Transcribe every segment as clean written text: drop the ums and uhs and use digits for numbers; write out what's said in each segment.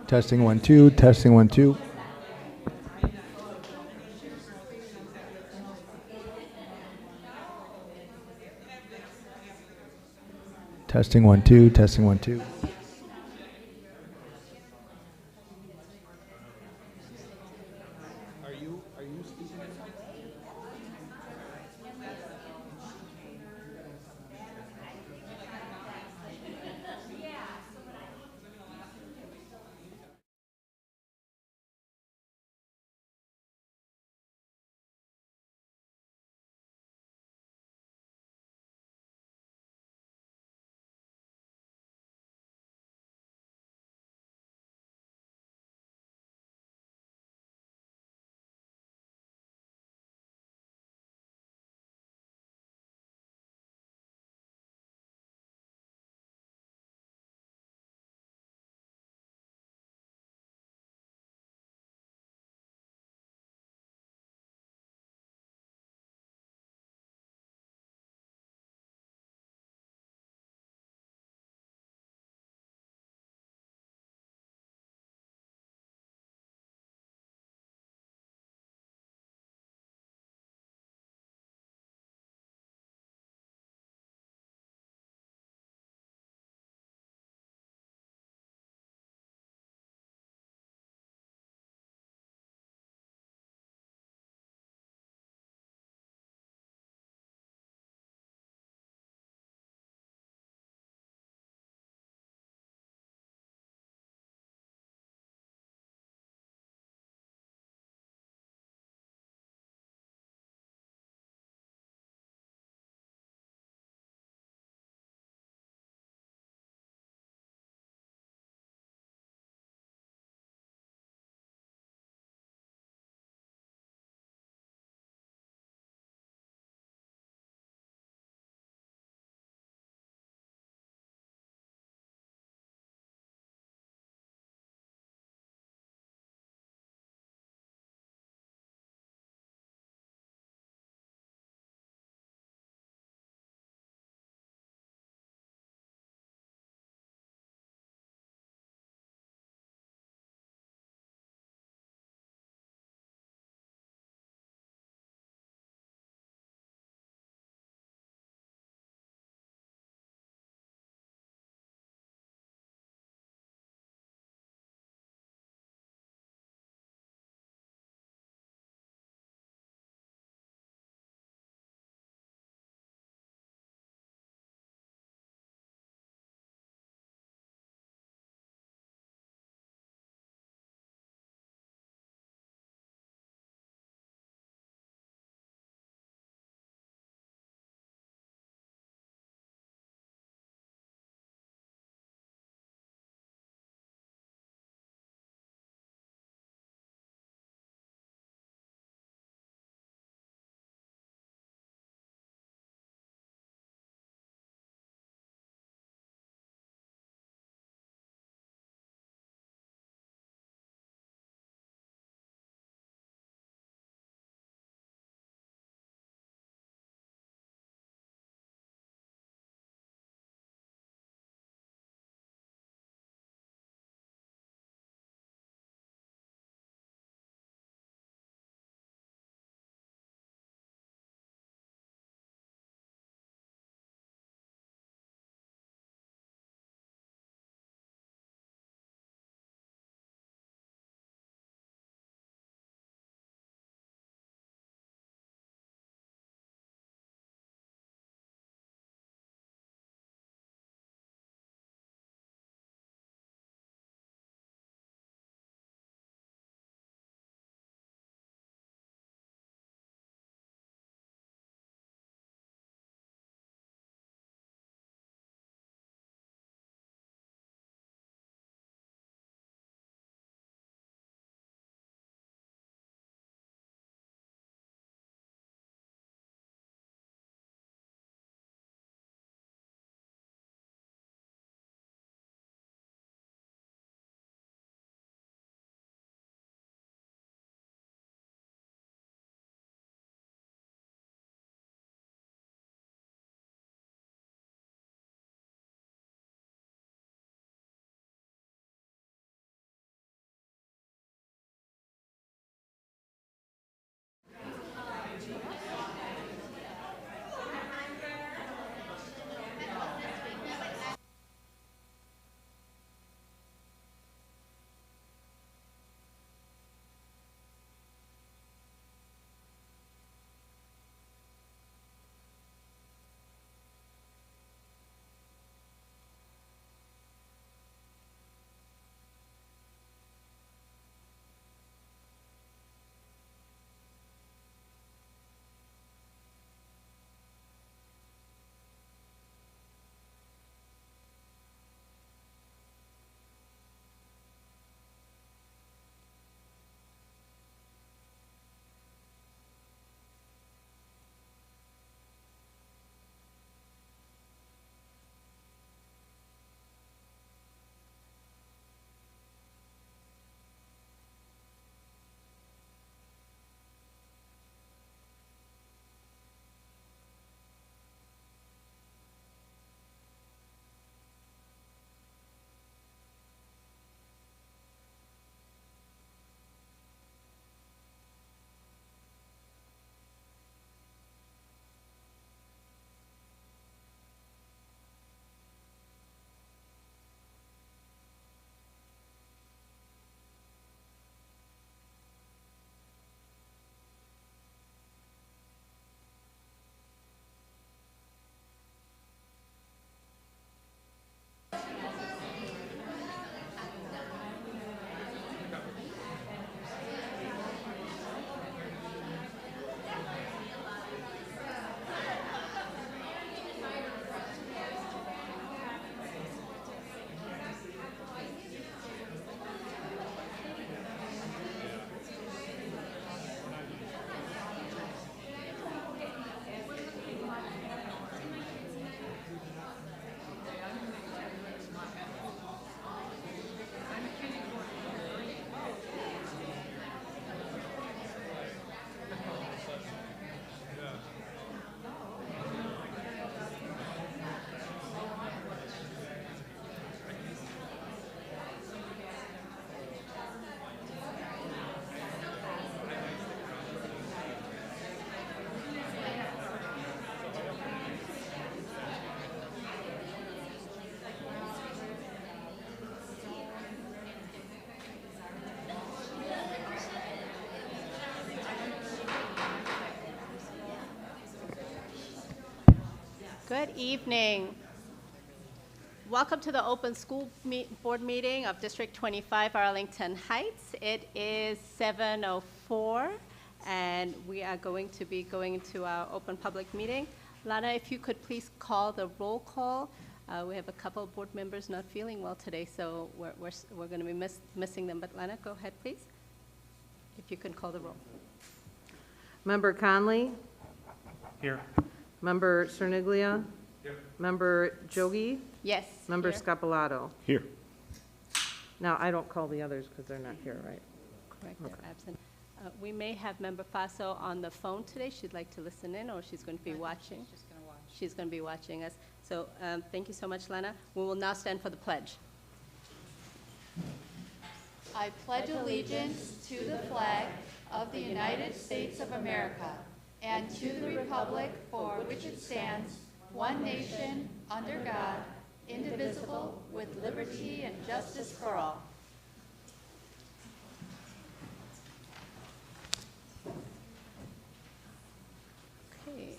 Testing 1 2. Testing 1 2. Testing 1 2. Testing 1 2. Good evening. Welcome to the Open School Board meeting of District 25 Arlington Heights. It is 7:04 and we are going to be going into our open public meeting. Lana, if you could please call the roll call. We have a couple of board members not feeling well today, so we're going to be missing them. But Lana, go ahead, please. If you can call the roll. Member Conley? Here. Member Cerniglia? Here. Member Jogi? Yes. Member here. Scapalato? Here. Now, I don't call the others because they're not here, right? Correct, they're absent. We may have Member Faso on the phone today. She'd like to listen in, or she's going to be watching. She's just going to watch. She's going to be watching us. So thank you so much, Lana. We will now stand for the pledge. I pledge allegiance to the flag of the United States of America and to the republic for which it stands, one nation, under God, indivisible, with liberty and justice for all. Okay.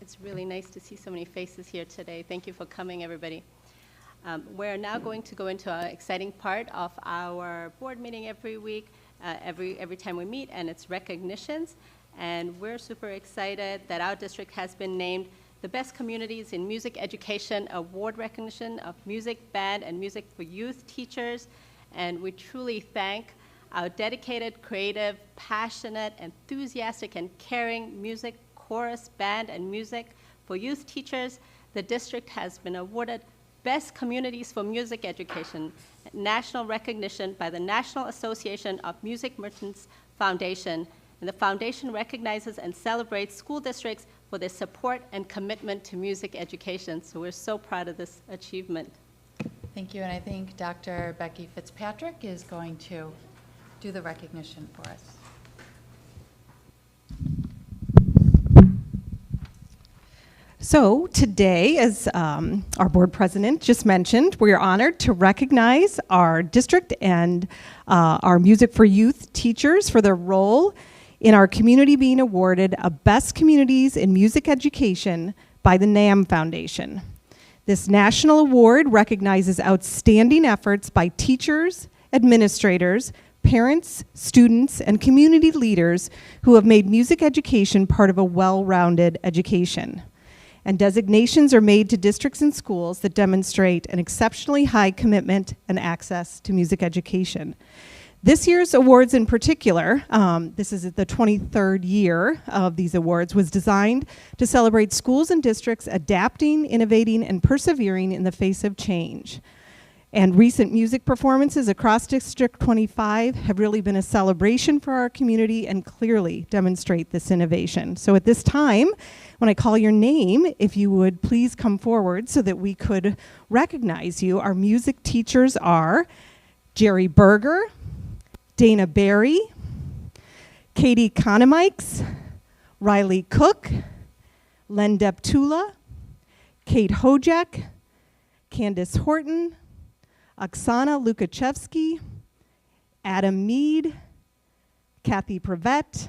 It's really nice to see so many faces here today. Thank you for coming, everybody. We're now going to go into an exciting part of our board meeting every week, every time we meet, and it's recognitions. And we're super excited that our district has been named the Best Communities in Music Education Award recognition of music, band, and music for youth teachers. And we truly thank our dedicated, creative, passionate, enthusiastic, and caring music, chorus, band, and music for youth teachers. The district has been awarded Best Communities for Music Education, national recognition by the National Association of Music Merchants Foundation. And the foundation recognizes and celebrates school districts for their support and commitment to music education. So we're so proud of this achievement. Thank you, and I think Dr. Becky Fitzpatrick is going to do the recognition for us. So today, as our board president just mentioned, we are honored to recognize our district and our Music for Youth teachers for their role in our community being awarded a Best Communities in Music Education by the NAM Foundation. This national award recognizes outstanding efforts by teachers, administrators, parents, students, and community leaders who have made music education part of a well-rounded education. And designations are made to districts and schools that demonstrate an exceptionally high commitment and access to music education. This year's awards in particular, this is the 23rd year of these awards, was designed to celebrate schools and districts adapting, innovating, and persevering in the face of change. And recent music performances across District 25 have really been a celebration for our community and clearly demonstrate this innovation. So at this time, when I call your name, if you would please come forward so that we could recognize you. Our music teachers are Jerry Berger, Dana Berry, Katie Konemikes, Riley Cook, Len Deptula, Kate Hojek, Candace Horton, Oksana Lukachevsky, Adam Mead, Kathy Prevette,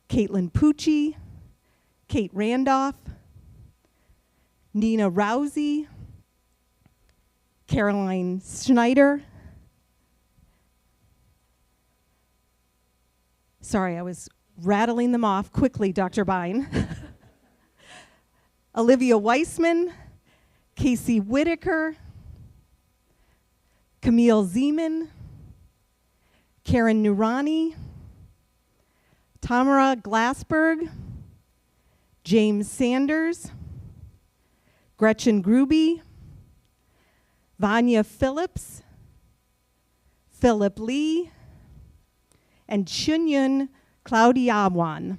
Caitlin Pucci, Kate Randolph, Nina Rousey, Caroline Schneider. Sorry, I was rattling them off quickly, Dr. Bine. Olivia Weissman, Casey Whitaker, Camille Zeman, Karen Nurani, Tamara Glassberg, James Sanders, Gretchen Gruby, Vanya Phillips, Philip Lee, and Chunyun Claudiawan.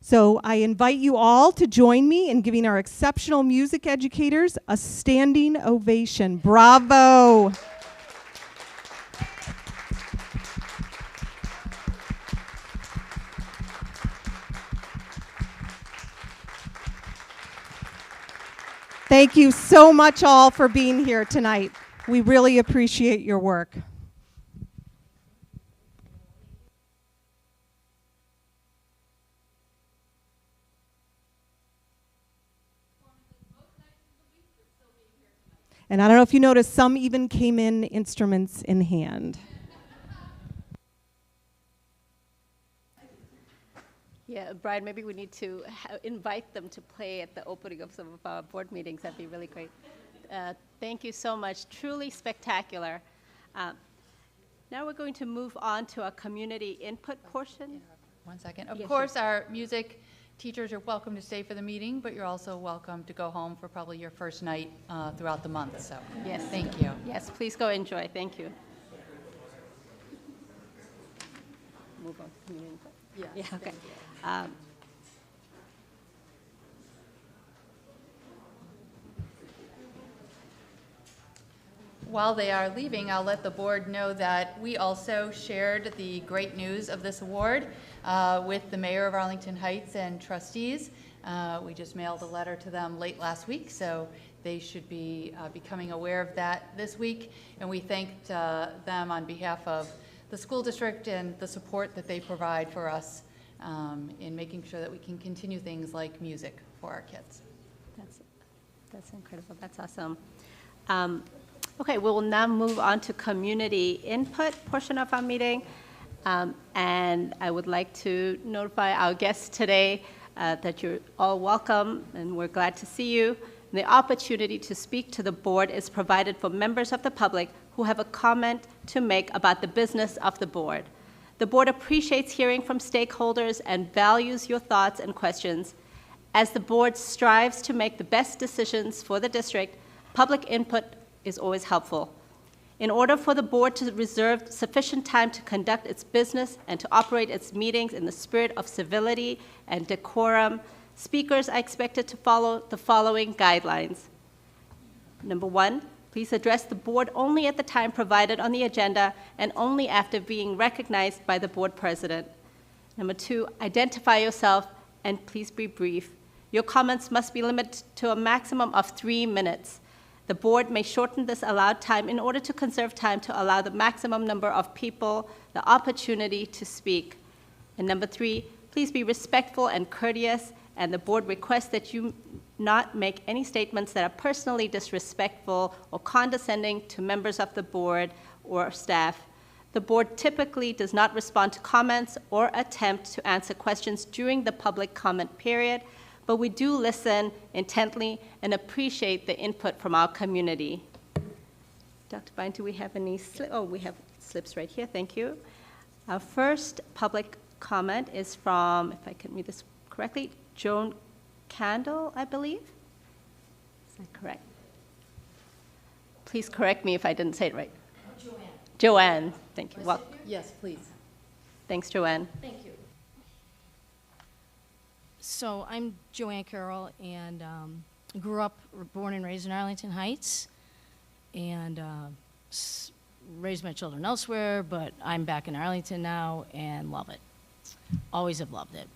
So I invite you all to join me in giving our exceptional music educators a standing ovation. Bravo! Thank you so much all for being here tonight. We really appreciate your work. And I don't know if you noticed, some even came in instruments in hand. Yeah, Brian, maybe we need to invite them to play at the opening of some of our board meetings. That'd be really great. Thank you so much. Truly spectacular. Now we're going to move on to our community input portion. 1 second. Of Yes, course, our music teachers are welcome to stay for the meeting, but you're also welcome to go home for probably your first night throughout the month. So, Yes. thank you. Yes, please go enjoy. Thank you. Move on to community input. Yeah, okay. While they are leaving, I'll let the board know that we also shared the great news of this award with the mayor of Arlington Heights and trustees. We just mailed a letter to them late last week, so they should be becoming aware of that this week. And we thanked them on behalf of the school district and the support that they provide for us in making sure that we can continue things like music for our kids. That's incredible. That's awesome. Okay, we will now move on to community input portion of our meeting. And I would like to notify our guests today that you're all welcome and we're glad to see you. The opportunity to speak to the board is provided for members of the public who have a comment to make about the business of the board. The board appreciates hearing from stakeholders and values your thoughts and questions. As the board strives to make the best decisions for the district, public input is always helpful. In order for the board to reserve sufficient time to conduct its business and to operate its meetings in the spirit of civility and decorum, speakers are expected to follow the following guidelines. Number 1, please address the board only at the time provided on the agenda and only after being recognized by the board president. Number 2, identify yourself and please be brief. Your comments must be limited to a maximum of 3 minutes. The board may shorten this allowed time in order to conserve time to allow the maximum number of people the opportunity to speak. And number 3, please be respectful and courteous, and the board requests that you not make any statements that are personally disrespectful or condescending to members of the board or staff. The board typically does not respond to comments or attempt to answer questions during the public comment period, but we do listen intently and appreciate the input from our community. Dr. Bine, do we have any slips? Oh, we have slips right here, thank you. Our first public comment is from, if I can read this correctly, Joan Candle, I believe. Is that correct? Please correct me if I didn't say it right. Joanne, thank you. Well, Yes, please. thanks, Joanne. Thank you. So I'm Joanne Carroll, and born and raised in Arlington Heights, and raised my children elsewhere, but I'm back in Arlington now and love it. Always have loved it.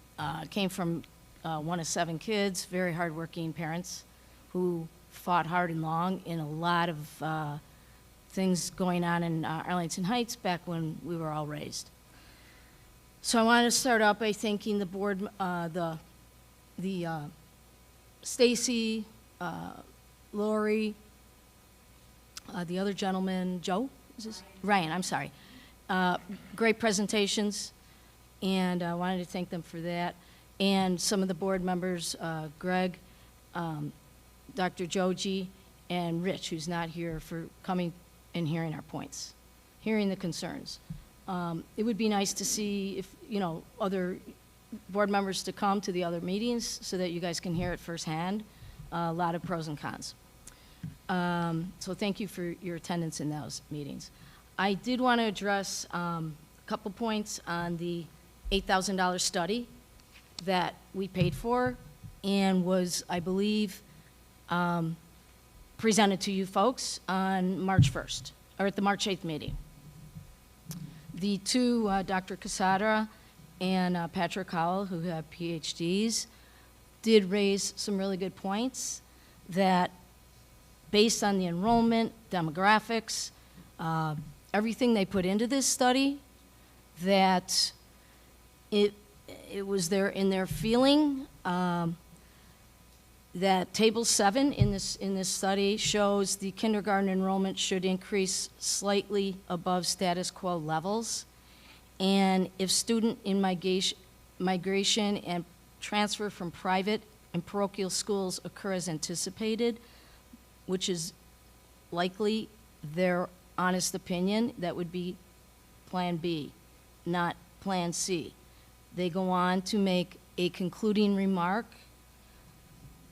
Came from one of 7 kids, very hardworking parents who fought hard and long in a lot of things going on in Arlington Heights back when we were all raised. So I wanted to start out by thanking the board, Stacy, Lori, the other gentleman, Joe? Is this? Ryan, I'm sorry. Great presentations, and I wanted to thank them for that. And some of the board members, Greg, Dr. Joji, and Rich, who's not here, for coming and hearing our points, hearing the concerns. It would be nice to see if, other board members to come to the other meetings so that you guys can hear it firsthand. A lot of pros and cons. So thank you for your attendance in those meetings. I did want to address a couple points on the $8,000 study that we paid for and was, I believe, presented to you folks on March 1st, or at the March 8th meeting. The two, Dr. Casada and Patrick Howell, who have PhDs, did raise some really good points that, based on the enrollment, demographics, everything they put into this study, that it was in their feeling that Table 7 in this study shows the kindergarten enrollment should increase slightly above status quo levels. And if student in migration and transfer from private and parochial schools occur as anticipated, which is likely their honest opinion, that would be Plan B, not Plan C. They go on to make a concluding remark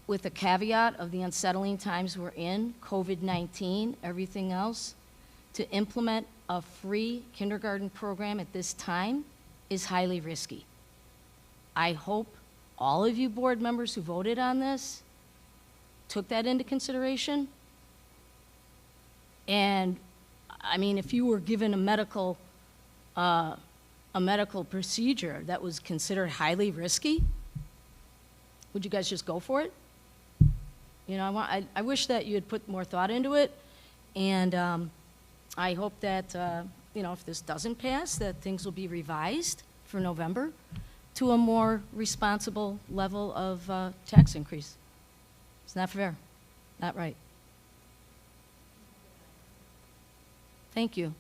with a caveat of the unsettling times we're in, COVID-19, everything else. To implement a free kindergarten program at this time is highly risky. I hope all of you board members who voted on this took that into consideration. And I mean, if you were given a medical procedure that was considered highly risky, would you guys just go for it? You know, I wish that you had put more thought into it, and I hope that, you know, if this doesn't pass, that things will be revised for November to a more responsible level of tax increase. It's not fair, not right. Thank you.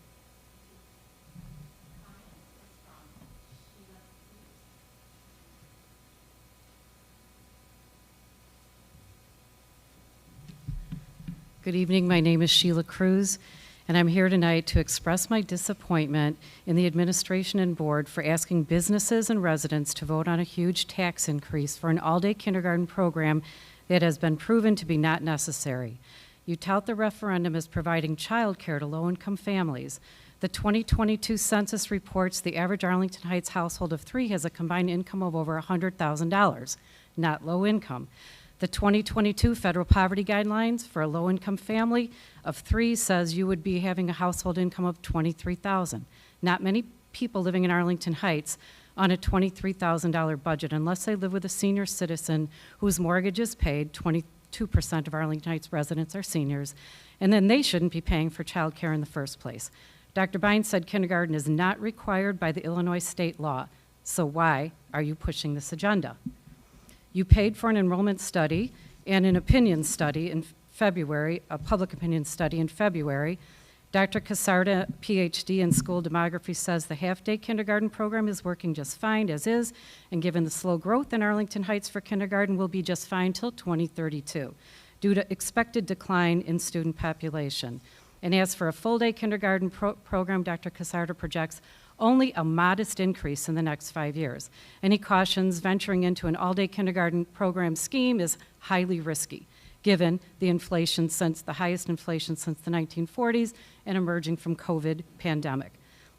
Good evening. My name is Sheila Cruz, and I'm here tonight to express my disappointment in the administration and board for asking businesses and residents to vote on a huge tax increase for an all-day kindergarten program that has been proven to be not necessary. You tout the referendum as providing child care to low-income families. The 2022 census reports the average Arlington Heights household of 3 has a combined income of over $100,000, not low income. The 2022 federal poverty guidelines for a low-income family of 3 says you would be having a household income of $23,000. Not many people living in Arlington Heights on a $23,000 budget unless they live with a senior citizen whose mortgage is paid. 22% of Arlington Heights residents are seniors, and then they shouldn't be paying for child care in the first place. Dr. Bynes said kindergarten is not required by the Illinois state law, so why are you pushing this agenda? You paid for an enrollment study and an opinion study in February, a public opinion study in February. Dr. Casarda, PhD in school demography, says the half-day kindergarten program is working just fine as is, and given the slow growth in Arlington Heights for kindergarten, will be just fine till 2032 due to expected decline in student population. And as for a full-day kindergarten program, Dr. Casarda projects only a modest increase in the next 5 years. And he cautions venturing into an all-day kindergarten program scheme is highly risky, given the inflation since the highest inflation since the 1940s and emerging from COVID pandemic.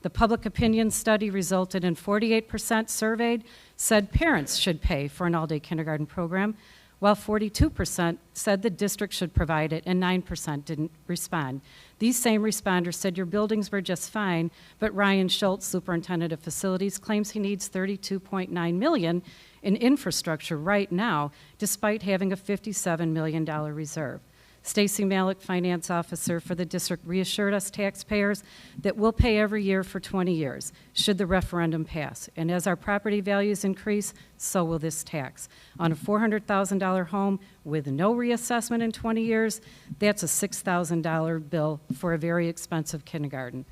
The public opinion study resulted in 48% surveyed said parents should pay for an all-day kindergarten program, while 42% said the district should provide it and 9% didn't respond. These same responders said your buildings were just fine, but Ryan Schultz, superintendent of facilities, claims he needs $32.9 million in infrastructure right now, despite having a $57 million reserve. Stacy Malik, finance officer for the district, reassured us taxpayers that we'll pay every year for 20 years, should the referendum pass. And as our property values increase, so will this tax. On a $400,000 home with no reassessment in 20 years, that's a $6,000 bill for a very expensive kindergarten.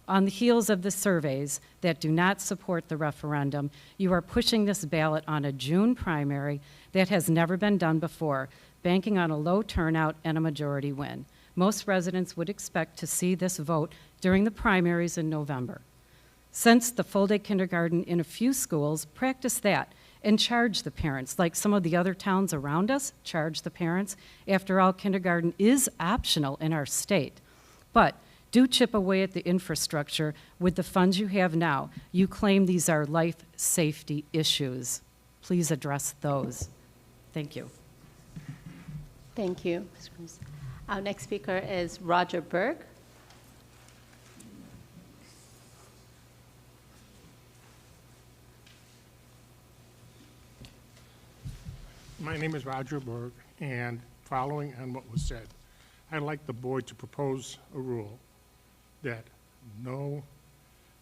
On the heels of the surveys that do not support the referendum, you are pushing this ballot on a June primary that has never been done before, banking on a low turnout and a majority win. Most residents would expect to see this vote during the primaries in November. Since the full-day kindergarten in a few schools, practice that and charge the parents, like some of the other towns around us, charge the parents. After all, kindergarten is optional in our state. But do chip away at the infrastructure with the funds you have now. You claim these are life safety issues. Please address those. Thank you. Thank you, Ms. Cruz. Our next speaker is Roger Berg. My name is Roger Berg, and following on what was said, I'd like the board to propose a rule that no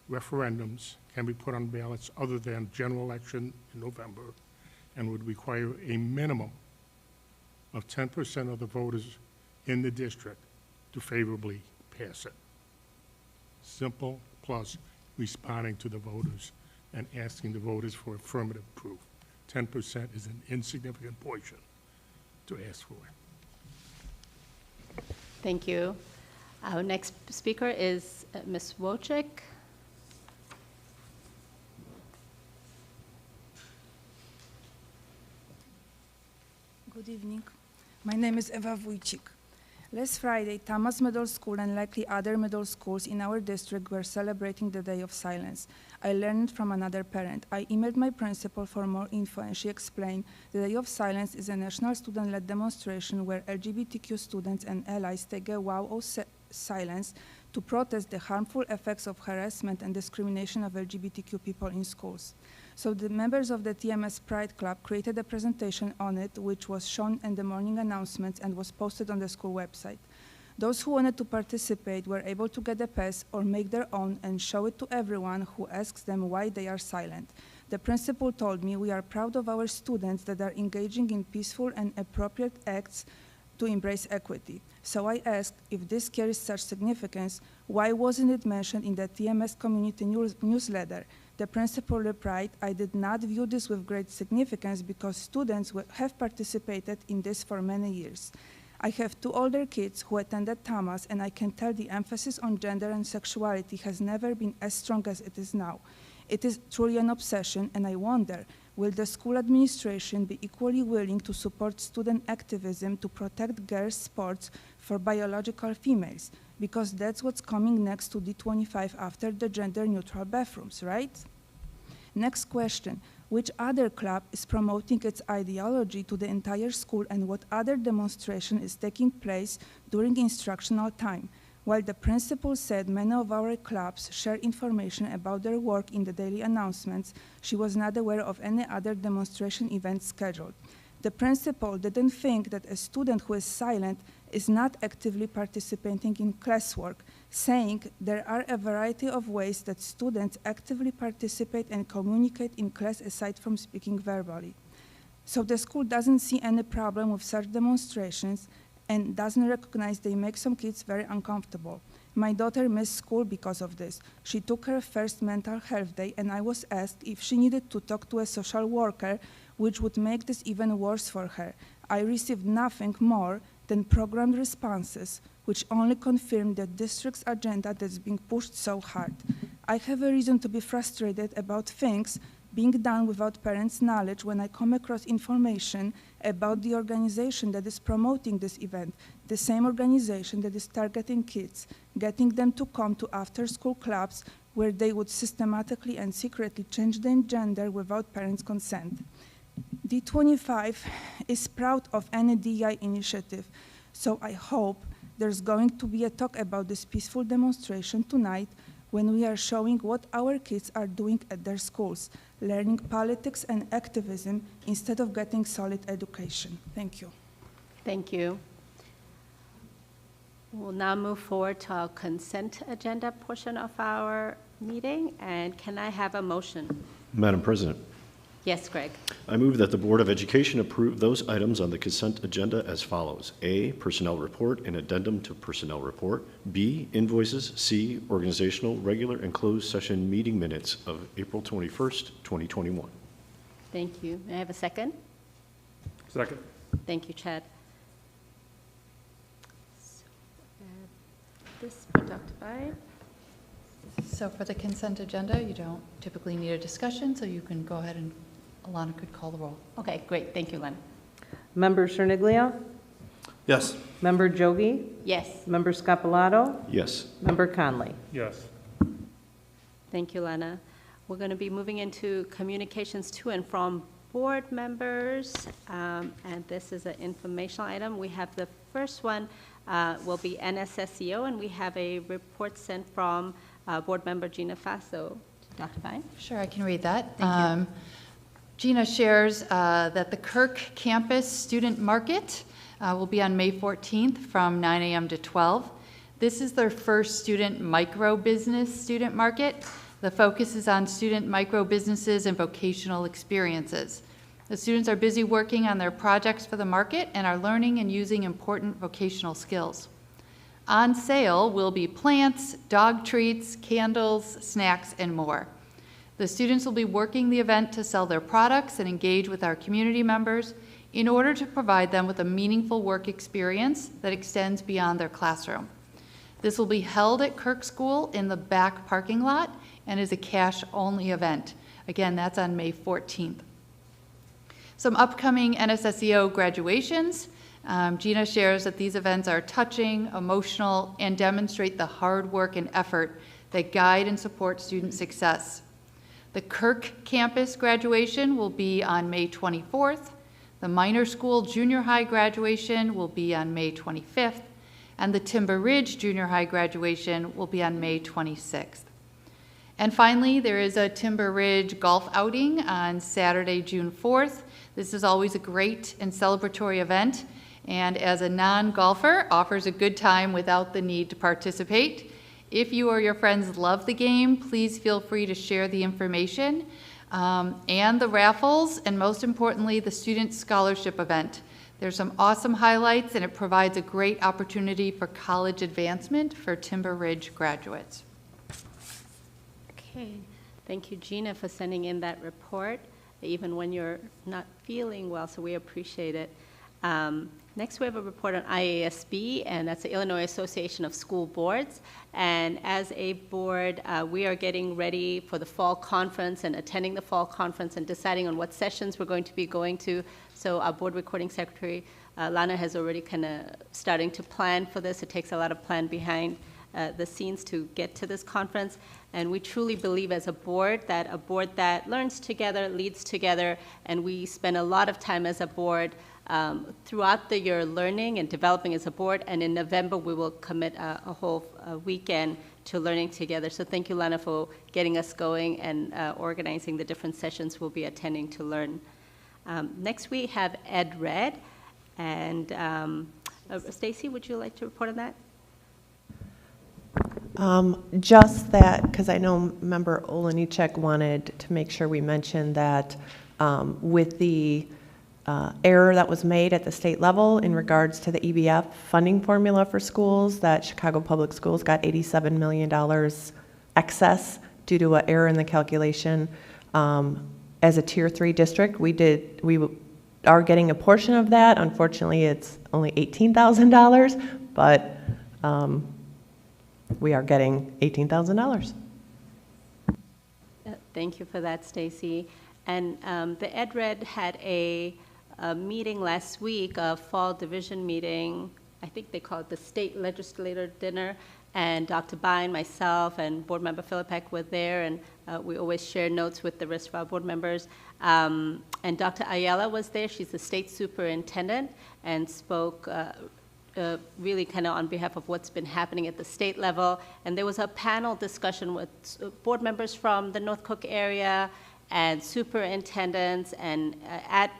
referendums can be put on ballots other than general election in November, and would require a minimum of 10% of the voters in the district to favorably pass it. Simple, plus responding to the voters and asking the voters for affirmative proof. 10% is an insignificant portion to ask for. Thank you. Our next speaker is Ms. Wojcik. Good evening. My name is Eva Wójcik. Last Friday, Thomas Middle School and likely other middle schools in our district were celebrating the Day of Silence. I learned from another parent. I emailed my principal for more info, and she explained the Day of Silence is a national student-led demonstration where LGBTQ students and allies take a vow of silence to protest the harmful effects of harassment and discrimination of LGBTQ people in schools. So the members of the TMS Pride Club created a presentation on it, which was shown in the morning announcements and was posted on the school website. Those who wanted to participate were able to get a pass or make their own and show it to everyone who asks them why they are silent. The principal told me, we are proud of our students that are engaging in peaceful and appropriate acts to embrace equity. So I asked, if this carries such significance, why wasn't it mentioned in the TMS community newsletter? The principal replied, I did not view this with great significance because students have participated in this for many years. I have two older kids who attended Thomas, and I can tell the emphasis on gender and sexuality has never been as strong as it is now. It is truly an obsession, and I wonder, will the school administration be equally willing to support student activism to protect girls' sports for biological females? Because that's what's coming next to D25 after the gender-neutral bathrooms, right? Next question, which other club is promoting its ideology to the entire school, and what other demonstration is taking place during instructional time? While the principal said many of our clubs share information about their work in the daily announcements, she was not aware of any other demonstration events scheduled. The principal didn't think that a student who is silent is not actively participating in classwork, saying there are a variety of ways that students actively participate and communicate in class aside from speaking verbally. So the school doesn't see any problem with such demonstrations and doesn't recognize they make some kids very uncomfortable. My daughter missed school because of this. She took her first mental health day, and I was asked if she needed to talk to a social worker, which would make this even worse for her. I received nothing more than programmed responses, which only confirmed the district's agenda that's being pushed so hard. I have a reason to be frustrated about things being done without parents' knowledge when I come across information about the organization that is promoting this event, the same organization that is targeting kids, getting them to come to after-school clubs where they would systematically and secretly change their gender without parents' consent. D25 is proud of any DEI initiative, so I hope there's going to be a talk about this peaceful demonstration tonight when we are showing what our kids are doing at their schools, learning politics and activism instead of getting solid education. Thank you. Thank you. We'll now move forward to our consent agenda portion of our meeting, and can I have a motion? Madam President, Yes, Greg. I move that the Board of Education approve those items on the consent agenda as follows. A, personnel report and addendum to personnel report. B, invoices. C, organizational, regular, and closed session meeting minutes of April 21st, 2021. Thank you. May I have a second? Second. Thank you, Chad. So, this product by. So for the consent agenda, you don't typically need a discussion, so you can go ahead and Alana could call the roll. Okay, great. Thank you, Len. Member Cherniglia? Yes. Member Jogi? Yes. Member Scapalato? Yes. Member Conley? Yes. Thank you, Lana. We're going to be moving into communications to and from board members, and this is an informational item. We have the first one will be Nsseo, and we have a report sent from board member Gina Faso. Dr. Vine? Sure, I can read that. Thank you. Gina shares that the Kirk Campus Student Market will be on May 14th from 9 a.m. to 12. This is their first student micro-business student market. The focus is on student micro-businesses and vocational experiences. The students are busy working on their projects for the market and are learning and using important vocational skills. On sale will be plants, dog treats, candles, snacks, and more. The students will be working the event to sell their products and engage with our community members in order to provide them with a meaningful work experience that extends beyond their classroom. This will be held at Kirk School in the back parking lot and is a cash-only event. Again, that's on May 14th. Some upcoming NSSEO graduations. Gina shares that these events are touching, emotional, and demonstrate the hard work and effort that guide and support student success. The Kirk campus graduation will be on May 24th. The minor school junior high graduation will be on May 25th. And the Timber Ridge junior high graduation will be on May 26th. And finally, there is a Timber Ridge golf outing on Saturday, June 4th. This is always a great and celebratory event, and as a non-golfer, offers a good time without the need to participate. If you or your friends love the game, please feel free to share the information and the raffles, and most importantly, the student scholarship event. There's some awesome highlights, and it provides a great opportunity for college advancement for Timber Ridge graduates. Okay, thank you, Gina, for sending in that report, even when you're not feeling well, so we appreciate it. Next, we have a report on IASB, and that's the Illinois Association of School Boards. And as a board, we are getting ready for the fall conference and attending the fall conference and deciding on what sessions we're going to be going to. So our board recording secretary, Lana, has already kind of starting to plan for this. It takes a lot of plan behind the scenes to get to this conference. And we truly believe as a board that learns together, leads together, and we spend a lot of time as a board throughout the year learning and developing as a board, and in November we will commit a whole weekend to learning together. So thank you, Lana, for getting us going and organizing the different sessions we'll be attending to learn. Next we have Ed Red, and Stacy, would you like to report on that? Just that, because I know Member Olenichek wanted to make sure we mentioned that with the error that was made at the state level in regards to the EBF funding formula for schools, that Chicago Public Schools got $87 million excess due to an error in the calculation. As a Tier 3 district, we are getting a portion of that. Unfortunately, it's only $18,000, but we are getting $18,000. Thank you for that, Stacy. And the Ed Red had a meeting last week, a fall division meeting. I think they call it the State Legislator Dinner. And Dr. Bine, myself, and Board Member Philippek were there, and we always share notes with the rest of our board members. And Dr. Ayala was there. She's the state superintendent, and spoke really kind of on behalf of what's been happening at the state level. And there was a panel discussion with board members from the North Cook area and superintendents and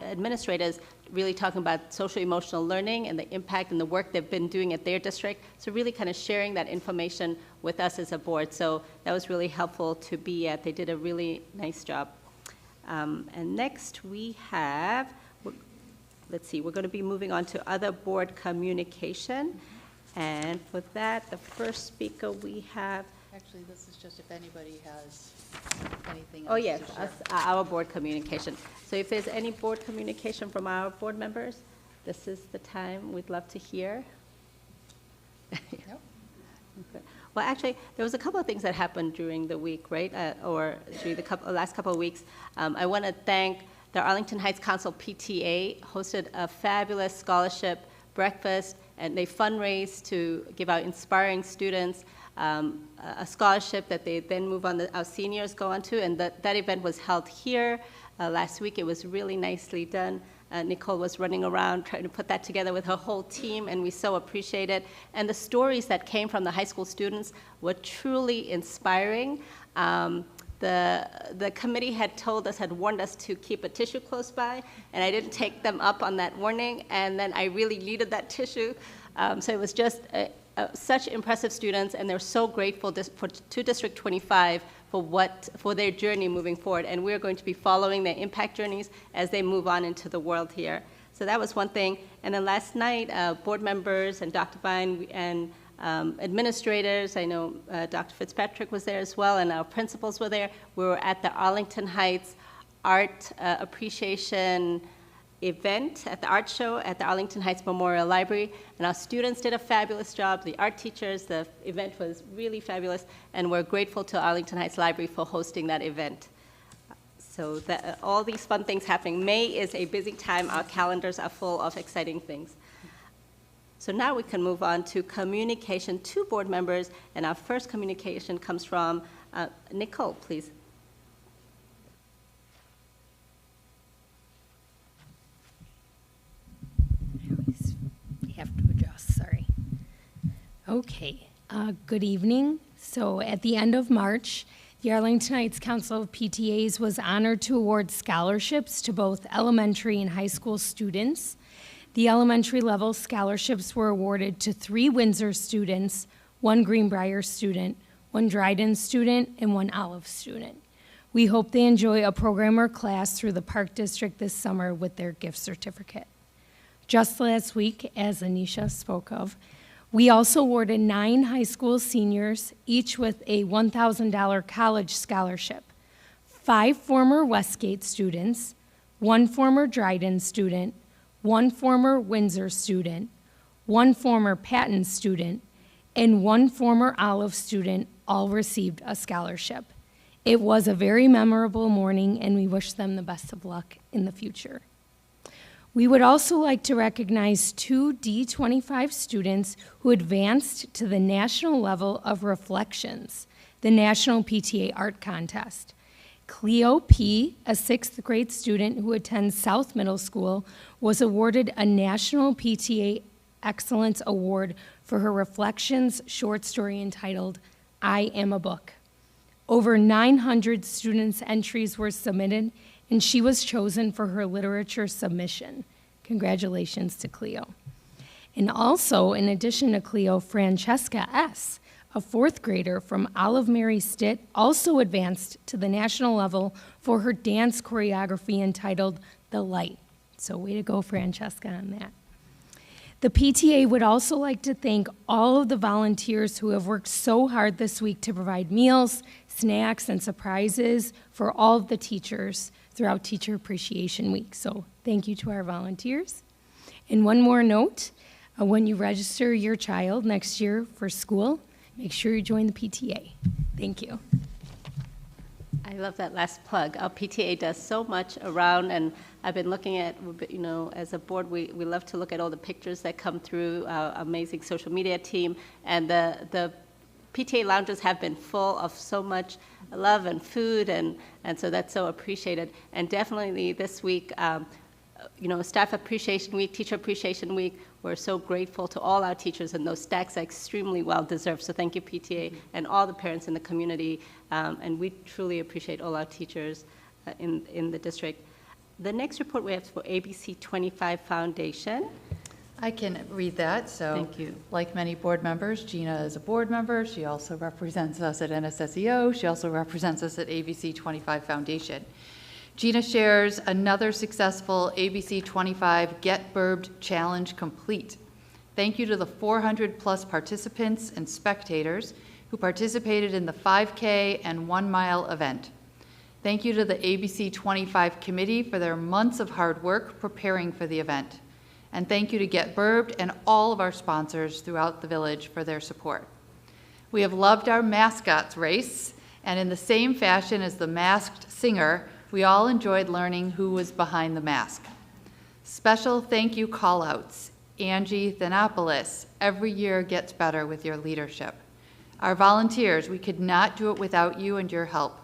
administrators, really talking about social emotional learning and the impact and the work they've been doing at their district. So really kind of sharing that information with us as a board. So that was really helpful to be at. They did a really nice job. And next we have, let's see, we're going to be moving on to other board communication. And for that, the first speaker we have. Actually, this is just if anybody has anything else. Oh, yes, to share. our board communication. So if there's any board communication from our board members, this is the time we'd love to hear. Yep. Okay. Well, actually, there was a couple of things that happened during the week, right? Or during the last couple of weeks. I want to thank the Arlington Heights Council PTA, hosted a fabulous scholarship breakfast, and they fundraised to give our inspiring students a scholarship that they then move on, our seniors go on to, and that event was held here last week. It was really nicely done. Nicole was running around trying to put that together with her whole team, and we so appreciate it. And the stories that came from the high school students were truly inspiring. The committee had warned us to keep a tissue close by, and I didn't take them up on that warning, and then I really needed that tissue. So it was just such impressive students, and they're so grateful to District 25 for their journey moving forward. And we're going to be following their impact journeys as they move on into the world here. So that was one thing. And then last night, board members and Dr. Vine and administrators, I know Dr. Fitzpatrick was there as well, and our principals were there. We were at the Arlington Heights Art Appreciation event at the art show at the Arlington Heights Memorial Library, and our students did a fabulous job, the art teachers. The event was really fabulous, and we're grateful to Arlington Heights Library for hosting that event. So all these fun things happening. May is a busy time. Our calendars are full of exciting things. So now we can move on to communication to board members, and our first communication comes from Nicole, please. Have to adjust, sorry. Okay, good evening. So at the end of March, the Arlington Heights Council of PTAs was honored to award scholarships to both elementary and high school students. The elementary level scholarships were awarded to 3 Windsor students, 1 Greenbrier student, 1 Dryden student, and 1 Olive student. We hope they enjoy a program or class through the Park District this summer with their gift certificate. Just last week, as Anisha spoke of, we also awarded 9 high school seniors, each with a $1,000 college scholarship. 5 former Westgate students, 1 former Dryden student, 1 former Windsor student, 1 former Patton student, and 1 former Olive student all received a scholarship. It was a very memorable morning, and we wish them the best of luck in the future. We would also like to recognize 2 D25 students who advanced to the national level of Reflections, the National PTA Art Contest. Cleo P., a 6th grade student who attends South Middle School, was awarded a National PTA Excellence Award for her Reflections short story entitled, I Am a Book. Over 900 students' entries were submitted, and she was chosen for her literature submission. Congratulations to Cleo. And also, in addition to Cleo, Francesca S., a 4th grader from Olive Mary Stitt, also advanced to the national level for her dance choreography entitled The Light. So way to go, Francesca, on that. The PTA would also like to thank all of the volunteers who have worked so hard this week to provide meals, snacks, and surprises for all of the teachers throughout Teacher Appreciation Week. So thank you to our volunteers. And one more note, when you register your child next year for school, make sure you join the PTA. Thank you. I love that last plug. Our PTA does so much around, and I've been looking at, as a board, we love to look at all the pictures that come through our amazing social media team, and the PTA lounges have been full of so much love and food, and so that's so appreciated. And definitely this week, Staff Appreciation Week, Teacher Appreciation Week, we're so grateful to all our teachers, and those stacks are extremely well deserved. So thank you, PTA, and all the parents in the community, and we truly appreciate all our teachers in the district. The next report we have is for ABC 25 Foundation. I can read that. So, thank you. Like many board members, Gina is a board member. She also represents us at Nsseo. She also represents us at ABC 25 Foundation. Gina shares another successful ABC 25 Get Burbed Challenge complete. Thank you to the 400 plus participants and spectators who participated in the 5K and 1 mile event. Thank you to the ABC 25 committee for their months of hard work preparing for the event. And thank you to Get Burbed and all of our sponsors throughout the village for their support. We have loved our mascots race, and in the same fashion as the masked singer, we all enjoyed learning who was behind the mask. Special thank you call-outs. Angie Thanopoulos, every year gets better with your leadership. Our volunteers, we could not do it without you and your help.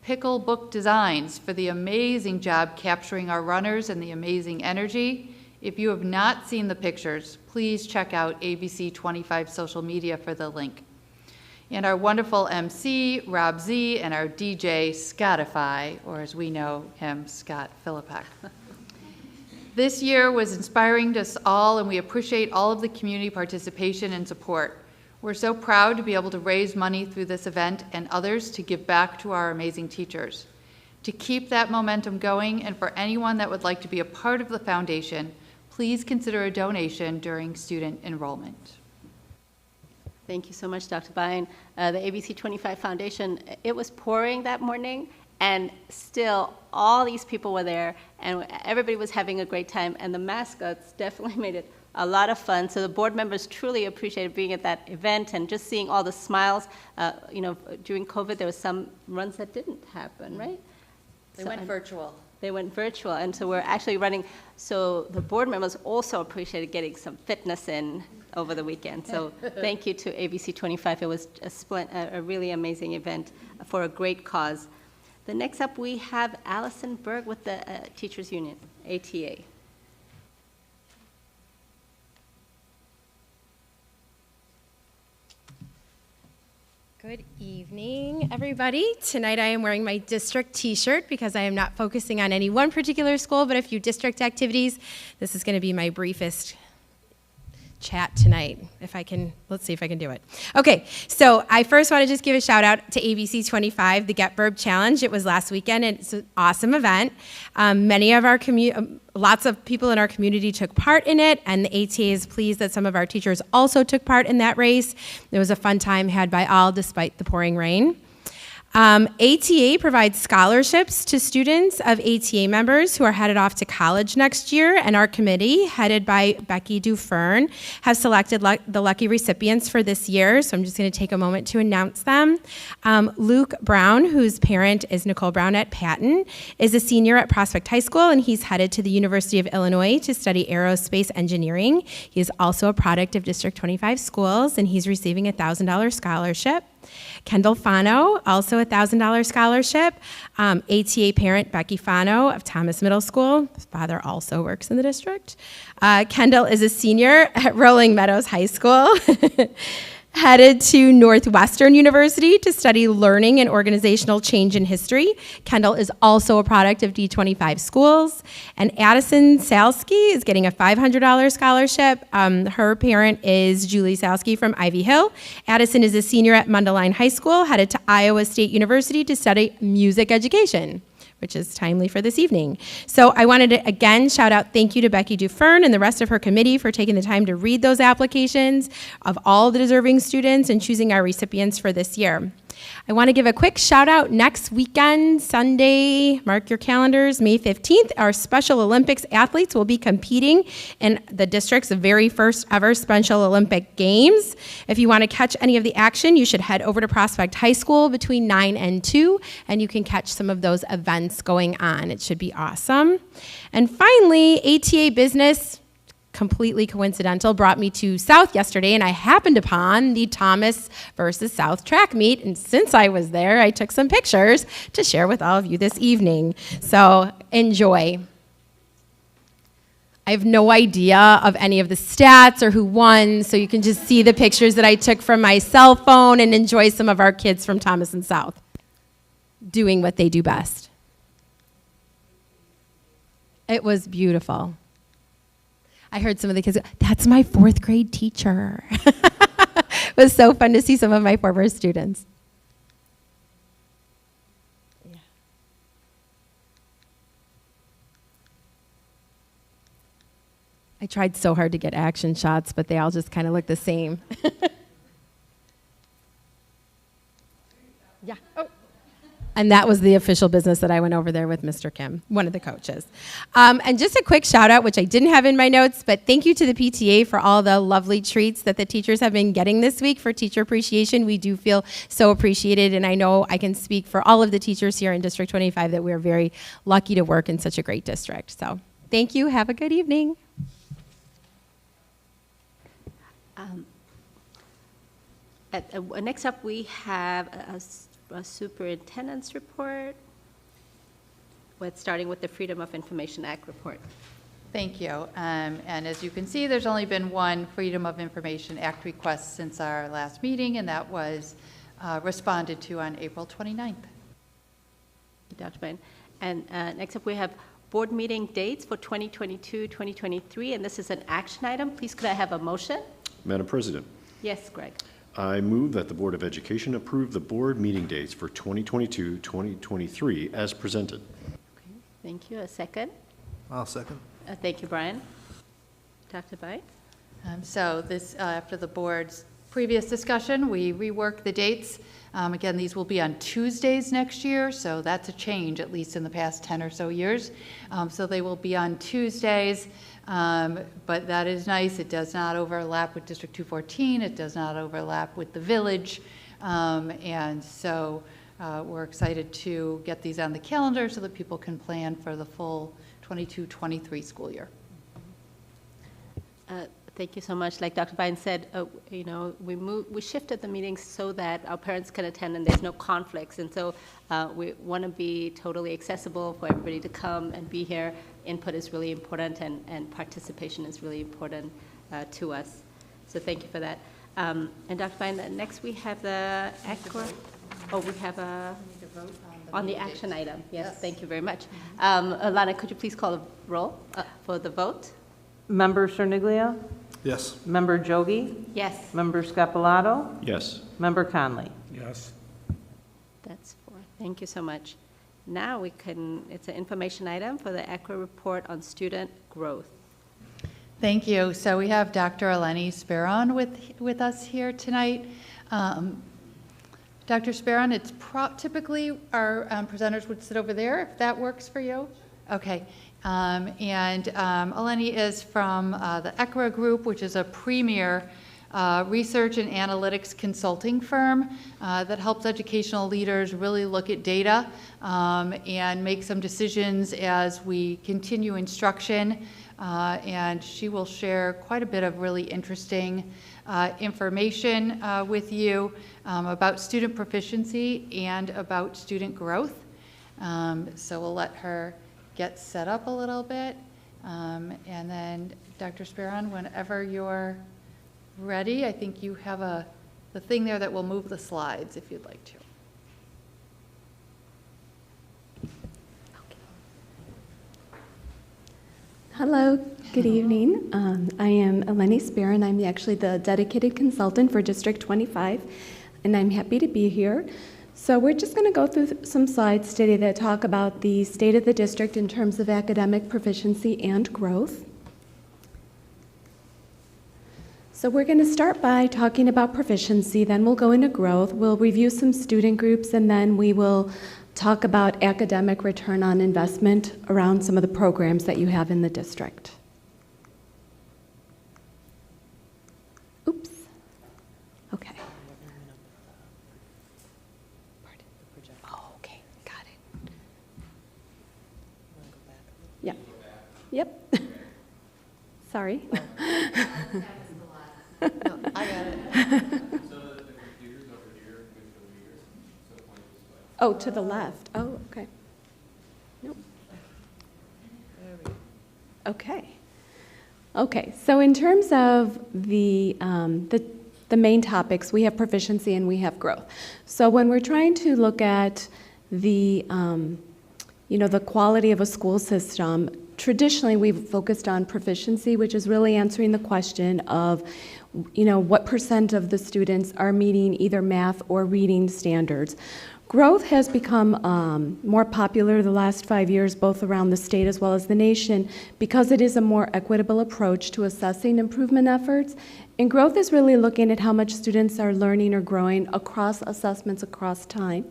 Pickle Book Designs for the amazing job capturing our runners and the amazing energy. If you have not seen the pictures, please check out ABC 25 social media for the link. And our wonderful MC, Rob Z, and our DJ, Scottify, or as we know him, Scott Philippak. This year was inspiring to us all, and we appreciate all of the community participation and support. We're so proud to be able to raise money through this event and others to give back to our amazing teachers. To keep that momentum going, and for anyone that would like to be a part of the foundation, please consider a donation during student enrollment. Thank you so much, Dr. Bine. The ABC 25 Foundation, it was pouring that morning, and still all these people were there, and everybody was having a great time, and the mascots definitely made it a lot of fun. So the board members truly appreciated being at that event and just seeing all the smiles. You know, during COVID, there were some runs that didn't happen, right? They went virtual. They went virtual, and so we're actually running. So the board members also appreciated getting some fitness in over the weekend. So thank you to ABC 25. It was a really amazing event for a great cause. The next up, we have Allison Berg with the Teachers Union, ATA. Good evening, everybody. Tonight I am wearing my district t-shirt because I am not focusing on any one particular school, but a few district activities. This is going to be my briefest chat tonight, if I can. Let's see if I can do it. Okay, so I first want to just give a shout out to ABC 25, the Get Verb Challenge. It was last weekend, and it's an awesome event. Many of our lots of people in our community took part in it, and the ATA is pleased that some of our teachers also took part in that race. It was a fun time had by all, despite the pouring rain. ATA provides scholarships to students of ATA members who are headed off to college next year, and our committee, headed by Becky Dufern, has selected the lucky recipients for this year, so I'm just going to take a moment to announce them. Luke Brown, whose parent is Nicole Brown at Patton, is a senior at Prospect High School, and he's headed to the University of Illinois to study aerospace engineering. He is also a product of District 25 schools, and he's receiving a $1,000 scholarship. Kendall Fano, also a $1,000 scholarship. ATA parent Becky Fano of Thomas Middle School. His father also works in the district. Kendall is a senior at Rolling Meadows High School. Headed to Northwestern University to study learning and organizational change in history. Kendall is also a product of D25 schools. And Addison Salsky is getting a $500 scholarship. Her parent is Julie Salsky from Ivy Hill. Addison is a senior at Mundelein High School, headed to Iowa State University to study music education, which is timely for this evening. So I wanted to, again, shout out thank you to Becky Dufern and the rest of her committee for taking the time to read those applications of all the deserving students and choosing our recipients for this year. I want to give a quick shout out next weekend, Sunday, mark your calendars, May 15th, our Special Olympics athletes will be competing in the district's very first ever Special Olympic Games. If you want to catch any of the action, you should head over to Prospect High School between 9 and 2, and you can catch some of those events going on. It should be awesome. And finally, ATA Business, completely coincidental, brought me to South yesterday, and I happened upon the Thomas versus South track meet, and since I was there, I took some pictures to share with all of you this evening. So enjoy. I have no idea of any of the stats or who won, so you can just see the pictures that I took from my cell phone and enjoy some of our kids from Thomas and South doing what they do best. It was beautiful. I heard some of the kids go, that's my 4th grade teacher. It was so fun to see some of my former students. Yeah. I tried so hard to get action shots, but they all just kind of look the same. Yeah. Oh. And that was the official business that I went over there with Mr. Kim, one of the coaches. And just a quick shout out, which I didn't have in my notes, but thank you to the PTA for all the lovely treats that the teachers have been getting this week for Teacher Appreciation. We do feel so appreciated, and I know I can speak for all of the teachers here in District 25 that we're very lucky to work in such a great district. So thank you. Have a good evening. Next up, we have a superintendent's report, starting with the Freedom of Information Act report. Thank you. And as you can see, there's only been one Freedom of Information Act request since our last meeting, and that was responded to on April 29th. Dr. Bain. And next up, we have board meeting dates for 2022, 2023, and this is an action item. Please, could I have a motion? Madam President, Yes, Greg. I move that the Board of Education approve the board meeting dates for 2022-2023 as presented. Thank you. A second? I'll second. Thank you, Brian. Dr. Bai? So this, after the board's previous discussion, we reworked the dates. Again, these will be on Tuesdays next year, so that's a change, at least in the past 10 or so years. So they will be on Tuesdays, but that is nice. It does not overlap with District 214. It does not overlap with the village. And so we're excited to get these on the calendar so that people can plan for the full 22-23 school year. Thank you so much. Like Dr. Biden said, you know, we shifted the meetings so that our parents can attend and there's no conflicts. And so we want to be totally accessible for everybody to come and be here. Input is really important and participation is really important to us. So thank you for that. And Dr. Biden, next we have the ACRA. Oh, we have on the action item. Yes, thank you very much. Lana, could you please call a roll for the vote? Member Cerniglia? Yes. Member Jogi? Yes. Member Scapalato? Yes. Member Conley? Yes. That's 4. Thank you so much. Now we can, it's an information item for the ACRA report on student growth. Thank you. So we have Dr. Eleni Speron with us here tonight. Dr. Speron, it's typically our presenters would sit over there, if that works for you. Okay. And Eleni is from the ECRA Group, which is a premier research and analytics consulting firm that helps educational leaders really look at data and make some decisions as we continue instruction. And she will share quite a bit of really interesting information with you about student proficiency and about student growth. So we'll let her get set up a little bit. And then Dr. Speron, whenever you're ready, I think you have the thing there that will move the slides if you'd like to. Hello, good evening. I am Eleni Speron. I'm actually the dedicated consultant for District 25, and I'm happy to be here. So we're just going to go through some slides today that talk about the state of the district in terms of academic proficiency and growth. So we're going to start by talking about proficiency, then we'll go into growth, we'll review some student groups, and then we will talk about academic return on investment around some of the programs that you have in the district. Oops. Okay. Oh, okay. Got it. Yep. Yep. Sorry. No, I got it. Oh, to the left. Oh, okay. Nope. Okay. Okay. So in terms of the main topics, we have proficiency and we have growth. So when we're trying to look at the the quality of a school system, traditionally we've focused on proficiency, which is really answering the question of what % of the students are meeting either math or reading standards. Growth has become more popular the last 5 years, both around the state as well as the nation, because it is a more equitable approach to assessing improvement efforts. And growth is really looking at how much students are learning or growing across assessments across time.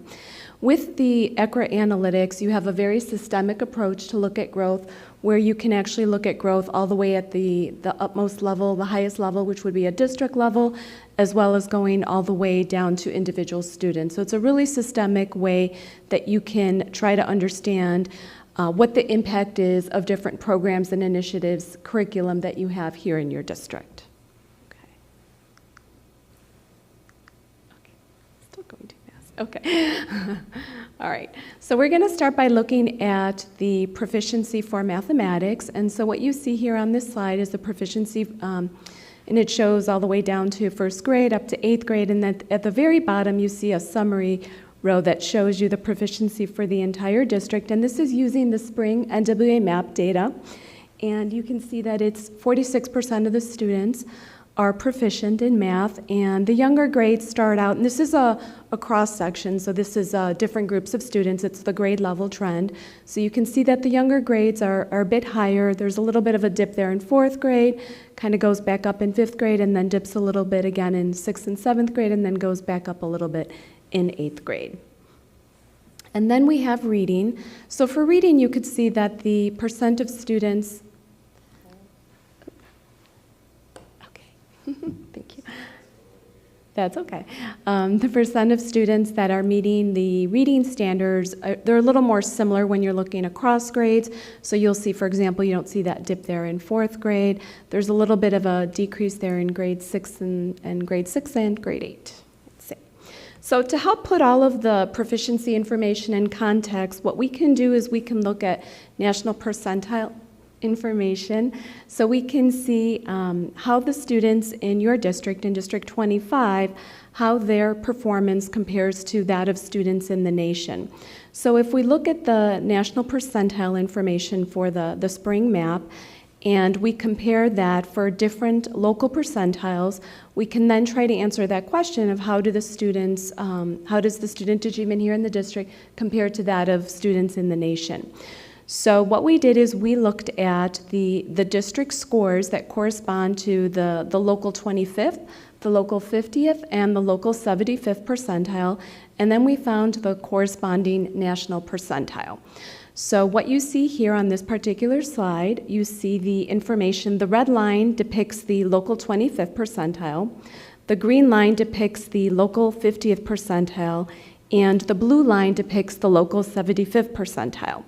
With the ECRA analytics, you have a very systemic approach to look at growth, where you can actually look at growth all the way at the utmost level, the highest level, which would be a district level, as well as going all the way down to individual students. So it's a really systemic way that you can try to understand what the impact is of different programs and initiatives, curriculum that you have here in your district. Still going too fast. Okay. All right. So we're going to start by looking at the proficiency for mathematics. And so what you see here on this slide is the proficiency, and it shows all the way down to first grade up to 8th grade. And then at the very bottom, you see a summary row that shows you the proficiency for the entire district. And this is using the spring NWA MAP data. And you can see that it's 46% of the students are proficient in math, and the younger grades start out, and this is a cross-section, so this is different groups of students. It's the grade level trend. So you can see that the younger grades are a bit higher. There's a little bit of a dip there in 4th grade, kind of goes back up in 5th grade, and then dips a little bit again in 6th and 7th grade, and then goes back up a little bit in 8th grade. And then we have reading. So for reading, you could see that the percent of students, thank you. That's okay. The percent of students that are meeting the reading standards, they're a little more similar when you're looking across grades. So you'll see, for example, you don't see that dip there in 4th grade. There's a little bit of a decrease there in grade 6 and grade 6 and grade 8. So to help put all of the proficiency information in context, what we can do is we can look at national percentile information, so we can see how the students in your district, in District 25, how their performance compares to that of students in the nation. So if we look at the national percentile information for the spring map, and we compare that for different local percentiles, we can then try to answer that question of how does the student achievement here in the district compare to that of students in the nation. So what we did is we looked at the district scores that correspond to the local 25th, the local 50th, and the local 75th percentile, and then we found the corresponding national percentile. So what you see here on this particular slide, you see the information. The red line depicts the local 25th percentile, the green line depicts the local 50th percentile, and the blue line depicts the local 75th percentile.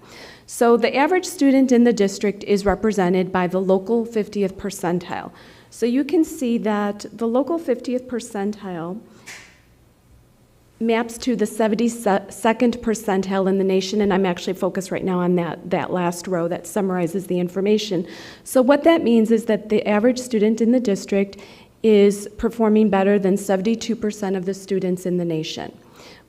So the average student in the district is represented by the local 50th percentile. So you can see that the local 50th percentile maps to the 72nd percentile in the nation, and I'm actually focused right now on that last row that summarizes the information. So what that means is that the average student in the district is performing better than 72% of the students in the nation.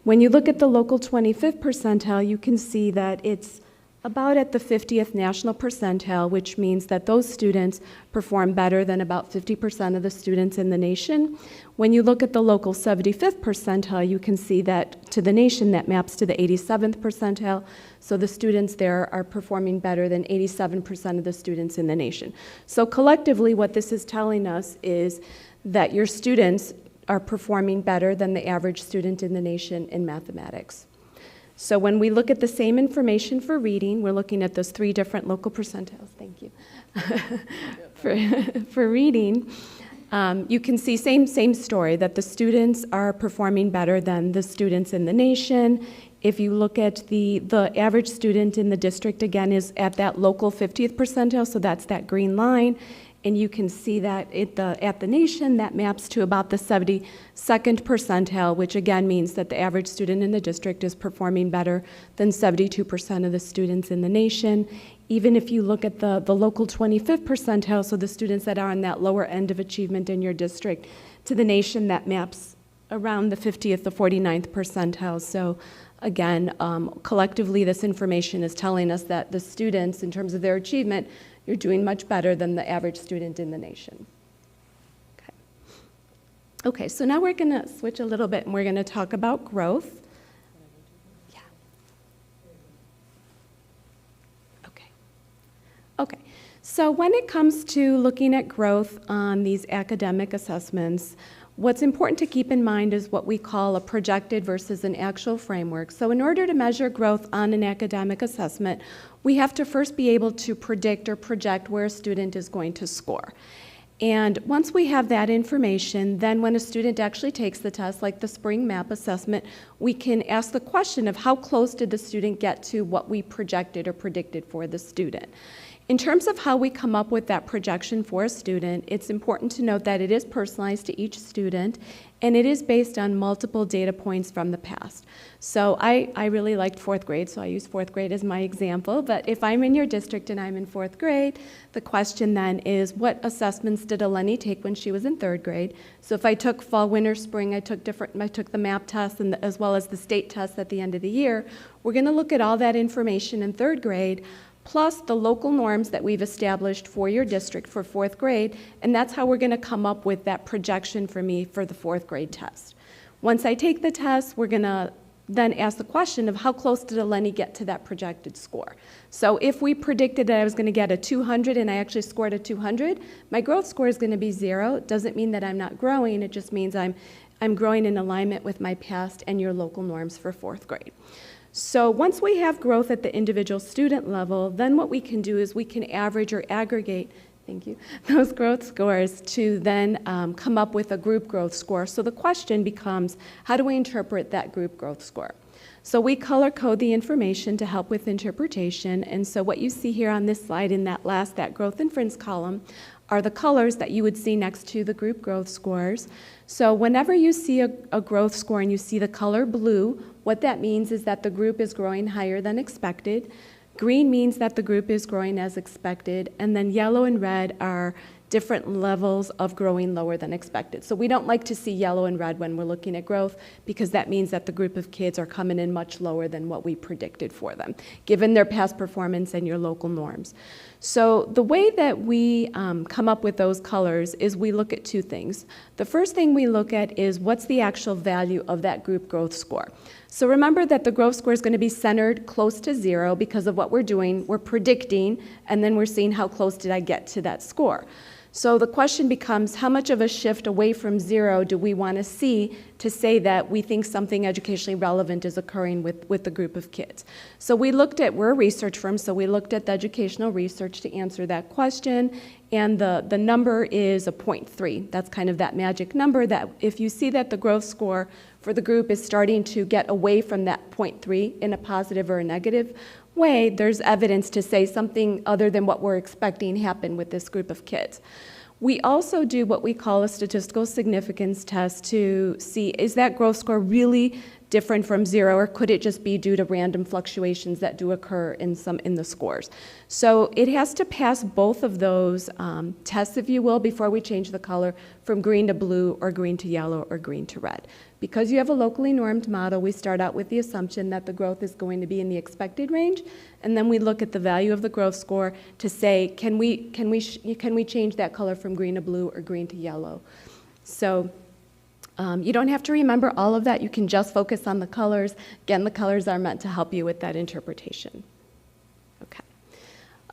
When you look at the local 25th percentile, you can see that it's about at the 50th national percentile, which means that those students perform better than about 50% of the students in the nation. When you look at the local 75th percentile, you can see that to the nation that maps to the 87th percentile, so the students there are performing better than 87% of the students in the nation. So collectively, what this is telling us is that your students are performing better than the average student in the nation in mathematics. So when we look at the same information for reading, we're looking at those 3 different local percentiles. Thank you. For reading, you can see same story, that the students are performing better than the students in the nation. If you look at the average student in the district, again, is at that local 50th percentile, so that's that green line. And you can see that at the nation, that maps to about the 72nd percentile, which again means that the average student in the district is performing better than 72% of the students in the nation. Even if you look at the local 25th percentile, so the students that are on that lower end of achievement in your district, to the nation, that maps around the 50th, the 49th percentile. So again, collectively, this information is telling us that the students, in terms of their achievement, you're doing much better than the average student in the nation. Okay, so now we're going to switch a little bit and we're going to talk about growth. Yeah. Okay, so when it comes to looking at growth on these academic assessments, what's important to keep in mind is what we call a projected versus an actual framework. So in order to measure growth on an academic assessment, we have to first be able to predict or project where a student is going to score. And once we have that information, then when a student actually takes the test, like the spring map assessment, we can ask the question of how close did the student get to what we projected or predicted for the student. In terms of how we come up with that projection for a student, it's important to note that it is personalized to each student, and it is based on multiple data points from the past. So I really liked 4th grade, so I use 4th grade as my example, but if I'm in your district and I'm in 4th grade, the question then is, what assessments did Eleni take when she was in 3rd grade? So if I took fall, winter, spring, I took the map test and as well as the state test at the end of the year, we're gonna look at all that information in 3rd grade, plus the local norms that we've established for your district for 4th grade, and that's how we're going to come up with that projection for me for the 4th grade test. Once I take the test, we're going to then ask the question of how close did Eleni get to that projected score. So if we predicted that I was going to get a 200 and I actually scored a 200, my growth score is going to be 0. It doesn't mean that I'm not growing, it just means I'm growing in alignment with my past and your local norms for 4th grade. So once we have growth at the individual student level, then what we can do is we can average or aggregate, thank you, those growth scores to then come up with a group growth score. So the question becomes, how do we interpret that group growth score? So we color code the information to help with interpretation. And so what you see here on this slide in that growth inference column are the colors that you would see next to the group growth scores. So whenever you see a growth score and you see the color blue, what that means is that the group is growing higher than expected. Green means that the group is growing as expected, and then yellow and red are different levels of growing lower than expected. So we don't like to see yellow and red when we're looking at growth because that means that the group of kids are coming in much lower than what we predicted for them, given their past performance and your local norms. So the way that we come up with those colors is we look at 2 things. The first thing we look at is what's the actual value of that group growth score. So remember that the growth score is going to be centered close to 0 because of what we're doing. We're predicting, and then we're seeing how close did I get to that score. So the question becomes, how much of a shift away from 0 do we want to see to say that we think something educationally relevant is occurring with the group of kids? So we're a research firm, so we looked at the educational research to answer that question, and the number is a 0.3. That's kind of that magic number that if you see that the growth score for the group is starting to get away from that 0.3 in a positive or a negative way, there's evidence to say something other than what we're expecting happened with this group of kids. We also do what we call a statistical significance test to see, is that growth score really different from 0, or could it just be due to random fluctuations that do occur in the scores? So it has to pass both of those tests, if you will, before we change the color from green to blue or green to yellow or green to red. Because you have a locally normed model, we start out with the assumption that the growth is going to be in the expected range, and then we look at the value of the growth score to say, can we change that color from green to blue or green to yellow? So you don't have to remember all of that. You can just focus on the colors. Again, the colors are meant to help you with that interpretation.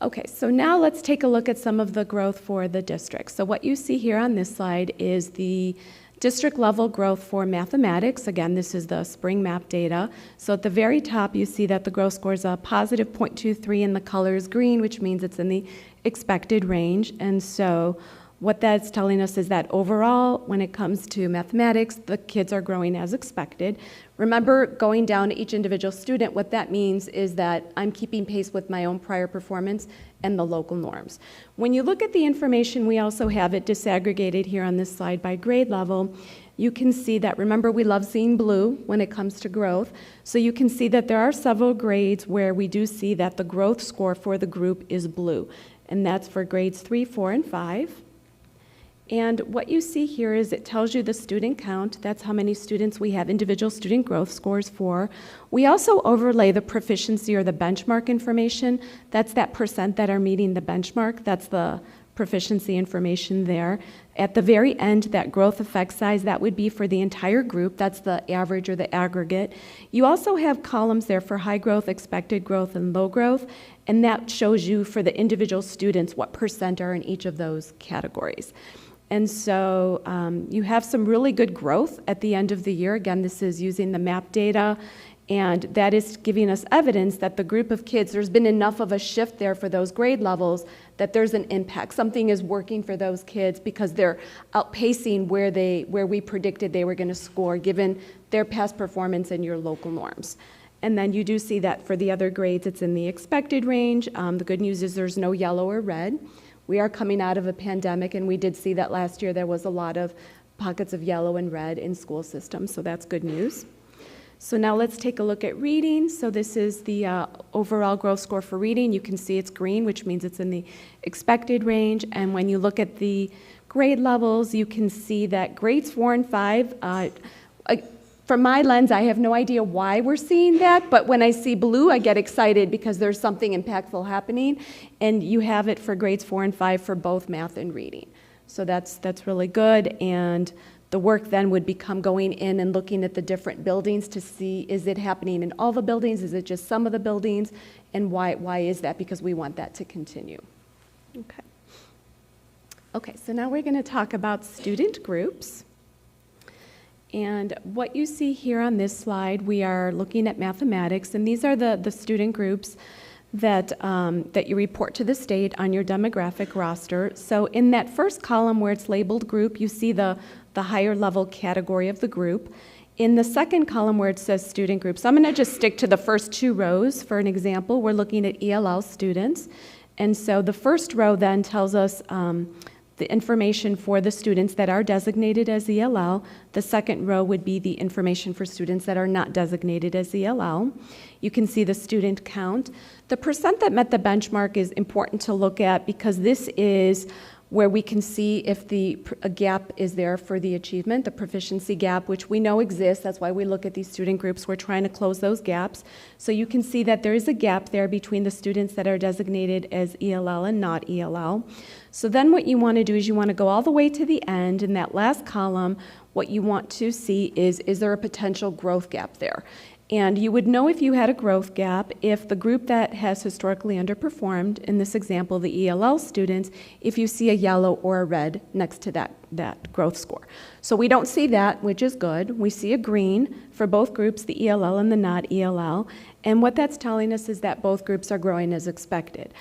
Okay, so now let's take a look at some of the growth for the district. So what you see here on this slide is the district level growth for mathematics. Again, this is the spring map data. So at the very top, you see that the growth score is a positive 0.23 and the color is green, which means it's in the expected range. And so what that's telling us is that overall, when it comes to mathematics, the kids are growing as expected. Remember, going down to each individual student, what that means is that I'm keeping pace with my own prior performance and the local norms. When you look at the information, we also have it disaggregated here on this slide by grade level. You can see that, remember, we love seeing blue when it comes to growth. So you can see that there are several grades where we do see that the growth score for the group is blue. And that's for grades 3, 4, and 5. And what you see here is it tells you the student count. That's how many students we have individual student growth scores for. We also overlay the proficiency or the benchmark information. That's that percent that are meeting the benchmark. That's the proficiency information there. At the very end, that growth effect size, that would be for the entire group. That's the average or the aggregate. You also have columns there for high growth, expected growth, and low growth. And that shows you for the individual students what percent are in each of those categories. And so you have some really good growth at the end of the year. Again, this is using the MAP data, and that is giving us evidence that the group of kids, there's been enough of a shift there for those grade levels that there's an impact. Something is working for those kids because they're outpacing where we predicted they were going to score given their past performance and your local norms. And then you do see that for the other grades, it's in the expected range. The good news is there's no yellow or red. We are coming out of a pandemic, and we did see that last year there was a lot of pockets of yellow and red in school systems, so that's good news. So now let's take a look at reading. So this is the overall growth score for reading. You can see it's green, which means it's in the expected range. And when you look at the grade levels, you can see that grades 4 and 5, from my lens, I have no idea why we're seeing that, but when I see blue, I get excited because there's something impactful happening, and you have it for grades 4 and 5 for both math and reading. So that's really good, and the work then would become going in and looking at the different buildings to see, is it happening in all the buildings, is it just some of the buildings, and why is that? Because we want that to continue. Okay, so now we're going to talk about student groups. And what you see here on this slide, we are looking at mathematics, and these are the student groups that, that you report to the state on your demographic roster. So in that first column where it's labeled group, you see the higher level category of the group. In the second column where it says student groups, I'm going to just stick to the first 2 rows. For an example, we're looking at ELL students. And so the first row then tells us the information for the students that are designated as ELL. The second row would be the information for students that are not designated as ELL. You can see the student count. The percent that met the benchmark is important to look at because this is where we can see if a gap is there for the achievement, the proficiency gap, which we know exists. That's why we look at these student groups. We're trying to close those gaps. So you can see that there is a gap there between the students that are designated as ELL and not ELL. So then what you want to do is you want to go all the way to the end. In that last column, what you want to see is there a potential growth gap there? And you would know if you had a growth gap if the group that has historically underperformed, in this example, the ELL students, if you see a yellow or a red next to that growth score. So we don't see that, which is good. We see a green for both groups, the ELL and the not ELL. And what that's telling us is that both groups are growing as expected.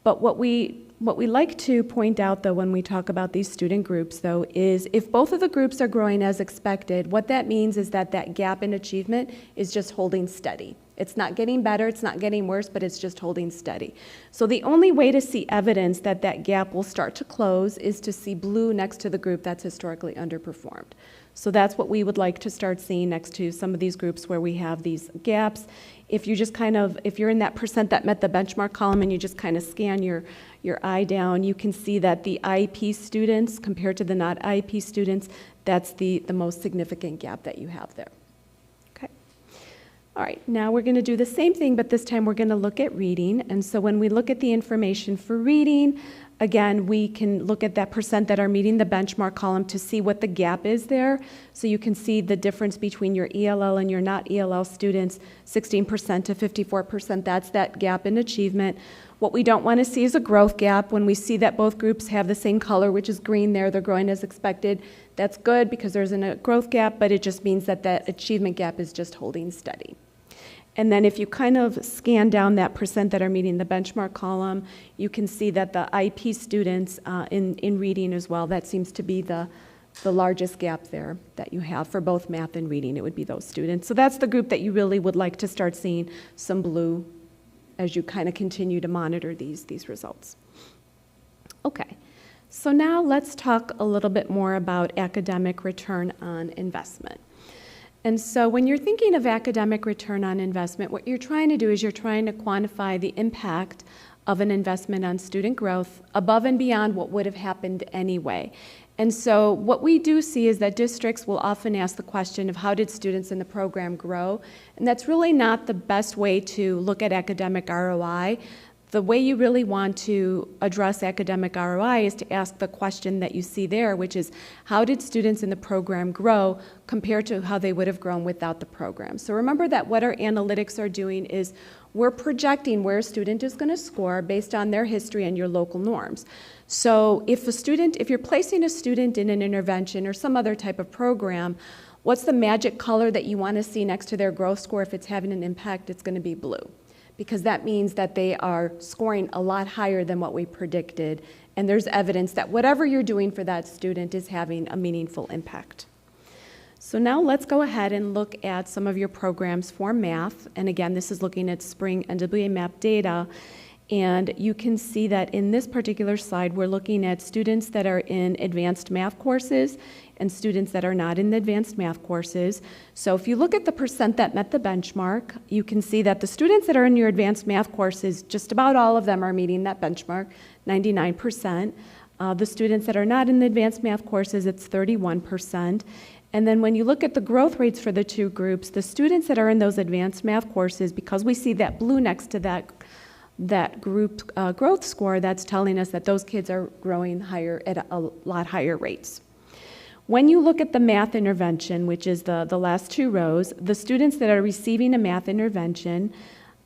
But what we like to point out, though, when we talk about these student groups, though, is if both of the groups are growing as expected, what that means is that gap in achievement is just holding steady. It's not getting better, it's not getting worse, but it's just holding steady. So the only way to see evidence that gap will start to close is to see blue next to the group that's historically underperformed. So that's what we would like to start seeing next to some of these groups where we have these gaps. If you just if you're in that percent that met the benchmark column and you just kind of scan your eye down, you can see that the IEP students compared to the not IEP students, that's the most significant gap that you have there. Okay. All right, now we're going to do the same thing, but this time we're going to look at reading. And so when we look at the information for reading, again, we can look at that percent that are meeting the benchmark column to see what the gap is there. So you can see the difference between your ELL and your not ELL students, 16% to 54%. That's that gap in achievement. What we don't want to see is a growth gap. When we see that both groups have the same color, which is green there, they're growing as expected. That's good because there's a growth gap, but it just means that achievement gap is just holding steady. And then if you kind of scan down that percent that are meeting the benchmark column, you can see that the IEP students in reading as well, that seems to be the largest gap there that you have for both math and reading. It would be those students. So that's the group that you really would like to start seeing some blue as you kind of continue to monitor these results. Okay, so now let's talk a little bit more about academic return on investment. And so when you're thinking of academic return on investment, what you're trying to do is you're trying to quantify the impact of an investment on student growth above and beyond what would have happened anyway. And so what we do see is that districts will often ask the question of how did students in the program grow? And that's really not the best way to look at academic ROI. The way you really want to address academic ROI is to ask the question that you see there, which is how did students in the program grow compared to how they would have grown without the program? So remember that what our analytics are doing is we're projecting where a student is going to score based on their history and your local norms. So if you're placing a student in an intervention or some other type of program, what's the magic color that you want to see next to their growth score? If it's having an impact, it's going to be blue, because that means that they are scoring a lot higher than what we predicted, and there's evidence that whatever you're doing for that student is having a meaningful impact. So now let's go ahead and look at some of your programs for math, and again, this is looking at spring NWA MAP data, and you can see that in this particular slide, we're looking at students that are in advanced math courses and students that are not in the advanced math courses. So if you look at the percent that met the benchmark, you can see that the students that are in your advanced math courses, just about all of them are meeting that benchmark, 99%. The students that are not in the advanced math courses, it's 31%. And then when you look at the growth rates for the two groups, the students that are in those advanced math courses, because we see that blue next to that group growth score, that's telling us that those kids are growing higher at a lot higher rates. When you look at the math intervention, which is the last two rows, the students that are receiving a math intervention,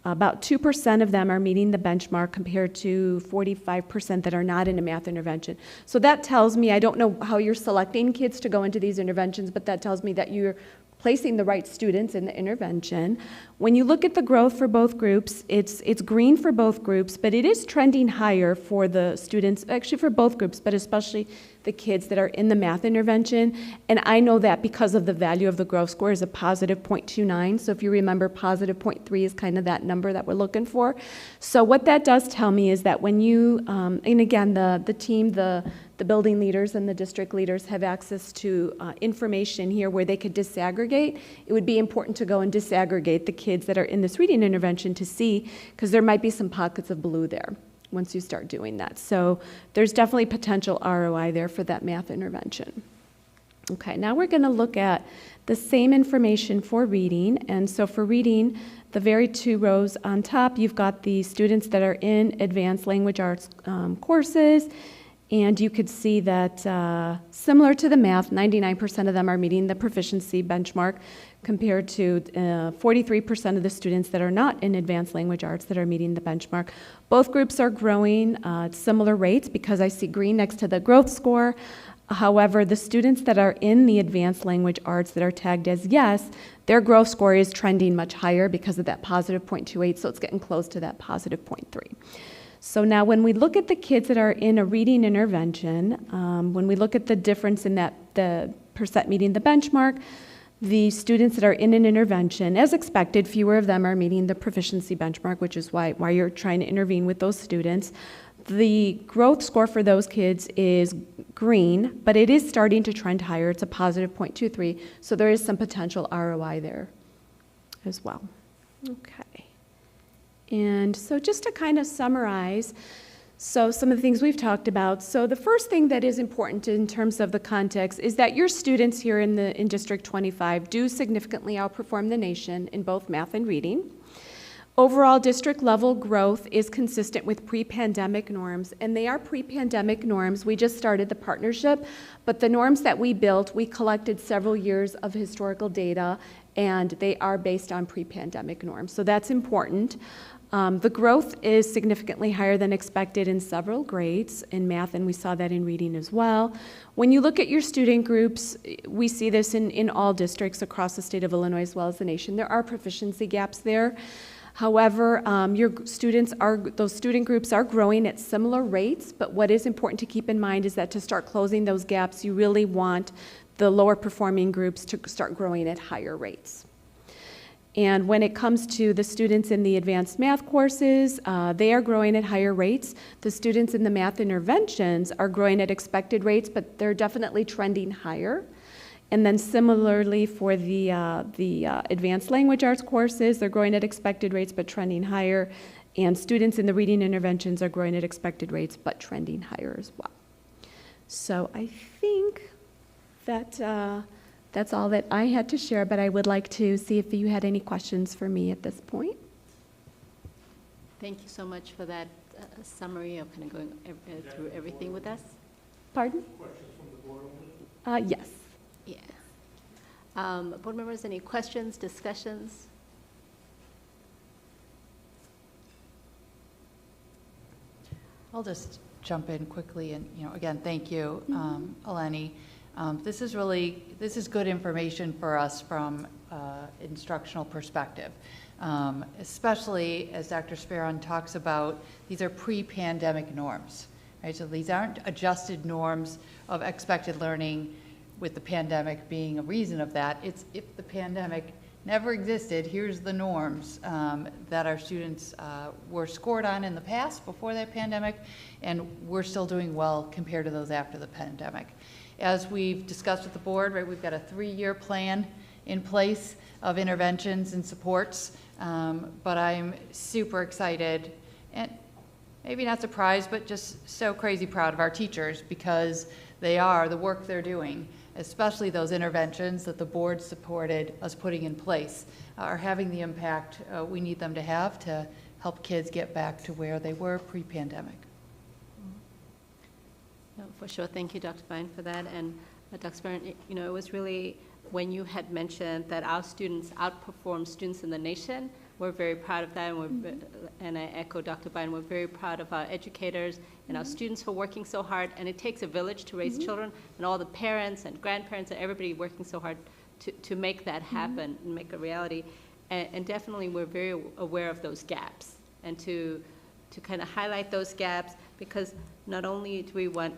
about 2% of them are meeting the benchmark compared to 45% that are not in a math intervention. So that tells me, I don't know how you're selecting kids to go into these interventions, but that tells me that you're placing the right students in the intervention. When you look at the growth for both groups, it's green for both groups, but it is trending higher for the students, actually for both groups, but especially the kids that are in the math intervention. And I know that because of the value of the growth score is a positive 0.29. So if you remember, positive 0.3 is kind of that number that we're looking for. So what that does tell me is that when you, and again, the team, the building leaders and the district leaders have access to information here where they could disaggregate. It would be important to go and disaggregate the kids that are in this reading intervention to see, because there might be some pockets of blue there once you start doing that. So there's definitely potential ROI there for that math intervention. Okay, now we're going to look at the same information for reading. And so for reading, the very two rows on top, you've got the students that are in advanced language arts courses. And you could see that similar to the math, 99% of them are meeting the proficiency benchmark compared to 43% of the students that are not in advanced language arts that are meeting the benchmark. Both groups are growing at similar rates because I see green next to the growth score. However, the students that are in the advanced language arts that are tagged as yes, their growth score is trending much higher because of that positive 0.28, so it's getting close to that positive 0.3. So now when we look at the kids that are in a reading intervention, when we look at the difference in that the percent meeting the benchmark, the students that are in an intervention, as expected, fewer of them are meeting the proficiency benchmark, which is why you're trying to intervene with those students. The growth score for those kids is green, but it is starting to trend higher. It's a positive 0.23, so there is some potential ROI there as well. Okay. And so just to kind of summarize, so some of the things we've talked about. So the first thing that is important in terms of the context is that your students here in District 25 do significantly outperform the nation in both math and reading. Overall district level growth is consistent with pre-pandemic norms, and they are pre-pandemic norms. We just started the partnership, but the norms that we built, we collected several years of historical data, and they are based on pre-pandemic norms. So that's important. The growth is significantly higher than expected in several grades in math, and we saw that in reading as well. When you look at your student groups, we see this in all districts across the state of Illinois as well as the nation. There are proficiency gaps there. However, those student groups are growing at similar rates, but what is important to keep in mind is that to start closing those gaps, you really want the lower performing groups to start growing at higher rates. And when it comes to the students in the advanced math courses, they are growing at higher rates. The students in the math interventions are growing at expected rates, but they're definitely trending higher. And then similarly for the advanced language arts courses, they're growing at expected rates but trending higher. And students in the reading interventions are growing at expected rates but trending higher as well. So I think that that's all that I had to share, but I would like to see if you had any questions for me at this point. Thank you so much for that summary of kind of going through everything with us. Pardon? Questions from the board? Yes. Yeah. Board members, any questions, discussions? I'll just jump in quickly and, again, thank you, Eleni. This is good information for us from instructional perspective, especially as Dr. Speron talks about, these are pre-pandemic norms, right? So these aren't adjusted norms of expected learning with the pandemic being a reason of that. It's if the pandemic never existed, here's the norms that our students were scored on in the past before that pandemic, and we're still doing well compared to those after the pandemic. As we've discussed with the board, right, we've got a 3-year plan in place of interventions and supports, but I'm super excited and maybe not surprised, but just so crazy proud of our teachers because the work they're doing especially those interventions that the board supported us putting in place, are having the impact we need them to have to help kids get back to where they were pre-pandemic. No, for sure. Thank you, Dr. Vine, for that. And Dr. Sparren, you know, it was really when you had mentioned that our students outperform students in the nation. We're very proud of that, and I echo Dr. Vine. We're very proud of our educators and our students for working so hard. And it takes a village to raise children, and all the parents and grandparents and everybody working so hard to make that happen and make a reality. And definitely, we're very aware of those gaps, and to kind of highlight those gaps, because not only do we want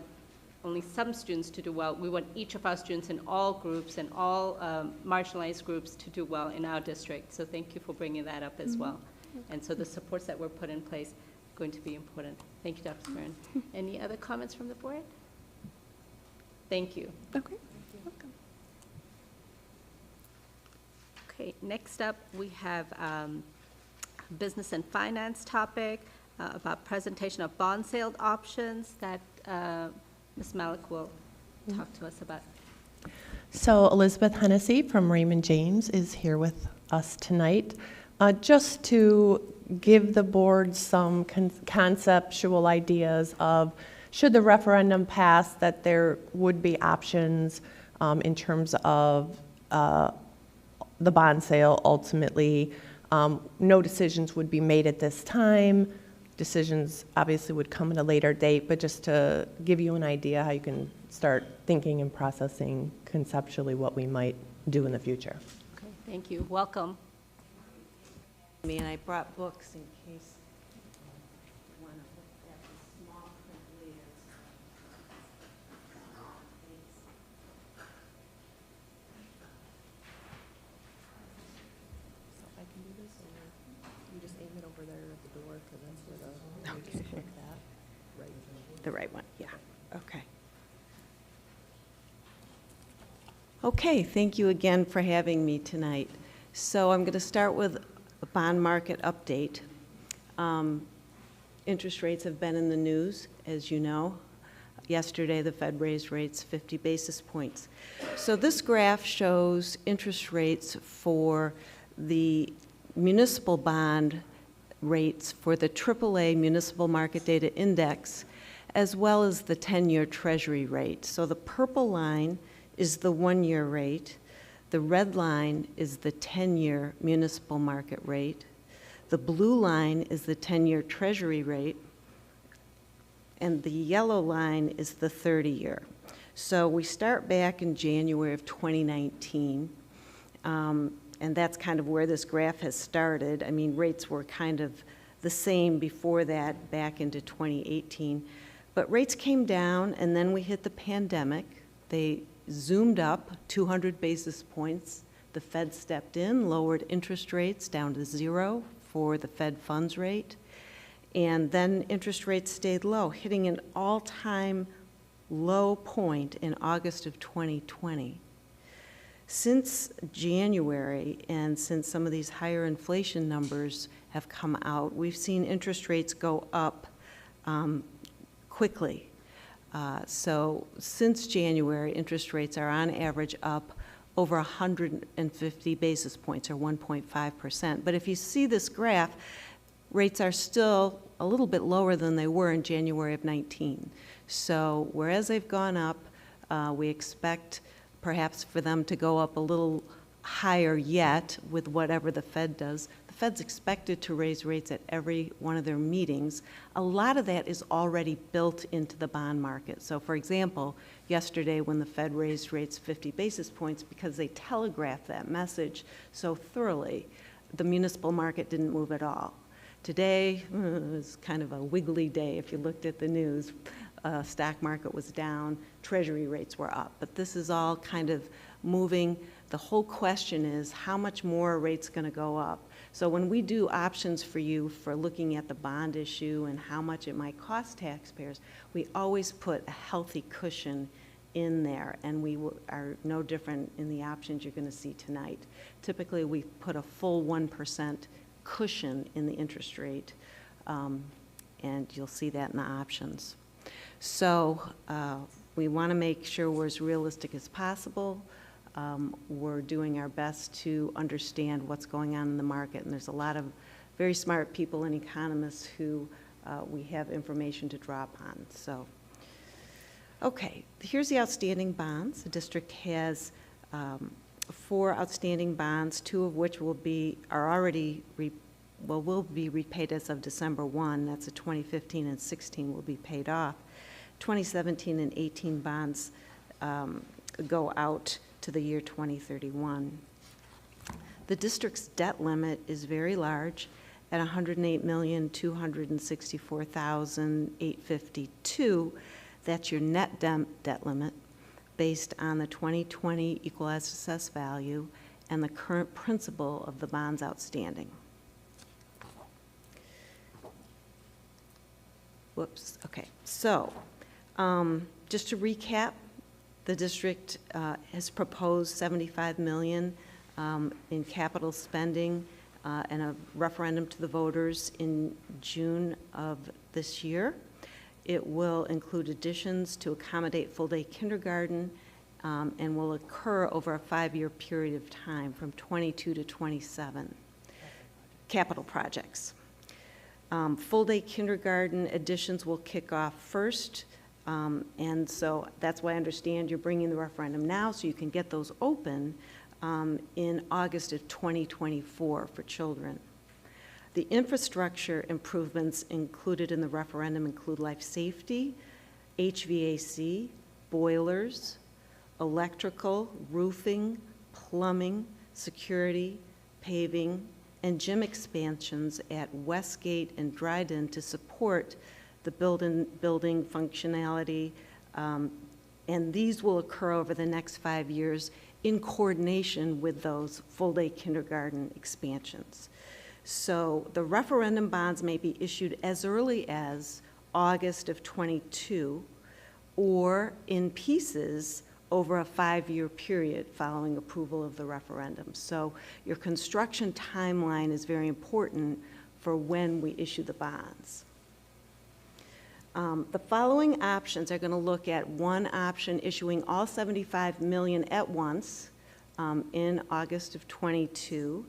only some students to do well, we want each of our students in all groups and all marginalized groups to do well in our district. So thank you for bringing that up as well. And so the supports that were put in place are going to be important. Thank you, Dr. Sparren. Any other comments from the board? Thank you. Okay. Okay, next up we have business and finance topic about presentation of bond sale options that Ms. Malik will talk to us about. So Elizabeth Hennessy from Raymond James is here with us tonight. Just to give the board some conceptual ideas of, should the referendum pass, that there would be options in terms of the bond sale ultimately. No decisions would be made at this time. Decisions obviously would come at a later date, but just to give you an idea how you can start thinking and processing conceptually what we might do in the future. Okay, thank you. Welcome. And I brought books in case you want to look at the small print later. So I can do this, or you just aim it over there at the door, because that's where the, you just click that. Right. The right one, yeah, okay. Okay, thank you again for having me tonight. So I'm going to start with a bond market update. Interest rates have been in the news, as you know. Yesterday, the Fed raised rates 50 basis points. So this graph shows interest rates for the municipal bond rates for the AAA Municipal Market Data Index, as well as the 10-year Treasury rate. So the purple line is the one-year rate. The red line is the 10-year municipal market rate. The blue line is the 10-year Treasury rate. And the yellow line is the 30-year. So we start back in January of 2019. And that's kind of where this graph has started. I mean, rates were kind of the same before that, back into 2018. But rates came down, and then we hit the pandemic. They zoomed up 200 basis points. The Fed stepped in, lowered interest rates down to 0 for the Fed funds rate. And then interest rates stayed low, hitting an all-time low point in August of 2020. Since January, and since some of these higher inflation numbers have come out, we've seen interest rates go up quickly. So since January, interest rates are on average up over 150 basis points, or 1.5%. But if you see this graph, rates are still a little bit lower than they were in January of 19. So whereas they've gone up, we expect perhaps for them to go up a little higher yet with whatever the Fed does. The Fed's expected to raise rates at every one of their meetings. A lot of that is already built into the bond market. So for example, yesterday when the Fed raised rates 50 basis points, because they telegraphed that message so thoroughly, the municipal market didn't move at all. Today was kind of a wiggly day if you looked at the news. Stock market was down, Treasury rates were up. But this is all kind of moving. The whole question is, how much more are rates going to go up? So when we do options for you for looking at the bond issue and how much it might cost taxpayers, we always put a healthy cushion in there, and we are no different in the options you're going to see tonight. Typically, we put a full 1% cushion in the interest rate, and you'll see that in the options. So we want to make sure we're as realistic as possible. We're doing our best to understand what's going on in the market, and there's a lot of very smart people and economists who we have information to draw upon. So, okay, here's the outstanding bonds. The district has 4 outstanding bonds, 2 of which will be repaid as of December 1. That's the 2015 and 16 will be paid off. 2017 and 18 bonds go out to the year 2031. The district's debt limit is very large at $108,264,852. That's your net debt limit based on the 2020 equalized assessed value and the current principal of the bonds outstanding. Whoops, okay. So, just to recap, the district has proposed $75 million in capital spending and a referendum to the voters in June of this year. It will include additions to accommodate full-day kindergarten and will occur over a 5-year period of time from 22 to 27 capital projects. Full-day kindergarten additions will kick off first, and so that's why I understand you're bringing the referendum now so you can get those open in August of 2024 for children. The infrastructure improvements included in the referendum include life safety, HVAC, boilers, electrical, roofing, plumbing, security, paving, and gym expansions at Westgate and Dryden to support the building functionality, and these will occur over the next 5 years in coordination with those full-day kindergarten expansions. So the referendum bonds may be issued as early as August of 22 or in pieces over a 5-year period following approval of the referendum. So your construction timeline is very important for when we issue the bonds. The following options are going to look at one option issuing all $75 million at once in August of 22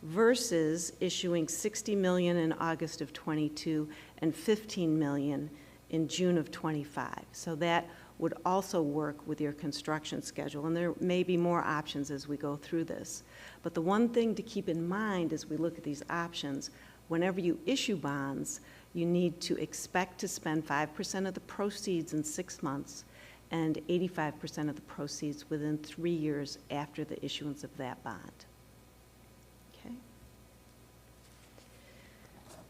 versus issuing $60 million in August of 22 and $15 million in June of 25. So that would also work with your construction schedule, and there may be more options as we go through this. But the one thing to keep in mind as we look at these options, whenever you issue bonds, you need to expect to spend 5% of the proceeds in 6 months and 85% of the proceeds within 3 years after the issuance of that bond. Okay.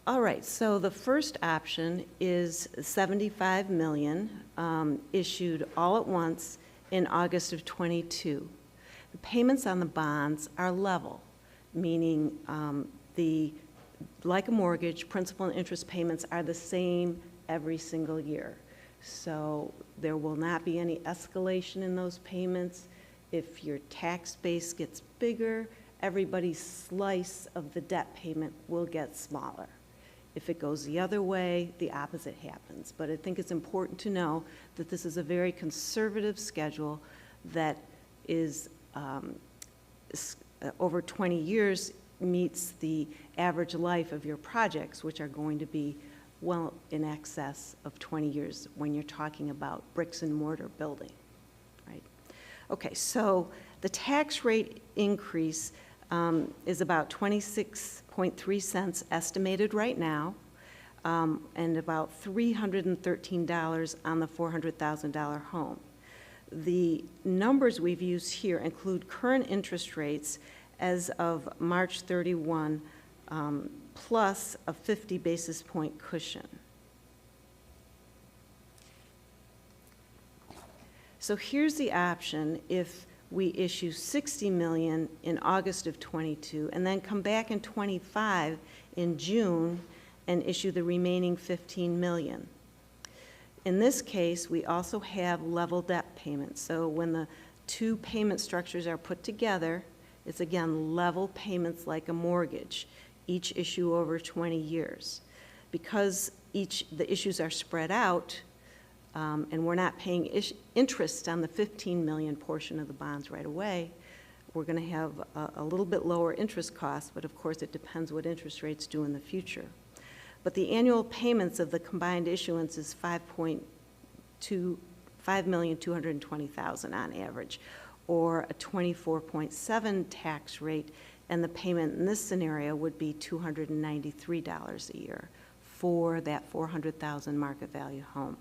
All right, so the first option is $75 million issued all at once in August of 22. The payments on the bonds are level, meaning like a mortgage, principal and interest payments are the same every single year. So there will not be any escalation in those payments. If your tax base gets bigger, everybody's slice of the debt payment will get smaller. If it goes the other way, the opposite happens. But I think it's important to know that this is a very conservative schedule that is over 20 years meets the average life of your projects, which are going to be well in excess of 20 years when you're talking about bricks and mortar building, right? Okay, so the tax rate increase is about 26.3 cents estimated right now, and about $313 on the $400,000 home. The numbers we've used here include current interest rates as of March 31, plus a 50 basis point cushion. So here's the option if we issue $60 million in August of 22 and then come back in 25 in June and issue the remaining $15 million. In this case, we also have level debt payments. So when the two payment structures are put together, it's again level payments like a mortgage, each issue over 20 years. Because the issues are spread out, and we're not paying interest on the 15 million portion of the bonds right away, we're going to have a little bit lower interest costs, but of course it depends what interest rates do in the future. But the annual payments of the combined issuance is $5,220,000 on average, or a 24.7 tax rate, and the payment in this scenario would be $293 a year for that $400,000 market value home.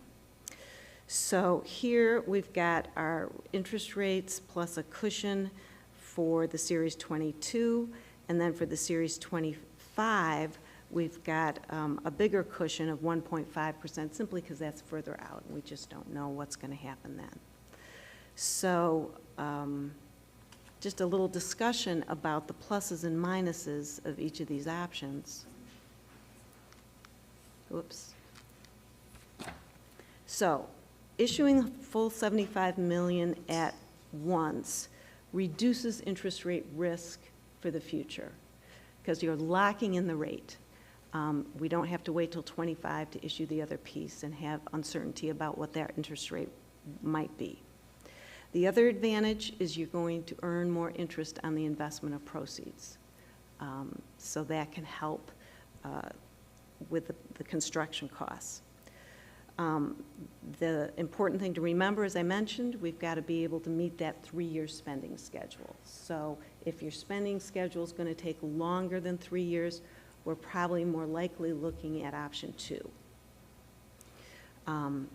So here we've got our interest rates plus a cushion for the Series 22, and then for the Series 25, we've got a bigger cushion of 1.5%, simply because that's further out, and we just don't know what's going to happen then. So just a little discussion about the pluses and minuses of each of these options. Oops. So issuing full $75 million at once reduces interest rate risk for the future because you're locking in the rate. We don't have to wait till 25 to issue the other piece and have uncertainty about what that interest rate might be. The other advantage is you're going to earn more interest on the investment of proceeds. So that can help with the construction costs. The important thing to remember, as I mentioned, we've got to be able to meet that 3-year spending schedule. So if your spending schedule is going to take longer than 3 years, we're probably more likely looking at option 2.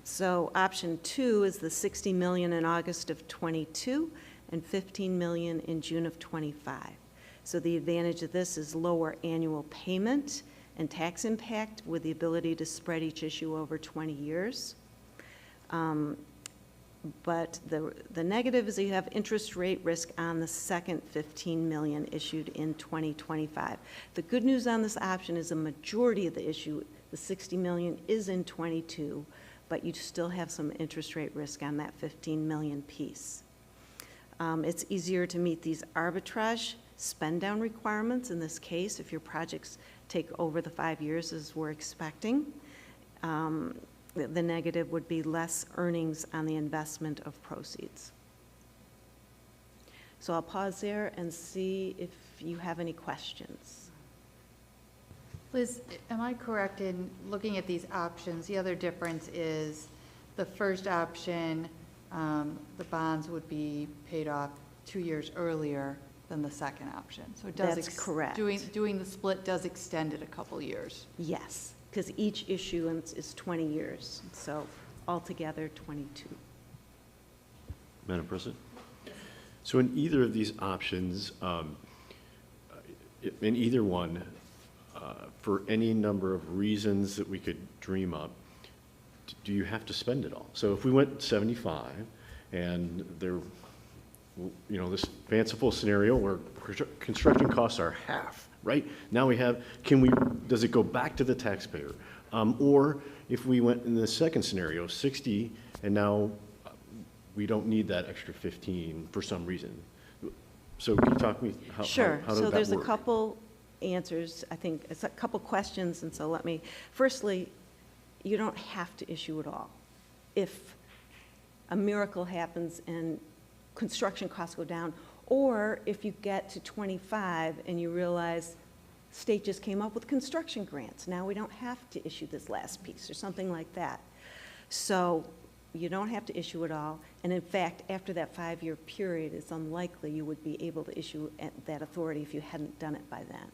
So option 2 is the $60 million in August of 22 and $15 million in June of 25. So the advantage of this is lower annual payment and tax impact with the ability to spread each issue over 20 years. But the negative is you have interest rate risk on the second $15 million issued in 2025. The good news on this option is a majority of the issue, the $60 million, is in 22, but you still have some interest rate risk on that $15 million piece. It's easier to meet these arbitrage spend down requirements in this case if your projects take over the 5 years as we're expecting. The negative would be less earnings on the investment of proceeds. So I'll pause there and see if you have any questions. Liz, am I correct in looking at these options? The other difference is the first option, the bonds would be paid off 2 years earlier than the second option. So it does. That's correct. Doing the split does extend it a couple years. Yes, because each issuance is 20 years, so altogether 22. Madam President? So in either of these options, in either one, for any number of reasons that we could dream up, do you have to spend it all? So if we went 75 and there, you know, this fanciful scenario where construction costs are half, right? Now we have, does it go back to the taxpayer? Or if we went in the second scenario, 60, and now we don't need that extra 15 for some reason. So can you talk to me, how does that work? So there's a couple answers, I think, it's a couple questions, and so let me, firstly, you don't have to issue it all. If a miracle happens and construction costs go down, or if you get to 25 and you realize state just came up with construction grants, now we don't have to issue this last piece or something like that. So you don't have to issue it all, and in fact, after that 5-year period, it's unlikely you would be able to issue that authority if you hadn't done it by then.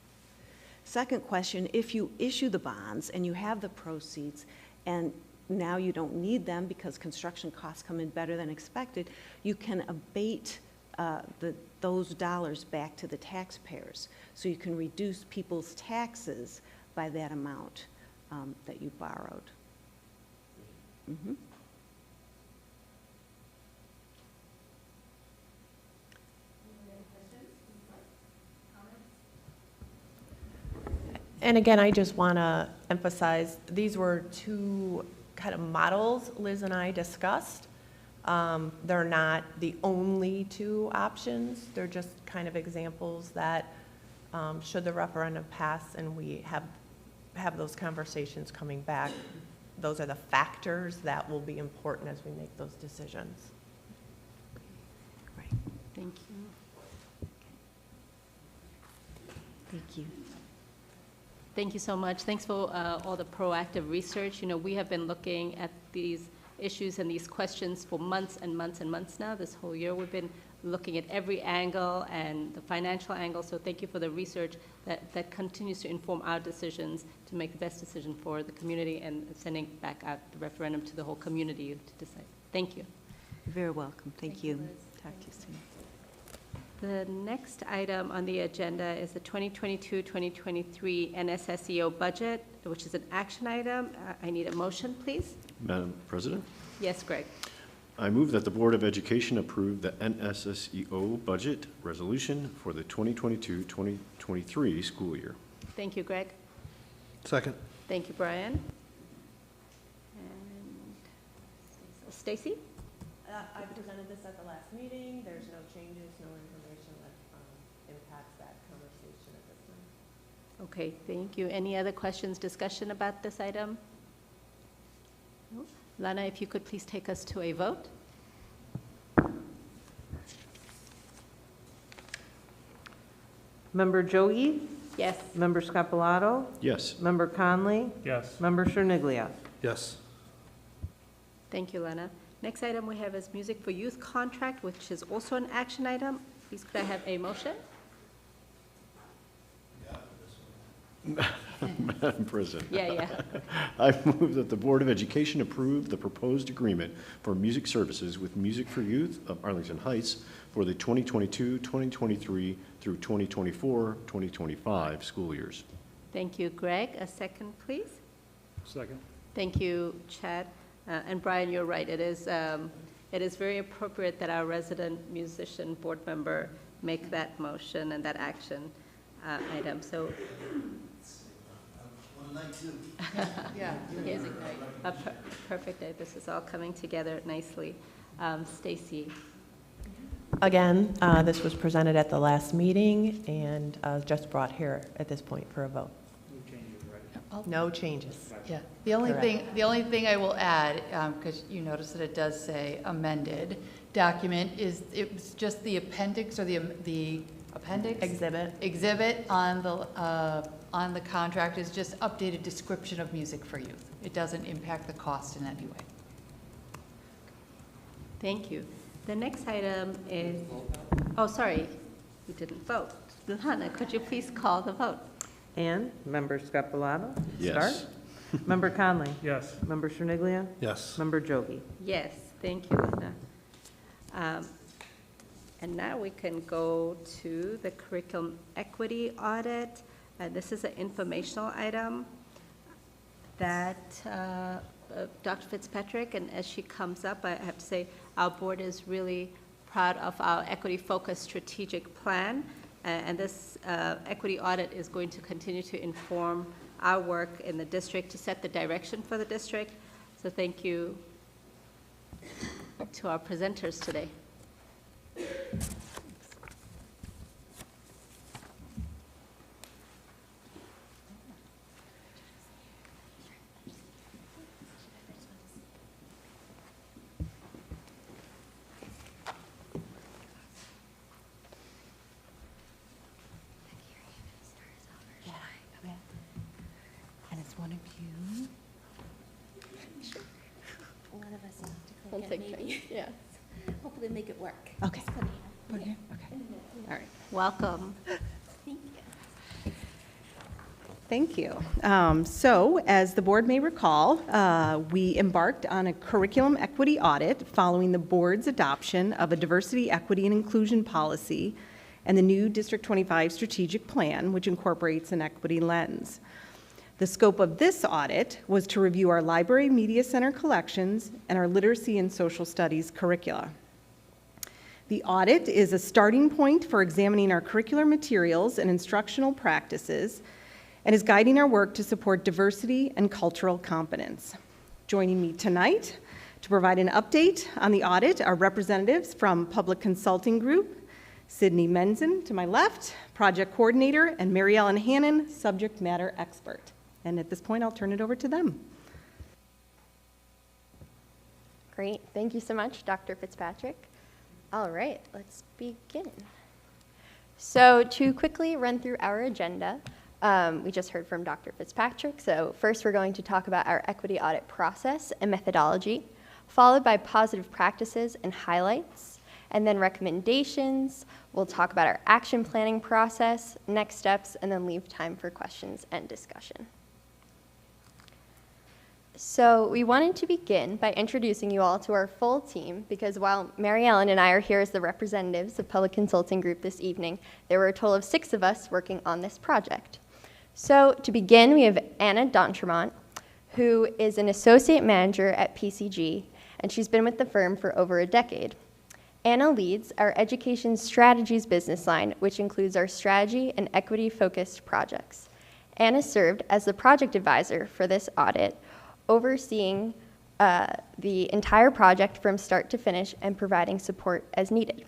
Second question, if you issue the bonds and you have the proceeds and now you don't need them because construction costs come in better than expected, you can abate those dollars back to the taxpayers. So you can reduce people's taxes by that amount that you borrowed. Mm-hmm. And again, I just want to emphasize, these were two kind of models Liz and I discussed. They're not the only two options. They're just kind of examples that should the referendum pass and we have those conversations coming back, those are the factors that will be important as we make those decisions. Right. Thank you. Thank you. Thank you so much. Thanks for all the proactive research. You know, we have been looking at these issues and these questions for months and months and months now. This whole year we've been looking at every angle and the financial angle. So thank you for the research that continues to inform our decisions to make the best decision for the community and sending back out the referendum to the whole community to decide. Thank you. You're very welcome. Thank you. Liz. Talk to you soon. The next item on the agenda is the 2022-2023 Nsseo budget, which is an action item. I need a motion, please. Madam President, Yes, Greg. I move that the Board of Education approve the Nsseo budget resolution for the 2022-2023 school year. Thank you, Greg. Second. Thank you, Brian. And Stacy? I presented this at the last meeting. There's no changes, no information that impacts that conversation at this time. Okay, thank you. Any other questions, discussion about this item? No? Lana, if you could please take us to a vote. Member Jogi? Yes. Member Scapalato? Yes. Member Conley? Yes. Member Cherniglia? Yes. Thank you, Lana. Next item we have is Music for Youth contract, which is also an action item. Please could I have a motion? Madam President. Yeah. I move that the Board of Education approve the proposed agreement for music services with Music for Youth of Arlington Heights for the 2022-2023 through 2024-2025 school years. Thank you, Greg. A second, please. Second. Thank you, Chad. And Brian, you're right. It is very appropriate that our resident musician board member make that motion and that action item. So. Yeah. Music night. A perfect day. This is all coming together nicely. Stacy. Again, this was presented at the last meeting and just brought here at this point for a vote. No changes. Yeah. The only Correct. thing I will add, because you notice that it does say amended document, is it's just the appendix or the appendix exhibit on the contract is just updated description of Music for Youth. It doesn't impact the cost in any way. Thank you. The next item is, oh, sorry, we didn't vote. Luhana, could you please call the vote? And Member Scapalato? Yes. Start. Member Conley? Yes. Member Cherniglia? Yes. Member Jogi? Yes, thank you, Luna. And now we can go to the curriculum equity audit. This is an informational item that Dr. Fitzpatrick, and as she comes up, I have to say our board is really proud of our equity-focused strategic plan. And this equity audit is going to continue to inform our work in the district to set the direction for the district. So thank you to our presenters today. And it's one of you. One of us have to We'll click take it, maybe. turns, yes. Hopefully make it work. Okay. Just put it Put it here. here? Okay. All right, welcome. Thank you. Thank you. So, as the board may recall, we embarked on a curriculum equity audit following the board's adoption of a diversity, equity, and inclusion policy and the new District 25 strategic plan, which incorporates an equity lens. The scope of this audit was to review our library media center collections and our literacy and social studies curricula. The audit is a starting point for examining our curricular materials and instructional practices and is guiding our work to support diversity and cultural competence. Joining me tonight to provide an update on the audit are representatives from Public Consulting Group, Sydney Menzen to my left, project coordinator, and Mary Ellen Hannon, subject matter expert. And at this point, I'll turn it over to them. Great. Thank you so much, Dr. Fitzpatrick. All right, let's begin. So to quickly run through our agenda, we just heard from Dr. Fitzpatrick. So first we're going to talk about our equity audit process and methodology, followed by positive practices and highlights, and then recommendations. We'll talk about our action planning process, next steps, and then leave time for questions and discussion. So we wanted to begin by introducing you all to our full team, because while Mary Ellen and I are here as the representatives of Public Consulting Group this evening, there were a total of 6 of us working on this project. So to begin, we have Anna D'Entremont, who is an associate manager at PCG, and she's been with the firm for over a decade. Anna leads our education strategies business line, which includes our strategy and equity-focused projects. Anna served as the project advisor for this audit, overseeing the entire project from start to finish and providing support as needed.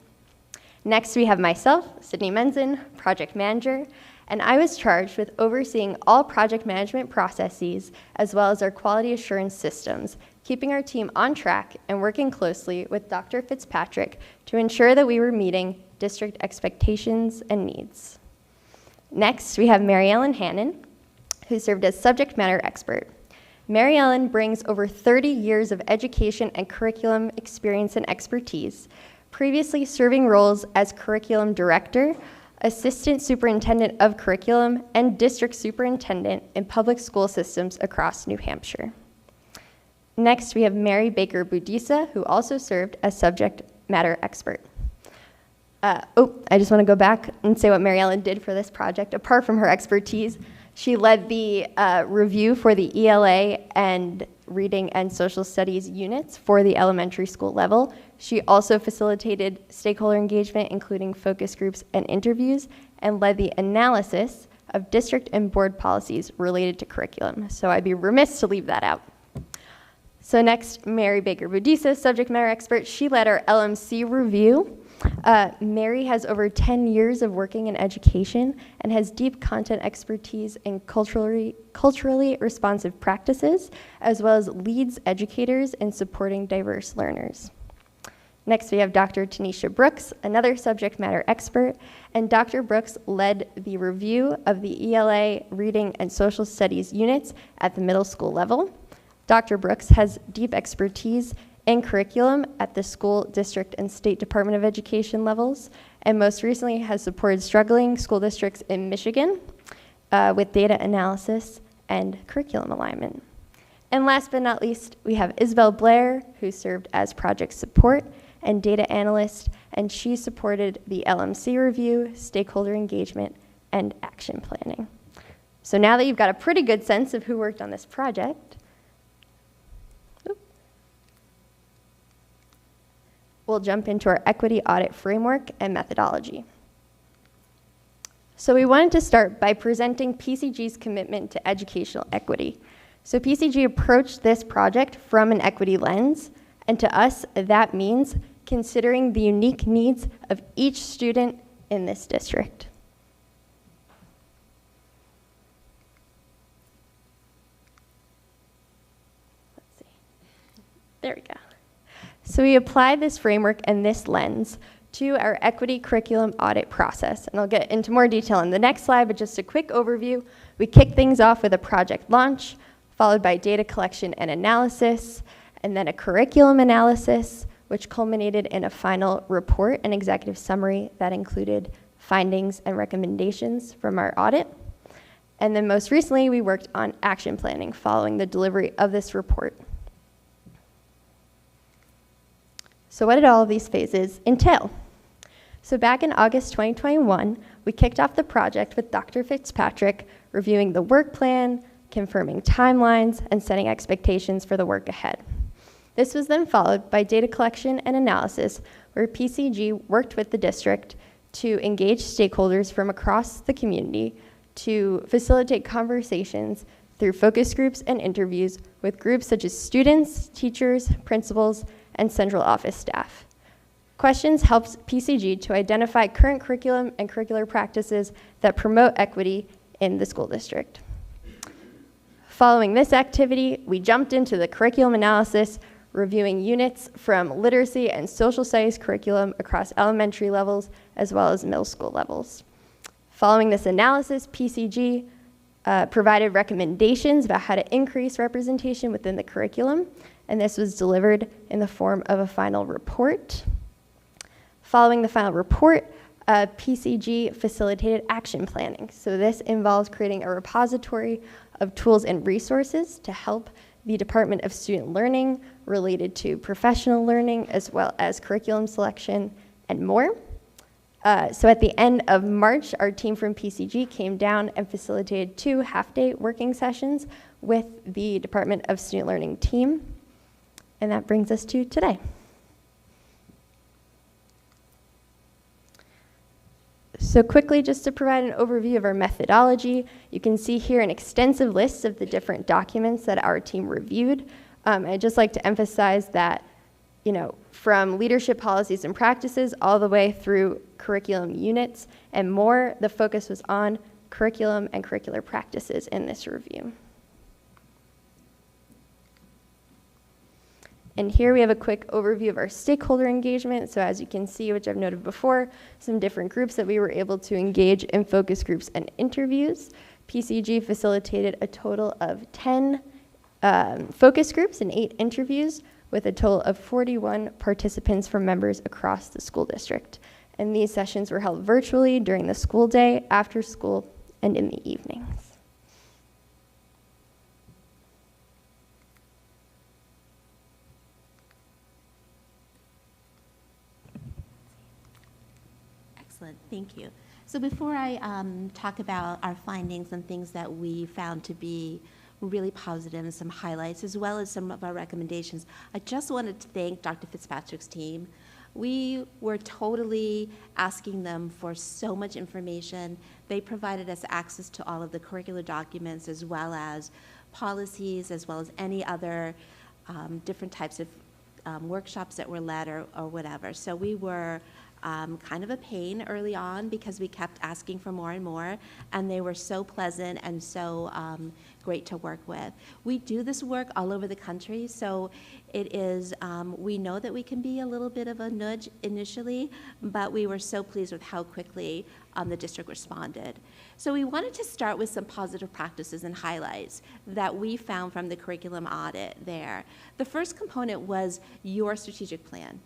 Next, we have myself, Sydney Menzin, project manager, and I was charged with overseeing all project management processes as well as our quality assurance systems, keeping our team on track and working closely with Dr. Fitzpatrick to ensure that we were meeting district expectations and needs. Next, we have Mary Ellen Hannon, who served as subject matter expert. Mary Ellen brings over 30 years of education and curriculum experience and expertise, previously serving roles as curriculum director, assistant superintendent of curriculum, and district superintendent in public school systems across New Hampshire. Next, we have Mary Baker Budisa, who also served as subject matter expert. I just want to go back and say what Mary Ellen did for this project. Apart from her expertise, she led the review for the ELA and reading and social studies units for the elementary school level. She also facilitated stakeholder engagement, including focus groups and interviews, and led the analysis of district and board policies related to curriculum. So I'd be remiss to leave that out. So next, Mary Baker Budisa, subject matter expert. She led our LMC review. Mary has over 10 years of working in education and has deep content expertise in culturally responsive practices, as well as leads educators in supporting diverse learners. Next, we have Dr. Tanisha Brooks, another subject matter expert, and Dr. Brooks led the review of the ELA reading and social studies units at the middle school level. Dr. Brooks has deep expertise in curriculum at the school, district, and state Department of Education levels, and most recently has supported struggling school districts in Michigan with data analysis and curriculum alignment. And last but not least, we have Isabel Blair, who served as project support and data analyst, and she supported the LMC review, stakeholder engagement, and action planning. So now that you've got a pretty good sense of who worked on this project, we'll jump into our equity audit framework and methodology. So we wanted to start by presenting PCG's commitment to educational equity. So PCG approached this project from an equity lens, and to us, that means considering the unique needs of each student in this district. Let's see. There we go. So we apply this framework and this lens to our equity curriculum audit process. And I'll get into more detail in the next slide, but just a quick overview. We kick things off with a project launch, followed by data collection and analysis, and then a curriculum analysis, which culminated in a final report and executive summary that included findings and recommendations from our audit. And then most recently, we worked on action planning following the delivery of this report. So what did all of these phases entail? So back in August 2021, we kicked off the project with Dr. Fitzpatrick reviewing the work plan, confirming timelines, and setting expectations for the work ahead. This was then followed by data collection and analysis, where PCG worked with the district to engage stakeholders from across the community to facilitate conversations through focus groups and interviews with groups such as students, teachers, principals, and central office staff. Questions helps PCG to identify current curriculum and curricular practices that promote equity in the school district. Following this activity, we jumped into the curriculum analysis, reviewing units from literacy and social studies curriculum across elementary levels as well as middle school levels. Following this analysis, PCG provided recommendations about how to increase representation within the curriculum, and this was delivered in the form of a final report. Following the final report, PCG facilitated action planning. So this involves creating a repository of tools and resources to help the Department of Student Learning related to professional learning as well as curriculum selection and more. So at the end of March, our team from PCG came down and facilitated 2 half-day working sessions with the Department of Student Learning team. And that brings us to today. So quickly, just to provide an overview of our methodology, you can see here an extensive list of the different documents that our team reviewed. I'd just like to emphasize that, from leadership policies and practices all the way through curriculum units and more, the focus was on curriculum and curricular practices in this review. And here we have a quick overview of our stakeholder engagement. So as you can see, which I've noted before, some different groups that we were able to engage in focus groups and interviews. PCG facilitated a total of 10 focus groups and 8 interviews with a total of 41 participants from members across the school district. And these sessions were held virtually during the school day, after school, and in the evenings. Excellent, thank you. So before I talk about our findings and things that we found to be really positive and some highlights, as well as some of our recommendations, I just wanted to thank Dr. Fitzpatrick's team. We were totally asking them for so much information. They provided us access to all of the curricular documents, as well as policies, as well as any other different types of workshops that were led or whatever. So we were kind of a pain early on because we kept asking for more and more, and they were so pleasant and so great to work with. We do this work all over the country, so it is, we know that we can be a little bit of a nudge initially, but we were so pleased with how quickly the district responded. So we wanted to start with some positive practices and highlights that we found from the curriculum audit there. The first component was your strategic plan.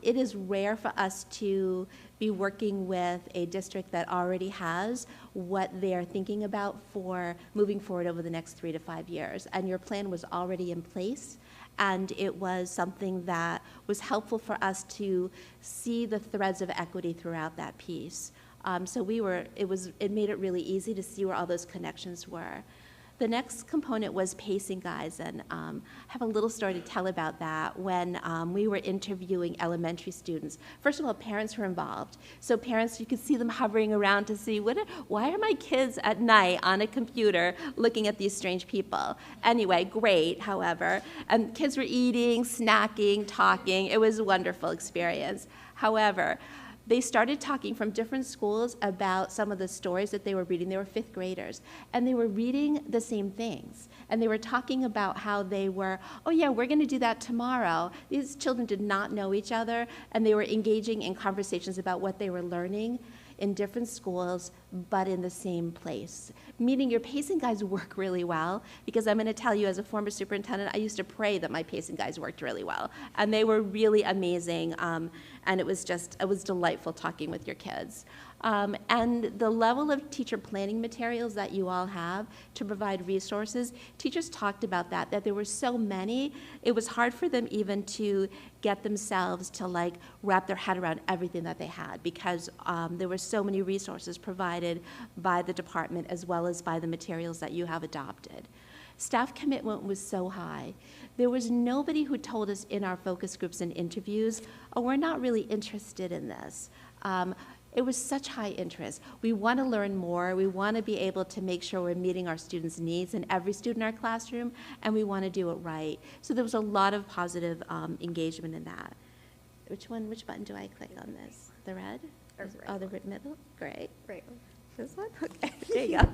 It is rare for us to be working with a district that already has what they're thinking about for moving forward over the next 3 to 5 years. And your plan was already in place, and it was something that was helpful for us to see the threads of equity throughout that piece. So it made it really easy to see where all those connections were. The next component was pacing guides, and I have a little story to tell about that. When we were interviewing elementary students, first of all, parents were involved. So parents, you could see them hovering around to see, why are my kids at night on a computer looking at these strange people? Anyway, great, however. And kids were eating, snacking, talking. It was a wonderful experience. However, they started talking from different schools about some of the stories that they were reading. They were 5th graders, and they were reading the same things. And they were talking about how they were, oh yeah, we're going to do that tomorrow. These children did not know each other, and they were engaging in conversations about what they were learning in different schools, but in the same place. Meaning your pacing guides work really well, because I'm going to tell you, as a former superintendent, I used to pray that my pacing guides worked really well. And they were really amazing, and it was delightful talking with your kids. And the level of teacher planning materials that you all have to provide resources, teachers talked about that there were so many, it was hard for them even to get themselves to wrap their head around everything that they had, because there were so many resources provided by the department as well as by the materials that you have adopted. Staff commitment was so high. There was nobody who told us in our focus groups and interviews, oh, we're not really interested in this. It was such high interest. We want to learn more. We want to be able to make sure we're meeting our students' needs and every student in our classroom, and we want to do it right. So there was a lot of positive engagement in that. Which button do I click on this? The red? Oh, the red middle? Great. Right. This one? Okay, there you go.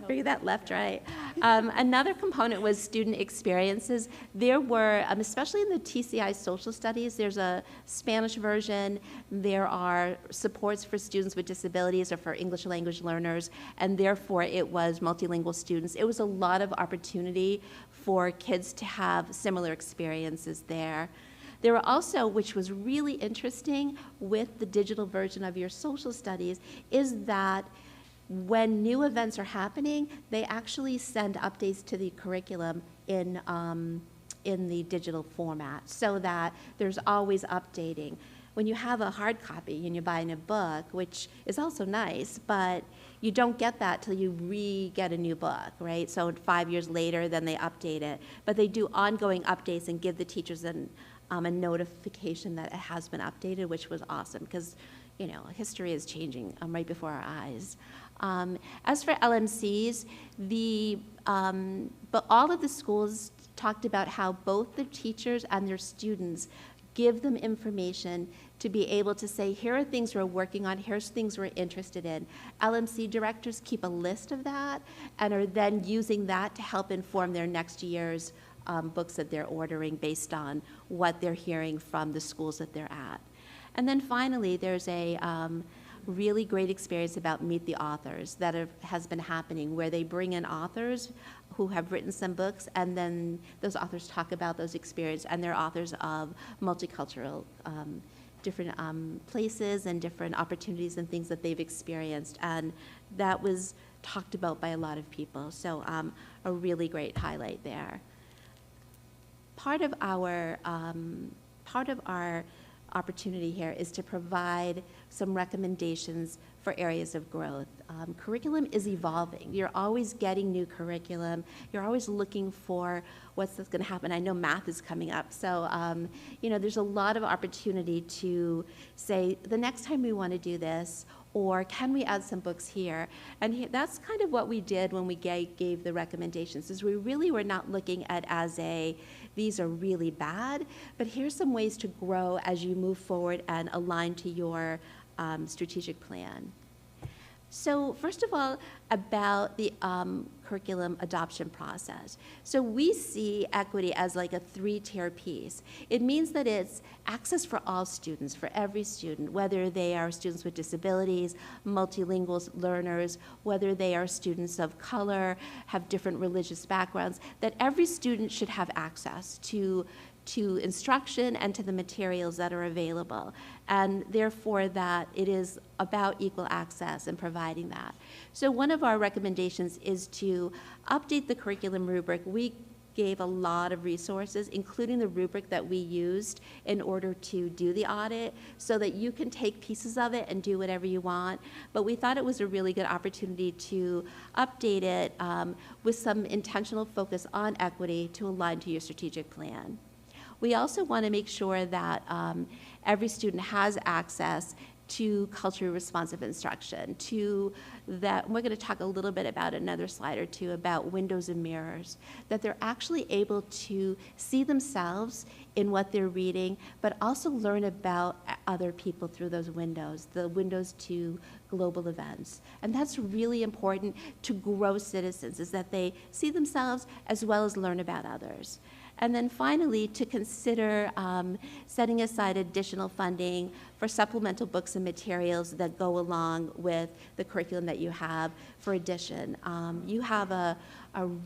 Bring that left, right. Another component was student experiences. There were, especially in the TCI social studies, there's a Spanish version. There are supports for students with disabilities or for English language learners, and therefore it was multilingual students. It was a lot of opportunity for kids to have similar experiences there. There were also, which was really interesting with the digital version of your social studies, is that when new events are happening, they actually send updates to the curriculum in the digital format so that there's always updating. When you have a hard copy and you're buying a book, which is also nice, but you don't get that till you re-get a new book, right? So 5 years later, then they update it. But they do ongoing updates and give the teachers a notification that it has been updated, which was awesome because, you know, history is changing right before our eyes. As for LMCs, but all of the schools talked about how both the teachers and their students give them information to be able to say, here are things we're working on, here's things we're interested in. LMC directors keep a list of that and are then using that to help inform their next year's books that they're ordering based on what they're hearing from the schools that they're at. And then finally, there's a really great experience about Meet the Authors that has been happening, where they bring in authors who have written some books, and then those authors talk about those experiences, and they're authors of multicultural different places and different opportunities and things that they've experienced, and that was talked about by a lot of people. So a really great highlight there. Part of our opportunity here is to provide some recommendations for areas of growth. Curriculum is evolving. You're always getting new curriculum. You're always looking for what's going to happen. I know math is coming up. So, you know, there's a lot of opportunity to say, the next time we want to do this, or can we add some books here? And that's kind of what we did when we gave the recommendations, is we really were not looking at as a, these are really bad, but here's some ways to grow as you move forward and align to your strategic plan. So first of all, about the curriculum adoption process. So we see equity as like a three-tier piece. It means that it's access for all students, for every student, whether they are students with disabilities, multilingual learners, whether they are students of color, have different religious backgrounds, that every student should have access to instruction and to the materials that are available, and therefore that it is about equal access and providing that. So one of our recommendations is to update the curriculum rubric. We gave a lot of resources, including the rubric that we used in order to do the audit, so that you can take pieces of it and do whatever you want. But we thought it was a really good opportunity to update it with some intentional focus on equity to align to your strategic plan. We also want to make sure that every student has access to culturally responsive instruction, to that, we're going to talk a little bit about another slide or two about windows and mirrors, that they're actually able to see themselves in what they're reading, but also learn about other people through those windows, the windows to global events. And that's really important to grow citizens, is that they see themselves as well as learn about others. And then finally, to consider setting aside additional funding for supplemental books and materials that go along with the curriculum that you have for addition. You have a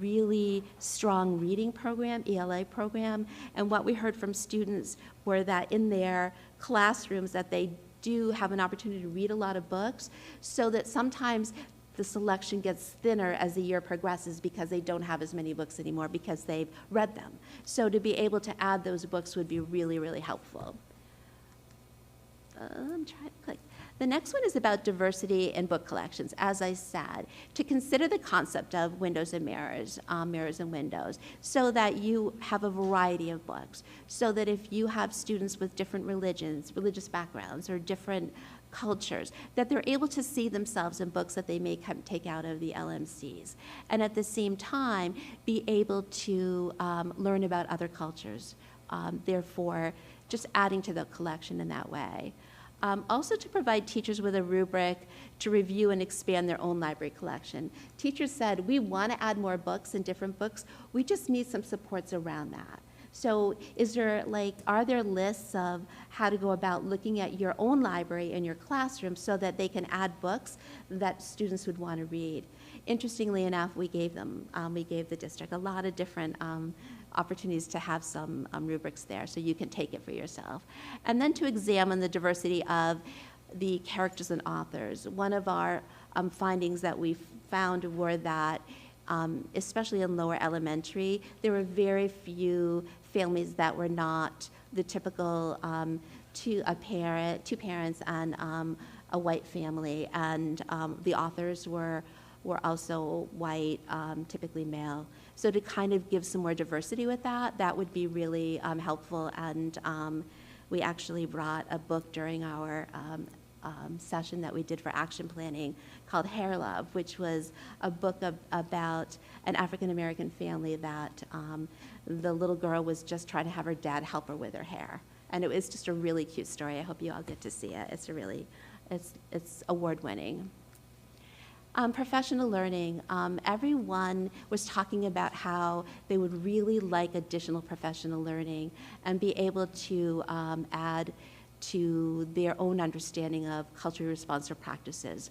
really strong reading program, ELA program, and what we heard from students were that in their classrooms that they do have an opportunity to read a lot of books, so that sometimes the selection gets thinner as the year progresses because they don't have as many books anymore because they've read them. So to be able to add those books would be really, really helpful. I'm trying to click. The next one is about diversity in book collections. As I said, to consider the concept of windows and mirrors, mirrors and windows, so that you have a variety of books, so that if you have students with different religions, religious backgrounds, or different cultures, that they're able to see themselves in books that they may take out of the LMCs, and at the same time be able to learn about other cultures, therefore just adding to the collection in that way. Also to provide teachers with a rubric to review and expand their own library collection. Teachers said, we want to add more books and different books. We just need some supports around that. So are there lists of how to go about looking at your own library in your classroom so that they can add books that students would want to read? Interestingly enough, we gave the district a lot of different opportunities to have some rubrics there, so you can take it for yourself. And then to examine the diversity of the characters and authors. One of our findings that we found were that especially in lower elementary, there were very few families that were not the typical two parents and a white family, and the authors were also white, typically male. So to kind of give some more diversity with that would be really helpful. And we actually brought a book during our session that we did for action planning called Hair Love, which was a book about an African-American family that the little girl was just trying to have her dad help her with her hair. And it was just a really cute story. I hope you all get to see it. It's award-winning. Professional learning. Everyone was talking about how they would really like additional professional learning and be able to add to their own understanding of culturally responsive practices.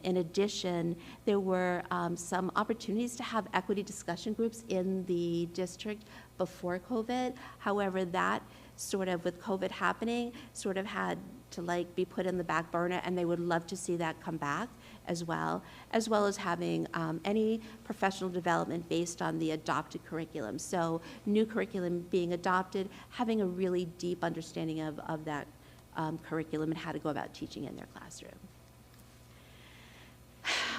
In addition, there were some opportunities to have equity discussion groups in the district before COVID. However, that sort of, with COVID happening, sort of had to be put in the back burner, and they would love to see that come back as well as having any professional development based on the adopted curriculum. So new curriculum being adopted, having a really deep understanding of that curriculum and how to go about teaching in their classroom.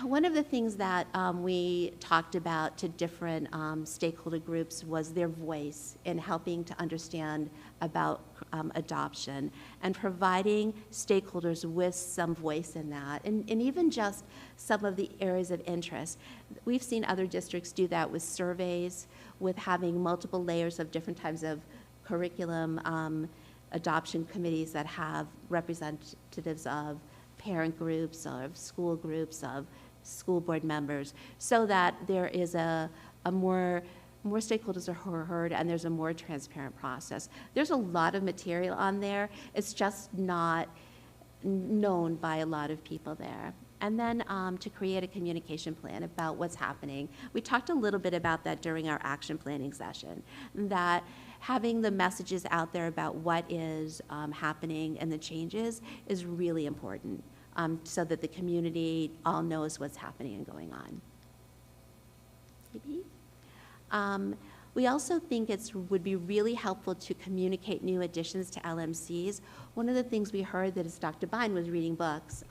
One of the things that we talked about to different stakeholder groups was their voice in helping to understand about adoption and providing stakeholders with some voice in that, and even just some of the areas of interest. We've seen other districts do that with surveys, with having multiple layers of different types of curriculum adoption committees that have representatives of parent groups, of school groups, of school board members, so that there is a more stakeholders are heard and there's a more transparent process. There's a lot of material on there. It's just not known by a lot of people there. And then to create a communication plan about what's happening. We talked a little bit about that during our action planning session, that having the messages out there about what is happening and the changes is really important, so that the community all knows what's happening and going on. We also think it would be really helpful to communicate new additions to LMCs. One of the things we heard that as Dr. Bine was reading books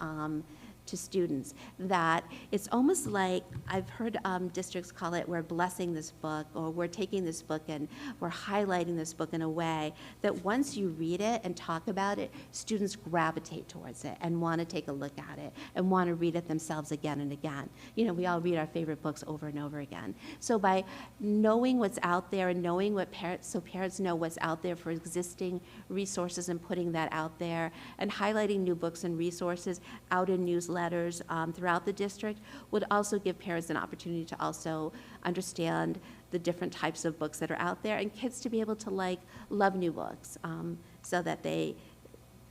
to students, that it's almost like, I've heard districts call it, we're blessing this book, or we're taking this book and we're highlighting this book in a way that once you read it and talk about it, students gravitate towards it and want to take a look at it and want to read it themselves again and again. You know, we all read our favorite books over and over again. So by knowing what's out there and knowing what parents know what's out there for existing resources and putting that out there and highlighting new books and resources out in newsletters throughout the district would also give parents an opportunity to also understand the different types of books that are out there, and kids to be able to love new books, so that they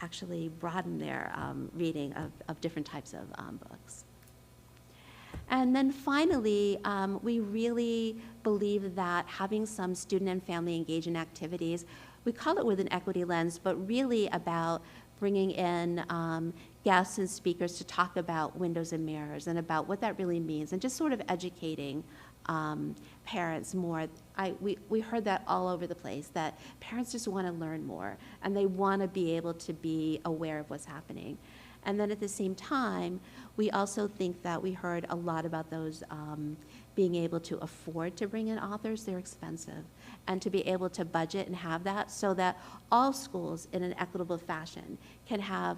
actually broaden their reading of different types of books. And then finally, we really believe that having some student and family engagement activities, we call it with an equity lens, but really about bringing in guests and speakers to talk about windows and mirrors and about what that really means, and just sort of educating parents more. We heard that all over the place, that parents just want to learn more and they want to be able to be aware of what's happening. And then at the same time, we also think that we heard a lot about those being able to afford to bring in authors. They're expensive. And to be able to budget and have that, so that all schools in an equitable fashion can have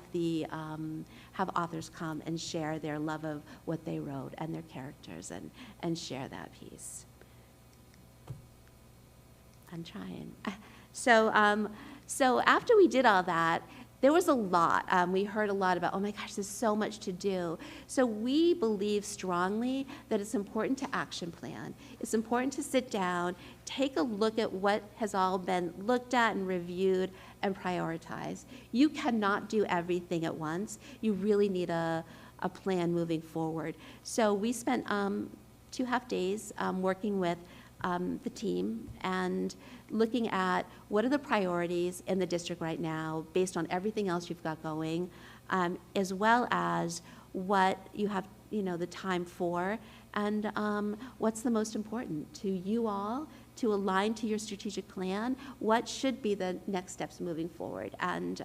have authors come and share their love of what they wrote and their characters and share that piece. I'm trying. So after we did all that, there was a lot. We heard a lot about, oh my gosh, there's so much to do. So we believe strongly that it's important to action plan. It's important to sit down, take a look at what has all been looked at and reviewed, and prioritize. You cannot do everything at once. You really need a plan moving forward. So we spent 2 half days working with the team and looking at what are the priorities in the district right now based on everything else you've got going, as well as what you have, the time for, and what's the most important to you all to align to your strategic plan, what should be the next steps moving forward. And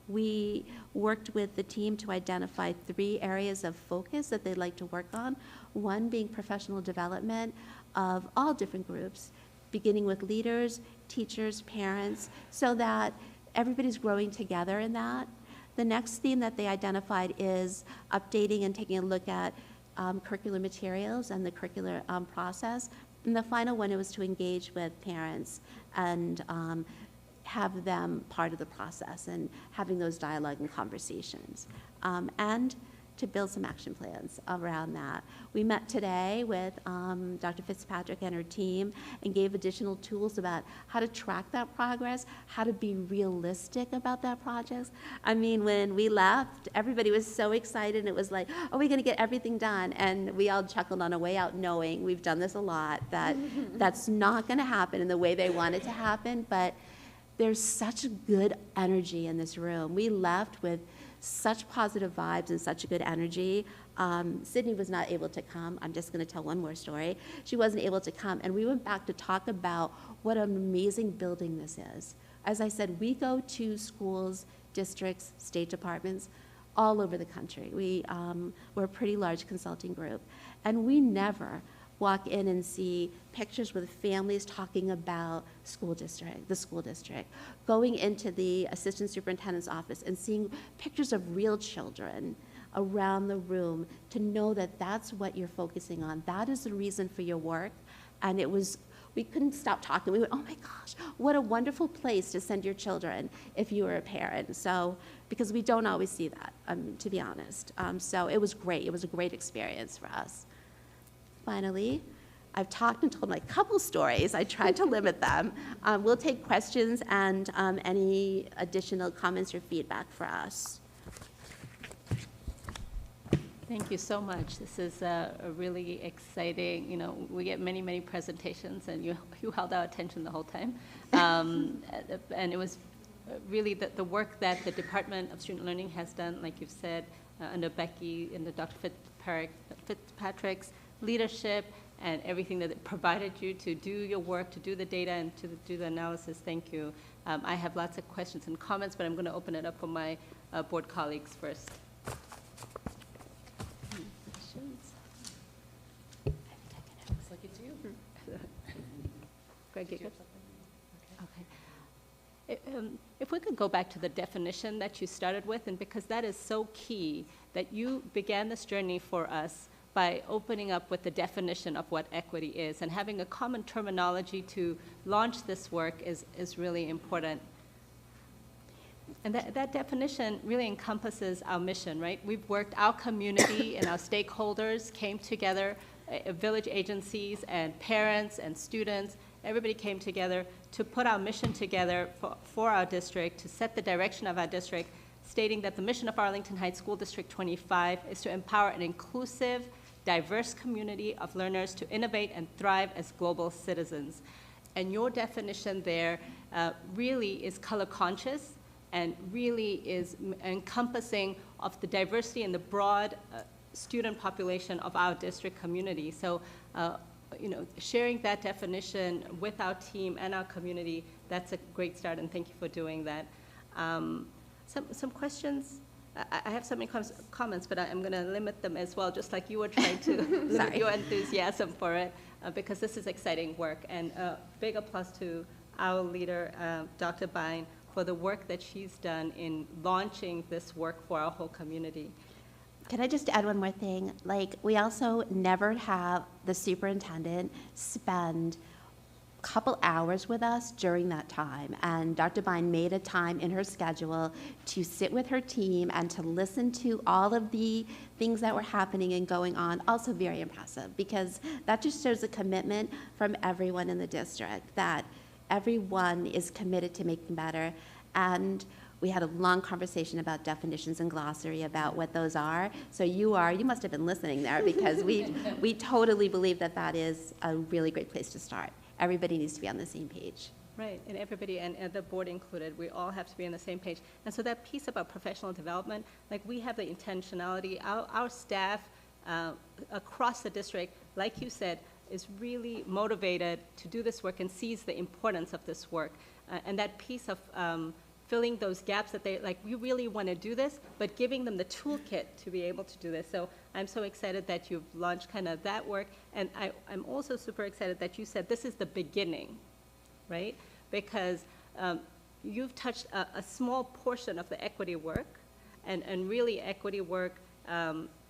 we worked with the team to identify 3 areas of focus that they'd like to work on, one being professional development of all different groups, beginning with leaders, teachers, parents, so that everybody's growing together in that. The next theme that they identified is updating and taking a look at curricular materials and the curricular process. And the final one was to engage with parents and have them part of the process and having those dialogue and conversations. And to build some action plans around that. We met today with Dr. Fitzpatrick and her team and gave additional tools about how to track that progress, how to be realistic about that project. I mean, when we left, everybody was so excited, and it was like, are we gonna get everything done? And we all chuckled on our way out knowing we've done this a lot, that that's not gonna happen in the way they want it to happen, but there's such good energy in this room. We left with such positive vibes and such a good energy. Sydney was not able to come. I'm just going to tell one more story. She wasn't able to come, and we went back to talk about what an amazing building this is. As I said, we go to schools, districts, state departments, all over the country. We're a pretty large consulting group, and we never walk in and see pictures with families talking about the school district, going into the assistant superintendent's office and seeing pictures of real children around the room, to know that that's what you're focusing on. That is the reason for your work. And we couldn't stop talking. We went, oh my gosh, what a wonderful place to send your children if you were a parent. So, because we don't always see that, to be honest. So it was great. It was a great experience for us. Finally, I've talked and told my couple stories. I tried to limit them. We'll take questions and any additional comments or feedback for us. Thank you so much. This is a really exciting, we get many, many presentations, and you held our attention the whole time. And it was really the work that the Department of Student Learning has done, like you've said, under Becky and the Dr. Fitzpatrick's leadership and everything that it provided you to do your work, to do the data, and to do the analysis. Thank you. I have lots of questions and comments, but I'm going to open it up for my board colleagues first. Questions? Looks like it's you. Greg, you good? Okay. If we could go back to the definition that you started with, and because that is so key, that you began this journey for us by opening up with the definition of what equity is, and having a common terminology to launch this work is really important. And that definition really encompasses our mission, right? We've worked, our community and our stakeholders came together, village agencies and parents and students, everybody came together to put our mission together for our district, to set the direction of our district, stating that the mission of Arlington Heights School District 25 is to empower an inclusive, diverse community of learners to innovate and thrive as global citizens. And your definition there really is color conscious and really is encompassing of the diversity and the broad student population of our district community. So, sharing that definition with our team and our community, that's a great start, and thank you for doing that. Some questions? I have so many comments, but I'm going to limit them as well, just like you were trying to limit your enthusiasm for it, because this is exciting work. And big applause to our leader, Dr. Bine, for the work that she's done in launching this work for our whole community. Can I just add one more thing? We also never have the superintendent spend couple hours with us during that time. And Dr. Bine made a time in her schedule to sit with her team and to listen to all of the things that were happening and going on. Also very impressive, because that just shows a commitment from everyone in the district, that everyone is committed to making better. And we had a long conversation about definitions and glossary, about what those are. So you must have been listening there, because we totally believe that that is a really great place to start. Everybody needs to be on the same page. Right, and everybody, and the board included, we all have to be on the same page. And so that piece about professional development, like we have the intentionality, our staff across the district, like you said, is really motivated to do this work and sees the importance of this work. And that piece of filling those gaps that they, like, we really want to do this, but giving them the toolkit to be able to do this. So I'm so excited that you've launched kind of that work. And I'm also super excited that you said this is the beginning, right? Because you've touched a small portion of the equity work, and really equity work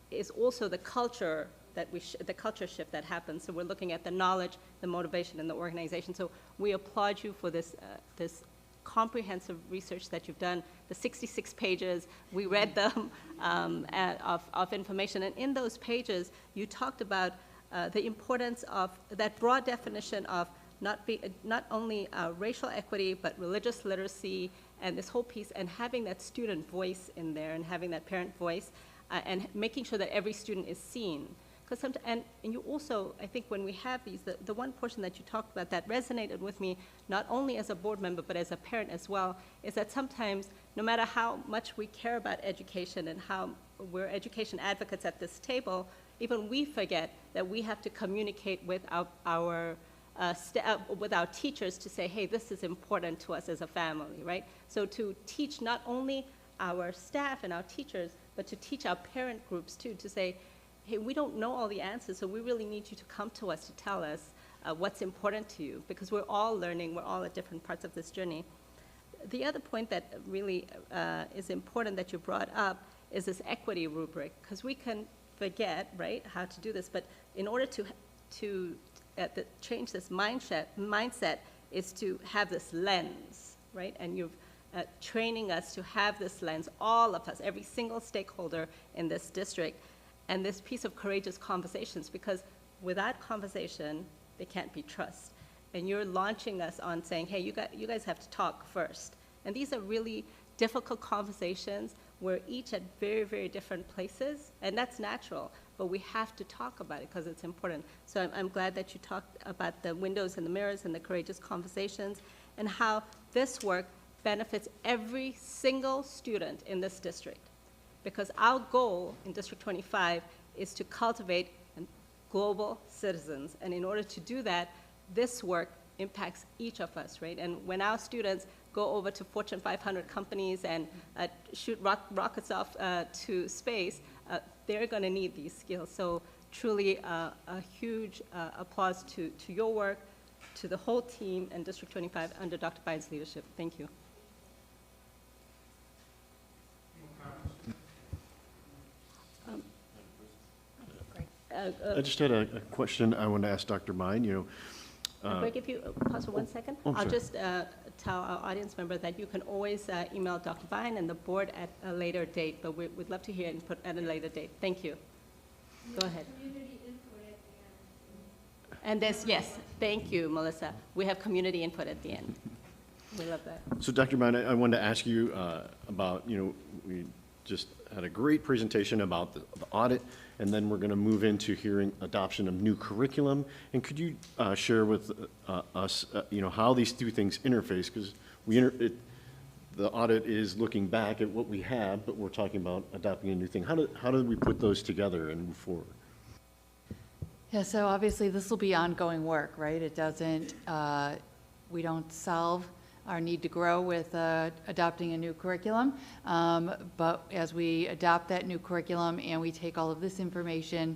is also the culture that the culture shift that happens. So we're looking at the knowledge, the motivation, and the organization. So we applaud you for this this comprehensive research that you've done, the 66 pages. We read them of information, and in those pages, you talked about the importance of that broad definition of not only racial equity, but religious literacy, and this whole piece, and having that student voice in there, and having that parent voice, and making sure that every student is seen. And you also, I think when we have these, the one portion that you talked about that resonated with me, not only as a board member, but as a parent as well, is that sometimes, no matter how much we care about education and how we're education advocates at this table, even we forget that we have to communicate with our teachers to say, hey, this is important to us as a family, right? So to teach not only our staff and our teachers, but to teach our parent groups too, to say, hey, we don't know all the answers, so we really need you to come to us to tell us what's important to you, because we're all learning, we're all at different parts of this journey. The other point that really is important that you brought up is this equity rubric, because we can forget, right, how to do this, but in order to change this mindset is to have this lens, right, and you've training us to have this lens, all of us, every single stakeholder in this district, and this piece of courageous conversations, because without conversation, there can't be trust. And you're launching us on saying, hey, you guys have to talk first. And these are really difficult conversations. We're each at very, very different places, and that's natural, but we have to talk about it because it's important. So I'm glad that you talked about the windows and the mirrors and the courageous conversations, and how this work benefits every single student in this district. Because our goal in District 25 is to cultivate global citizens. And in order to do that, this work impacts each of us, right? And when our students go over to Fortune 500 companies and shoot rockets off to space, they're going to need these skills. So truly a huge applause to your work, to the whole team and District 25 under Dr. Biden's leadership. Thank you. I just had a question I want to ask Dr. Bine. Greg, if you pause for 1 second, I'll just tell our audience member that you can always email Dr. Bine and the board at a later date, but we'd love to hear input at a later date. Thank you. Go ahead. And there's, yes, thank you, Melissa. We have community input at the end. We love that. So Dr. Bine, I wanted to ask you about, we just had a great presentation about the audit, and then we're going to move into hearing adoption of new curriculum. And could you share with us, how these two things interface? Because the audit is looking back at what we have, but we're talking about adopting a new thing. How do we put those together and move forward? Yeah, so obviously this will be ongoing work, right? It doesn't, we don't solve our need to grow with adopting a new curriculum, but as we adopt that new curriculum and we take all of this information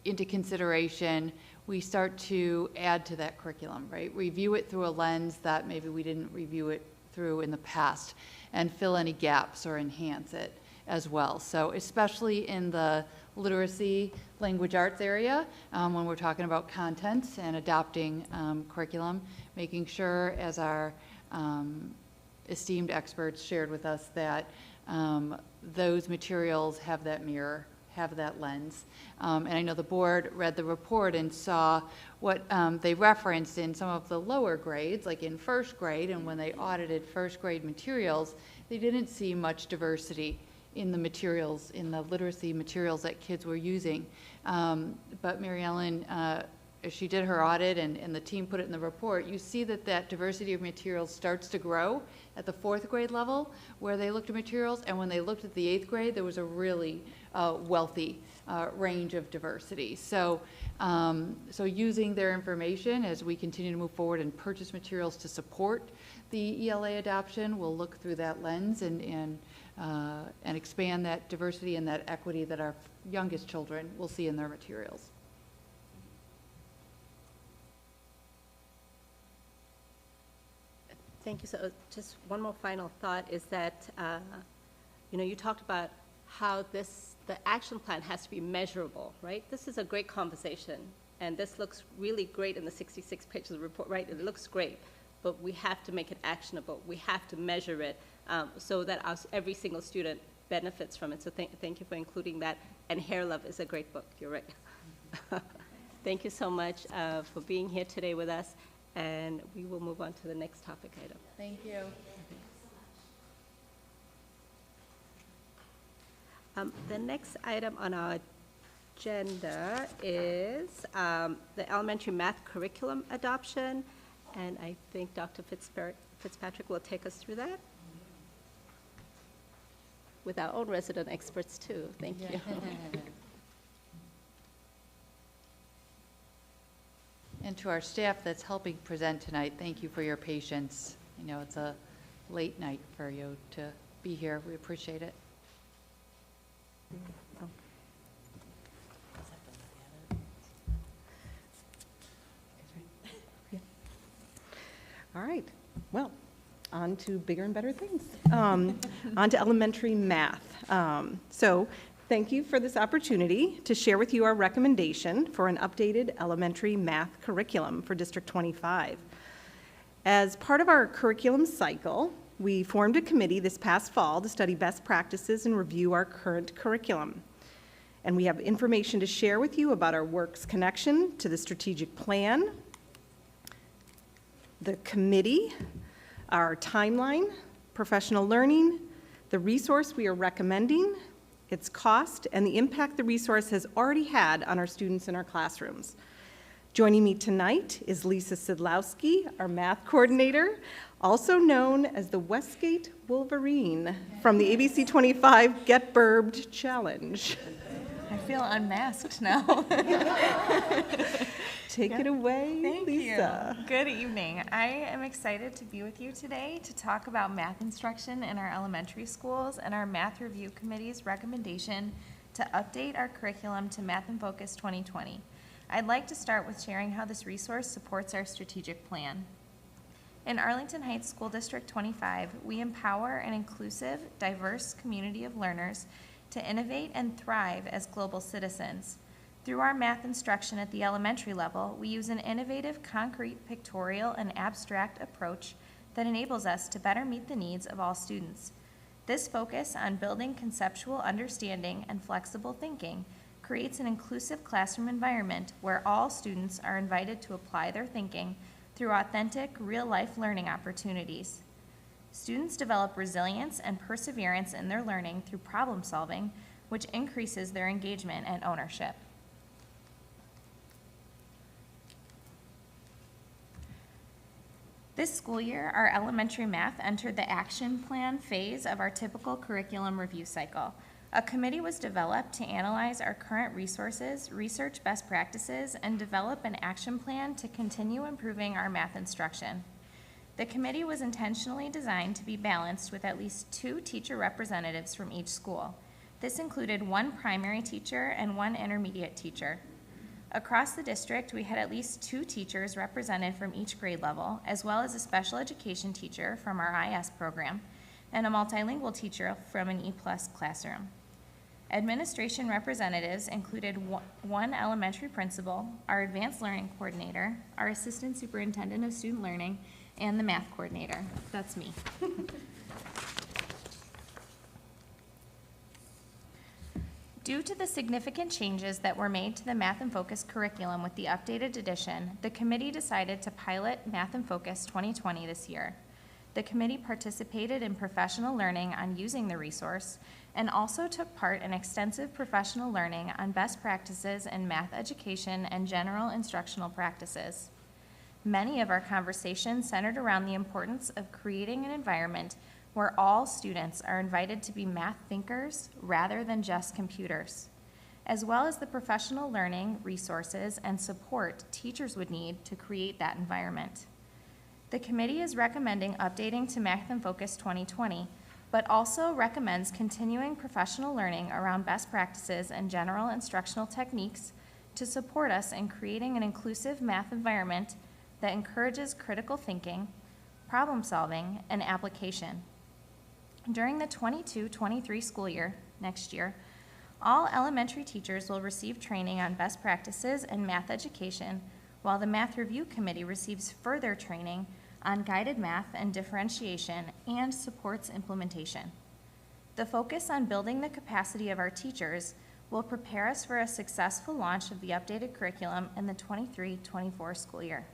into consideration, we start to add to that curriculum, right? Review it through a lens that maybe we didn't review it through in the past, and fill any gaps or enhance it. as well. So especially in the literacy, language arts area, when we're talking about content and adopting curriculum, making sure, as our esteemed experts shared with us, that those materials have that mirror, have that lens. And I know the board read the report and saw what they referenced in some of the lower grades, like in first grade, and when they audited first grade materials, they didn't see much diversity in the materials, in the literacy materials that kids were using. But Mary Ellen, as she did her audit and the team put it in the report, you see that that diversity of materials starts to grow at the 4th grade level, where they looked at materials, and when they looked at the 8th grade, there was a really wealthy range of diversity. So, so using their information as we continue to move forward and purchase materials to support the ELA adoption, we'll look through that lens and expand that diversity and that equity that our youngest children will see in their materials. Thank you. So just one more final thought is that, you know, you talked about how the action plan has to be measurable, right? This is a great conversation, and this looks really great in the 66 pages of the report, right? It looks great, but we have to make it actionable. We have to measure it so that every single student benefits from it. So thank you for including that. And Hair Love is a great book. You're right. Thank you so much for being here today with us. And we will move on to the next topic item. Thank you. The next item on our agenda is the elementary math curriculum adoption, and I think Dr. Fitzpatrick will take us through that with our own resident experts too. Thank you. And to our staff that's helping present tonight, thank you for your patience. I know it's a late night for you to be here. We appreciate it. All right, well, on to bigger and better things. On to elementary math. So thank you for this opportunity to share with you our recommendation for an updated elementary math curriculum for District 25. As part of our curriculum cycle, we formed a committee this past fall to study best practices and review our current curriculum. And we have information to share with you about our work's connection to the strategic plan, the committee, our timeline, professional learning, the resource we are recommending, its cost, and the impact the resource has already had on our students in our classrooms. Joining me tonight is Lisa Sidlowski, our math coordinator, also known as the Westgate Wolverine from the ABC 25 Get Burbed Challenge. I feel unmasked now. Take it away, Thank Lisa. you. Good evening. I am excited to be with you today to talk about math instruction in our elementary schools and our Math Review Committee's recommendation to update our curriculum to Math in Focus 2020. I'd like to start with sharing how this resource supports our strategic plan. In Arlington Heights School District 25, we empower an inclusive, diverse community of learners to innovate and thrive as global citizens. Through our math instruction at the elementary level, we use an innovative, concrete, pictorial, and abstract approach that enables us to better meet the needs of all students. This focus on building conceptual understanding and flexible thinking creates an inclusive classroom environment where all students are invited to apply their thinking through authentic, real-life learning opportunities. Students develop resilience and perseverance in their learning through problem solving, which increases their engagement and ownership. This school year, our elementary math entered the action plan phase of our typical curriculum review cycle. A committee was developed to analyze our current resources, research best practices, and develop an action plan to continue improving our math instruction. The committee was intentionally designed to be balanced with at least 2 teacher representatives from each school. This included 1 primary teacher and 1 intermediate teacher. Across the district, we had at least 2 teachers represented from each grade level, as well as a special education teacher from our IS program, and a multilingual teacher from an E+ classroom. Administration representatives included one elementary principal, our advanced learning coordinator, our assistant superintendent of student learning, and the math coordinator. That's me. Due to the significant changes that were made to the Math in Focus curriculum with the updated edition, the committee decided to pilot Math in Focus 2020 this year. The committee participated in professional learning on using the resource and also took part in extensive professional learning on best practices in math education and general instructional practices. Many of our conversations centered around the importance of creating an environment where all students are invited to be math thinkers rather than just computers, as well as the professional learning resources and support teachers would need to create that environment. The committee is recommending updating to Math in Focus 2020, but also recommends continuing professional learning around best practices and general instructional techniques to support us in creating an inclusive math environment that encourages critical thinking, problem solving, and application. During the 22-23 school year, next year, all elementary teachers will receive training on best practices in math education, while the Math Review Committee receives further training on guided math and differentiation and supports implementation. The focus on building the capacity of our teachers will prepare us for a successful launch of the updated curriculum in the 23-24 school year.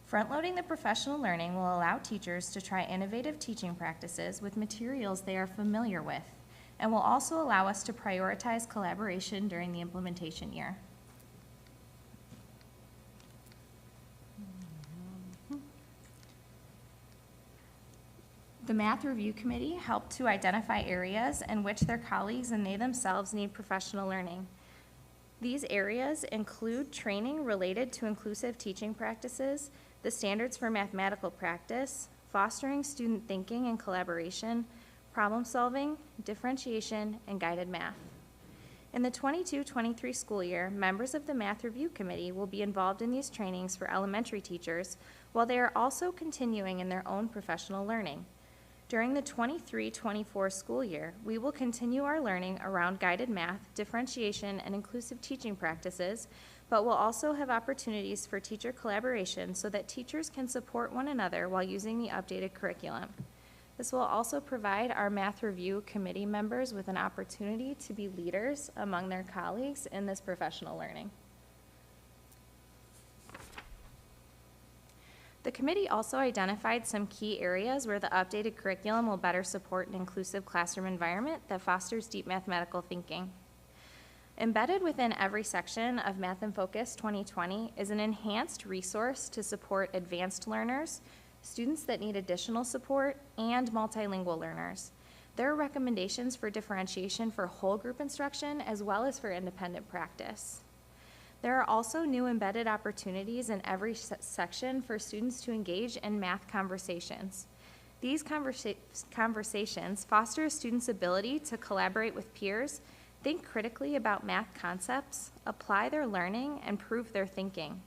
Front-loading the professional learning will allow teachers to try innovative teaching practices with materials they are familiar with, and will also allow us to prioritize collaboration during the implementation year. The Math Review Committee helped to identify areas in which their colleagues and they themselves need professional learning. These areas include training related to inclusive teaching practices, the standards for mathematical practice, fostering student thinking and collaboration, problem solving, differentiation, and guided math. In the 22-23 school year, members of the Math Review Committee will be involved in these trainings for elementary teachers, while they are also continuing in their own professional learning. During the 23-24 school year, we will continue our learning around guided math, differentiation, and inclusive teaching practices, but we'll also have opportunities for teacher collaboration so that teachers can support one another while using the updated curriculum. This will also provide our Math Review Committee members with an opportunity to be leaders among their colleagues in this professional learning. The committee also identified some key areas where the updated curriculum will better support an inclusive classroom environment that fosters deep mathematical thinking. Embedded within every section of Math in Focus 2020 is an enhanced resource to support advanced learners, students that need additional support, and multilingual learners. There are recommendations for differentiation for whole group instruction as well as for independent practice. There are also new embedded opportunities in every section for students to engage in math conversations. These conversations foster a student's ability to collaborate with peers, think critically about math concepts, apply their learning, and prove their thinking.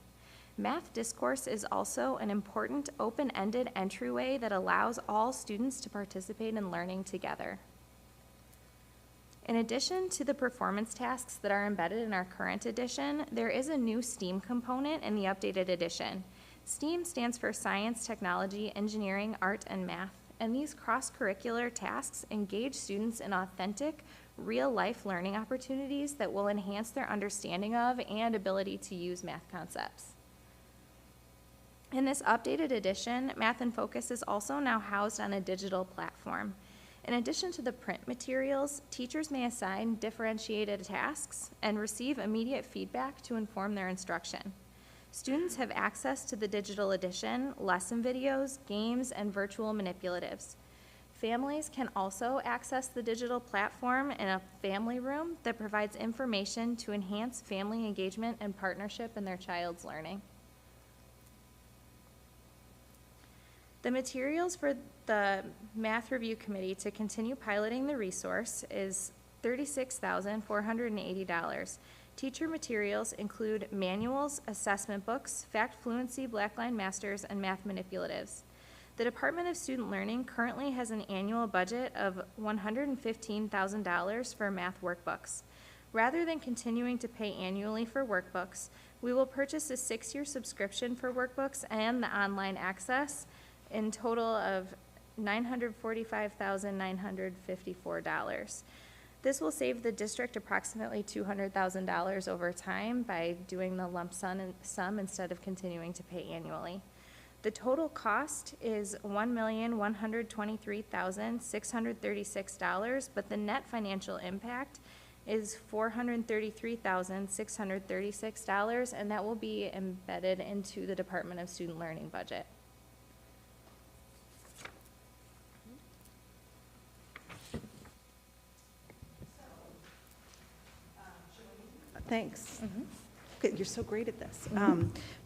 Math discourse is also an important open-ended entryway that allows all students to participate in learning together. In addition to the performance tasks that are embedded in our current edition, there is a new STEAM component in the updated edition. STEAM stands for Science, Technology, Engineering, Art, and Math, and these cross-curricular tasks engage students in authentic, real-life learning opportunities that will enhance their understanding of and ability to use math concepts. In this updated edition, Math in Focus is also now housed on a digital platform. In addition to the print materials, teachers may assign differentiated tasks and receive immediate feedback to inform their instruction. Students have access to the digital edition, lesson videos, games, and virtual manipulatives. Families can also access the digital platform in a family room that provides information to enhance family engagement and partnership in their child's learning. The materials for the Math Review Committee to continue piloting the resource is $36,480. Teacher materials include manuals, assessment books, fact fluency, blackline masters, and math manipulatives. The Department of Student Learning currently has an annual budget of $115,000 for math workbooks. Rather than continuing to pay annually for workbooks, we will purchase a 6-year subscription for workbooks and the online access, in total of $945,954. This will save the district approximately $200,000 over time by doing the lump sum instead of continuing to pay annually. The total cost is $1,123,636, but the net financial impact is $433,636, and that will be embedded into the Department of Student Learning budget. Thanks. Good, you're so great at this.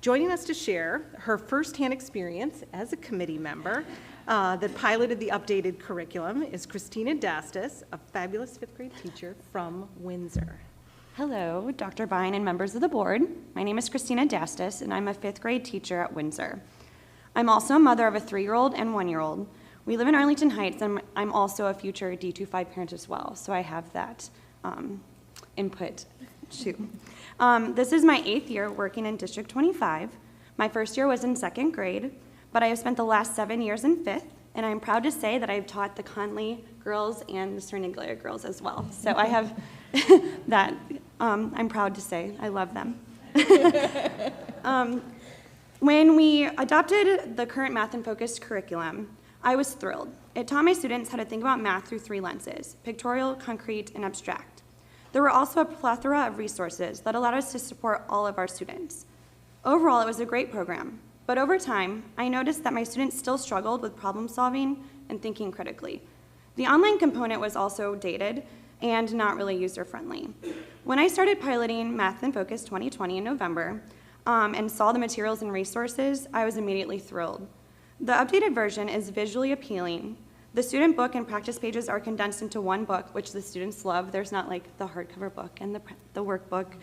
Joining us to share her firsthand experience as a committee member that piloted the updated curriculum is Christina Dastis, a fabulous 5th grade teacher from Windsor. Hello, Dr. Bine and members of the board. My name is Christina Dastis, and I'm a 5th grade teacher at Windsor. I'm also a mother of a 3-year-old and 1-year-old. We live in Arlington Heights, and I'm also a future D25 parent as well, so I have that input too. This is my 8th year working in District 25. My first year was in 2nd grade, but I have spent the last 7 years in 5th, and I'm proud to say that I've taught the Conley girls and the Cerniglia girls as well. So I have that, I'm proud to say. I love them. When we adopted the current math and focused curriculum, I was thrilled. It taught my students how to think about math through 3 lenses: pictorial, concrete, and abstract. There were also a plethora of resources that allowed us to support all of our students. Overall, it was a great program, but over time, I noticed that my students still struggled with problem solving and thinking critically. The online component was also dated and not really user-friendly. When I started piloting Math and Focus 2020 in November and saw the materials and resources, I was immediately thrilled. The updated version is visually appealing. The student book and practice pages are condensed into one book, which the students love. There's not like the hardcover book and the workbook.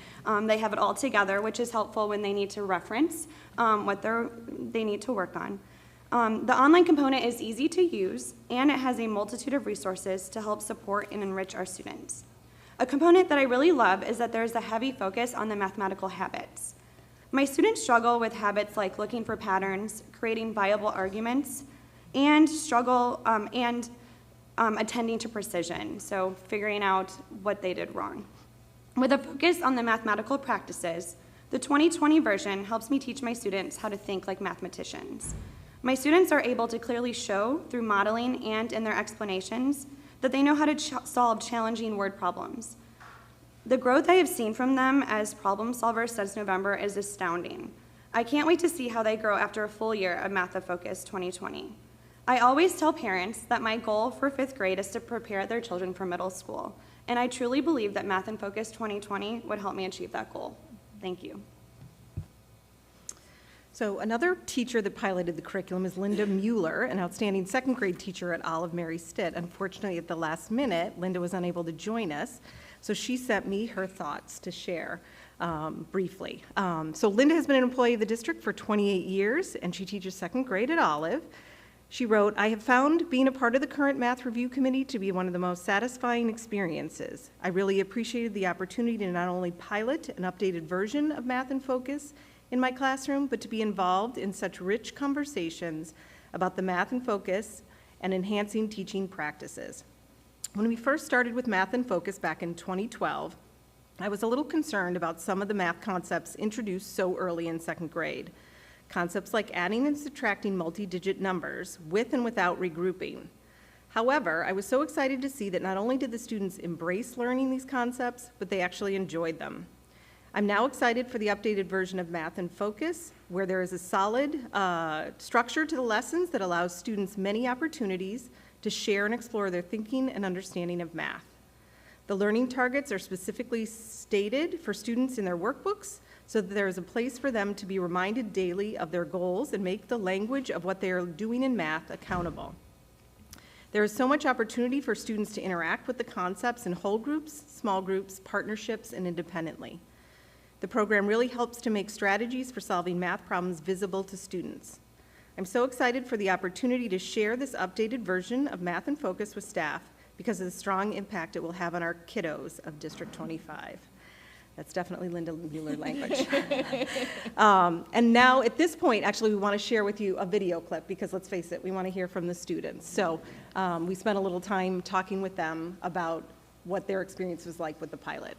They have it all together, which is helpful when they need to reference what they need to work on. The online component is easy to use, and it has a multitude of resources to help support and enrich our students. A component that I really love is that there's a heavy focus on the mathematical habits. My students struggle with habits like looking for patterns, creating viable arguments, and struggle attending to precision, so figuring out what they did wrong. With a focus on the mathematical practices, the 2020 version helps me teach my students how to think like mathematicians. My students are able to clearly show through modeling and in their explanations that they know how to solve challenging word problems. The growth I have seen from them as problem solvers since November is astounding. I can't wait to see how they grow after a full year of Math of Focus 2020. I always tell parents that my goal for 5th grade is to prepare their children for middle school, and I truly believe that Math and Focus 2020 would help me achieve that goal. Thank you. So another teacher that piloted the curriculum is Linda Mueller, an outstanding 2nd grade teacher at Olive Mary Stitt. Unfortunately, at the last minute, Linda was unable to join us, so she sent me her thoughts to share briefly. So Linda has been an employee of the district for 28 years, and she teaches 2nd grade at Olive. She wrote, "I have found being a part of the current math review committee to be one of the most satisfying experiences. I really appreciated the opportunity to not only pilot an updated version of Math and Focus in my classroom, but to be involved in such rich conversations about the Math and Focus and enhancing teaching practices. When we first started with Math and Focus back in 2012, I was a little concerned about some of the math concepts introduced so early in 2nd grade. Concepts like adding and subtracting multi-digit numbers with and without regrouping. However, I was so excited to see that not only did the students embrace learning these concepts, but they actually enjoyed them. I'm now excited for the updated version of Math and Focus, where there is a solid structure to the lessons that allows students many opportunities to share and explore their thinking and understanding of math. The learning targets are specifically stated for students in their workbooks, so that there is a place for them to be reminded daily of their goals and make the language of what they are doing in math accountable. There is so much opportunity for students to interact with the concepts in whole groups, small groups, partnerships, and independently. The program really helps to make strategies for solving math problems visible to students. I'm so excited for the opportunity to share this updated version of Math in Focus with staff because of the strong impact it will have on our kiddos of District 25. That's definitely Linda Mueller language. And now, at this point, actually, we want to share with you a video clip because, let's face it, we want to hear from the students. So we spent a little time talking with them about what their experience was like with the pilot.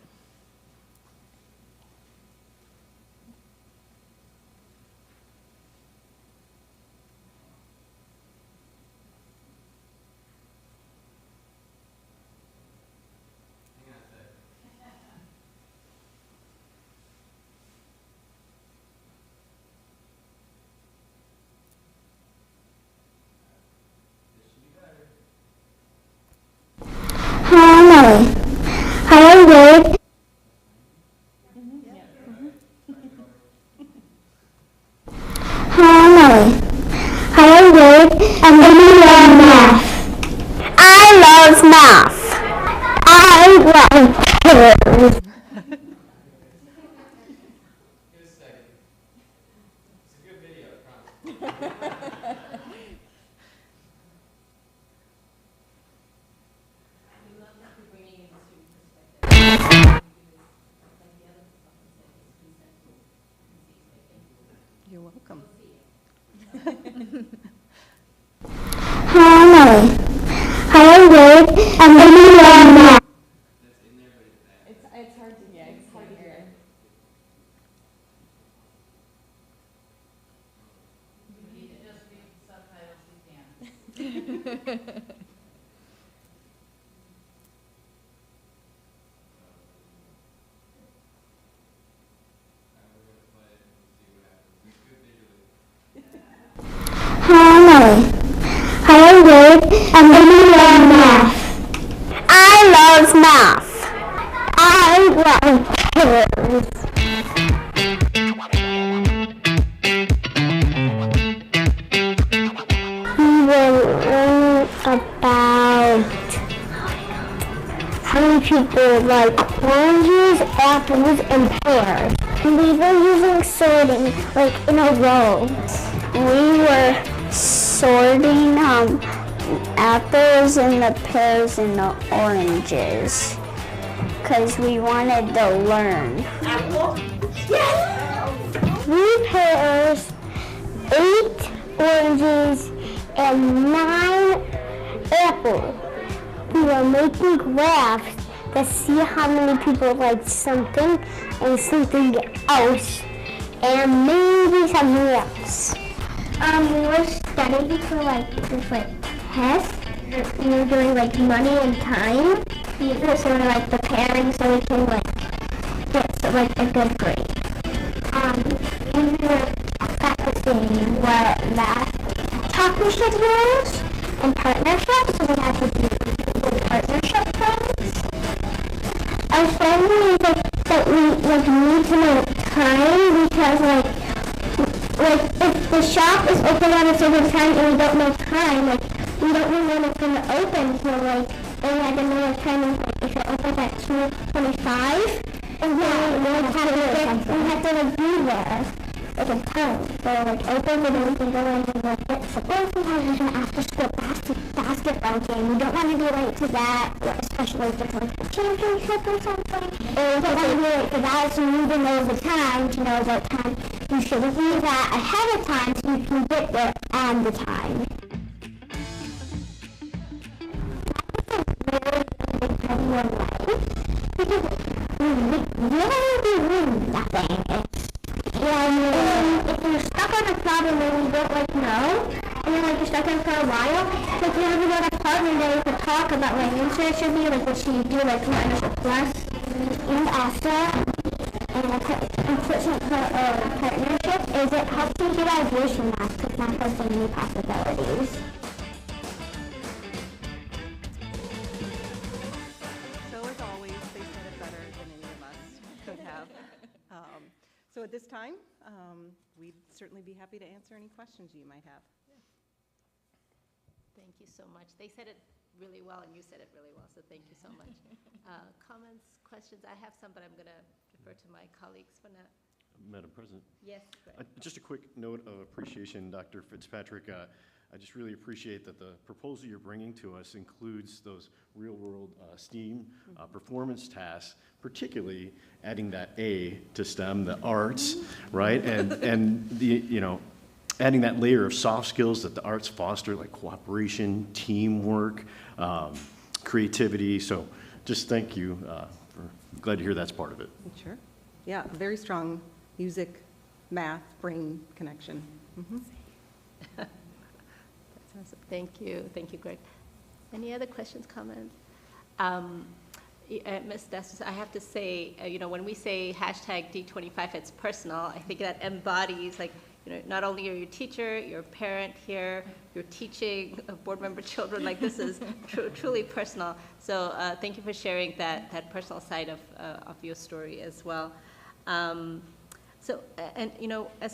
Hello, word. Hello, word. And then we love math. I love math. I love kids. You're welcome. Hello, word. And then we love math. It's hard to hear. It's hard to hear. You need to just read the subtitles you can. Hello, word. And then we love math. I love math. I love kids. We will learn about how many people like oranges, apples, and pears. We were using sorting, like in a row. We were sorting apples and the pears and the oranges because we wanted to learn. Apple? Yes! 3 pears, 8 oranges, and 9 apples. We were making graphs to see how many people liked something and something else, and maybe something else. We were studying for like different tests. We were doing like money and time. We were sort of like preparing so we can like get like a good grade. We were practicing what math partnership rules and partnerships, so we had to do good partnership things. Our family that we like need to know time because like if the shop is open at a certain time and we don't know time, like we don't know when it's gonna open, so like we had to know the time if it opens at 2:25, and then we had to like be there like in time. So like open and then we can go in and like get support. We have an after school basketball game. We don't want to be late to that, especially if it's like a championship or something. Or we don't want to be late to that, so you need to know the time to know what time you should leave that ahead of time so you can get there on the time. Everyone life because we really nothing. If you're stuck on a problem and you don't know, and then like you're stuck on it for a while, like you have to go to partner day to talk about like answer should be like what should you do like partnership plus and also and important partnership is it helps you get ideas from math because math has so many possibilities. So at this time, we'd certainly be happy to answer any questions you might have. Thank you so much. They said it really well, and you said it really well, so thank you so much. Comments, questions? I have some, but I'm going to defer to my colleagues for now. Madam President. Yes, Greg. Just a quick note of appreciation, Dr. Fitzpatrick. I just really appreciate that the proposal you're bringing to us includes those real-world STEAM performance tasks, particularly adding that A to STEM, the arts, right? And the, adding that layer of soft skills that the arts foster, like cooperation, teamwork, creativity. So just thank you. Glad to hear that's part of it. Sure. Yeah, a very strong music, math, brain connection. That's awesome. Thank you, Greg. Any other questions, comments? Ms. Dastis, I have to say, when we say hashtag D25, it's personal. I think that embodies, not only are you a teacher, you're a parent here, you're teaching board member children, this is truly personal. So thank you for sharing that personal side of your story as well. As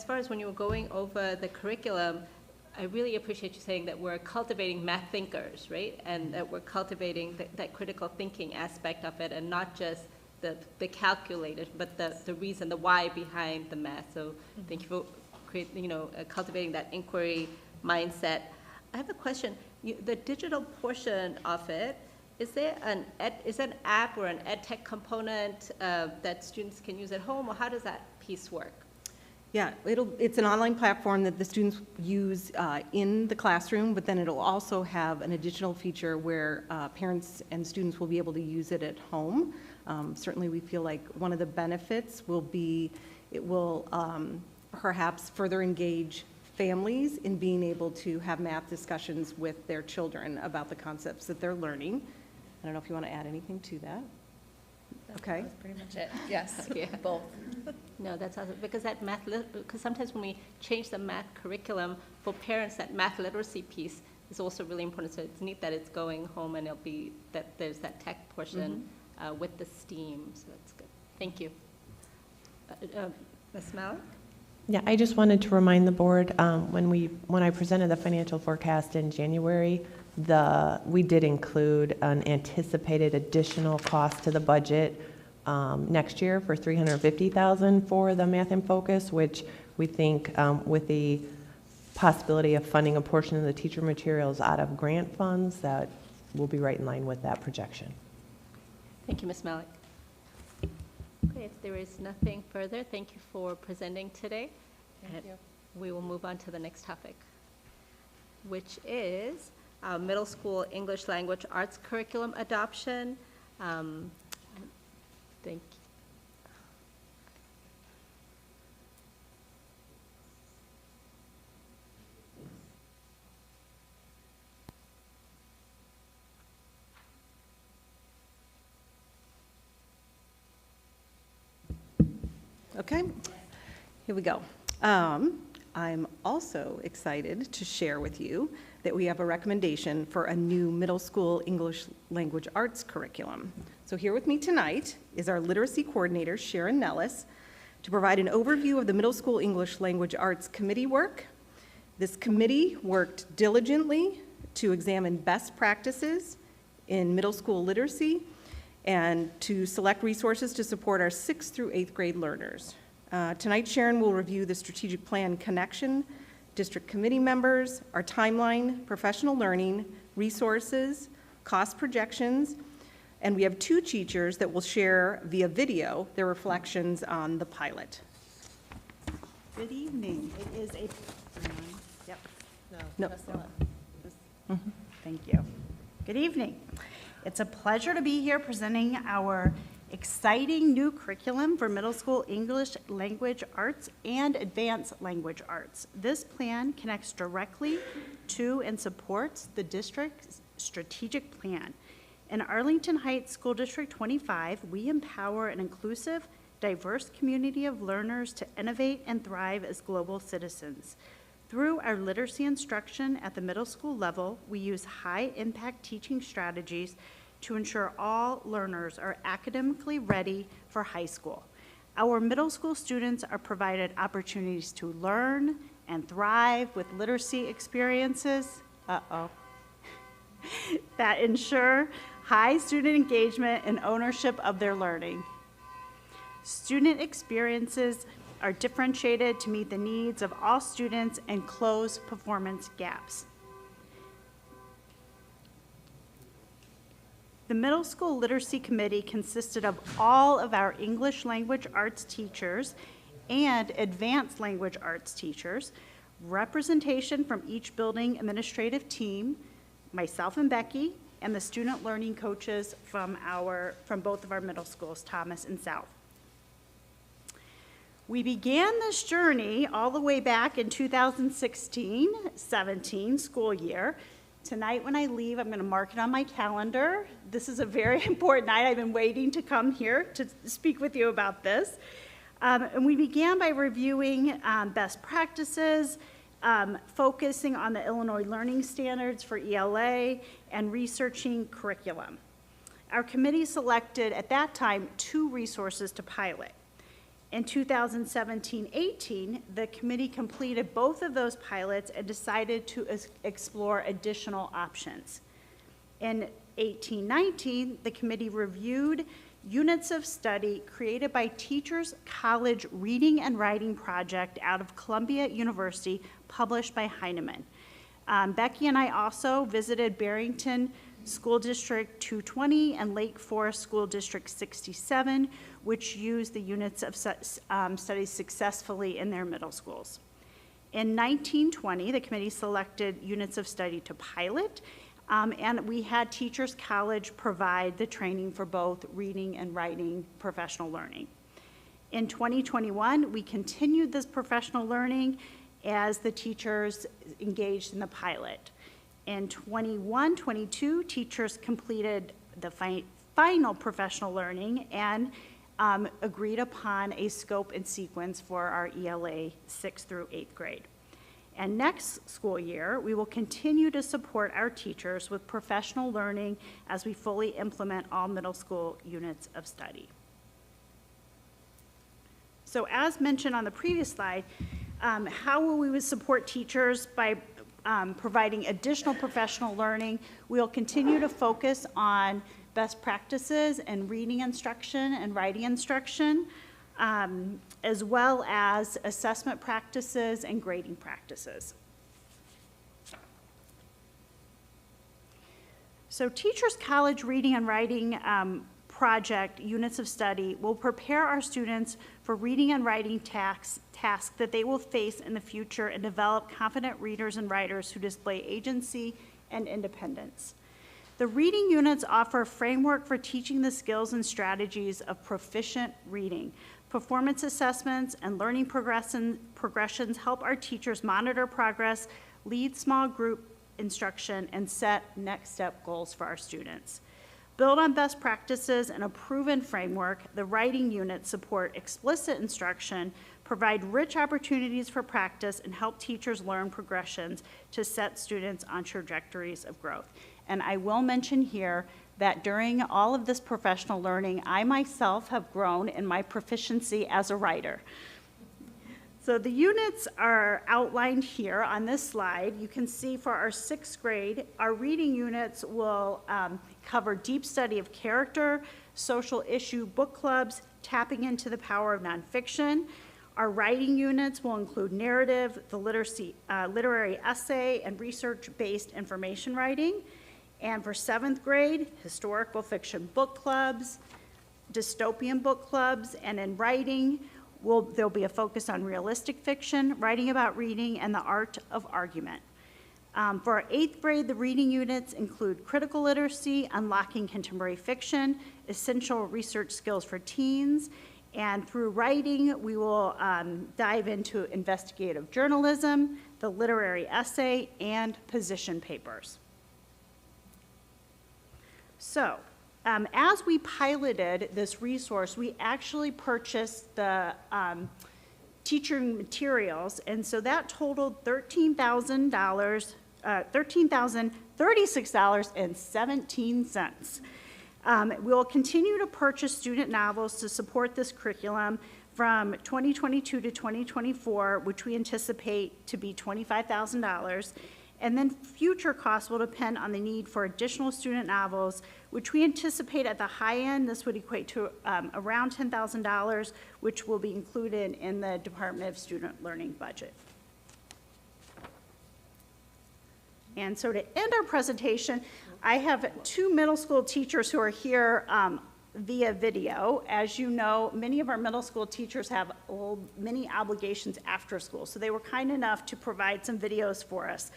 far as when you were going over the curriculum, I really appreciate you saying that we're cultivating math thinkers, right? And that we're cultivating that critical thinking aspect of it, and not just the calculated, but the reason, the why behind the math. So thank you for cultivating that inquiry mindset. I have a question. The digital portion of it, is there an app or an ed tech component that students can use at home, or how does that piece work? Yeah, it's an online platform that the students use in the classroom, but then it'll also have an additional feature where parents and students will be able to use it at home. Certainly we feel like one of the benefits will be it will perhaps further engage families in being able to have math discussions with their children about the concepts that they're learning. I don't know if you want to add anything to that. Okay. That's pretty much it. Yes, Yeah. both. No, that's awesome, because because sometimes when we change the math curriculum for parents, that math literacy piece is also really important. So it's neat that it's going home, and it'll be that there's that tech portion with the STEAM. So that's good. Thank you. Ms. Malik? Yeah, I just wanted to remind the board, when I presented the financial forecast in January, we did include an anticipated additional cost to the budget next year for $350,000 for the Math in Focus, which we think with the possibility of funding a portion of the teacher materials out of grant funds, that will be right in line with that projection. Thank you, Ms. Malik. Okay, if there is nothing further, thank you for presenting today. Thank you. We will move on to the next topic, which is middle school English language arts curriculum adoption. Thank you. Okay, here we go. I'm also excited to share with you that we have a recommendation for a new middle school English language arts curriculum. So here with me tonight is our literacy coordinator, Sharon Nellis, to provide an overview of the middle school English language arts committee work. This committee worked diligently to examine best practices in middle school literacy and to select resources to support our 6th through 8th grade learners. Tonight, Sharon will review the strategic plan connection, district committee members, our timeline, professional learning, resources, cost projections, and we have 2 teachers that will share via video their reflections on the pilot. Good evening. It is a, yep. No. Thank you. Good evening. It's a pleasure to be here presenting our exciting new curriculum for middle school English language arts and advanced language arts. This plan connects directly to and supports the district's strategic plan. In Arlington Heights School District 25, we empower an inclusive, diverse community of learners to innovate and thrive as global citizens. Through our literacy instruction at the middle school level, we use high-impact teaching strategies to ensure all learners are academically ready for high school. Our middle school students are provided opportunities to learn and thrive with literacy experiences that ensure high student engagement and ownership of their learning. Student experiences are differentiated to meet the needs of all students and close performance gaps. The Middle School Literacy Committee consisted of all of our English language arts teachers and advanced language arts teachers, representation from each building administrative team, myself and Becky, and the student learning coaches from both of our middle schools, Thomas and South. We began this journey all the way back in 2016-17 school year. Tonight when I leave, I'm going to mark it on my calendar. This is a very important night. I've been waiting to come here to speak with you about this. And we began by reviewing best practices, focusing on the Illinois Learning Standards for ELA, and researching curriculum. Our committee selected, at that time, 2 resources to pilot. In 2017-18, the committee completed both of those pilots and decided to explore additional options. In 18-19, the committee reviewed units of study created by Teachers College Reading and Writing Project out of Columbia University, published by Heinemann. Becky and I also visited Barrington School District 220 and Lake Forest School District 67, which used the units of studies successfully in their middle schools. In 1920, the committee selected units of study to pilot, and we had Teachers College provide the training for both reading and writing professional learning. In 2021, we continued this professional learning as the teachers engaged in the pilot. In 21-22, teachers completed the final professional learning and agreed upon a scope and sequence for our ELA 6th through 8th grade. And next school year, we will continue to support our teachers with professional learning as we fully implement all middle school units of study. So as mentioned on the previous slide, how will we support teachers by providing additional professional learning? We'll continue to focus on best practices in reading instruction and writing instruction, as well as assessment practices and grading practices. So Teachers College Reading and Writing Project Units of Study will prepare our students for reading and writing tasks that they will face in the future and develop confident readers and writers who display agency and independence. The reading units offer a framework for teaching the skills and strategies of proficient reading. Performance assessments and learning progressions help our teachers monitor progress, lead small group instruction, and set next step goals for our students. Build on best practices and a proven framework, the writing units support explicit instruction, provide rich opportunities for practice, and help teachers learn progressions to set students on trajectories of growth. And I will mention here that during all of this professional learning, I myself have grown in my proficiency as a writer. So the units are outlined here on this slide. You can see for our 6th grade, our reading units will cover deep study of character, social issue book clubs, tapping into the power of nonfiction. Our writing units will include narrative, the literary essay, and research-based information writing. And for 7th grade, historical fiction book clubs, dystopian book clubs, and in writing, there'll be a focus on realistic fiction, writing about reading, and the art of argument. For our 8th grade, the reading units include critical literacy, unlocking contemporary fiction, essential research skills for teens, and through writing, we will dive into investigative journalism, the literary essay, and position papers. So, as we piloted this resource, we actually purchased the teacher materials, and so that totaled $13,036.17. We'll continue to purchase student novels to support this curriculum from 2022 to 2024, which we anticipate to be $25,000. And then future costs will depend on the need for additional student novels, which we anticipate at the high end, this would equate to around $10,000, which will be included in the Department of Student Learning budget. And so to end our presentation, I have 2 middle school teachers who are here via video. As you know, many of our middle school teachers have many obligations after school, so they were kind enough to provide some videos for us.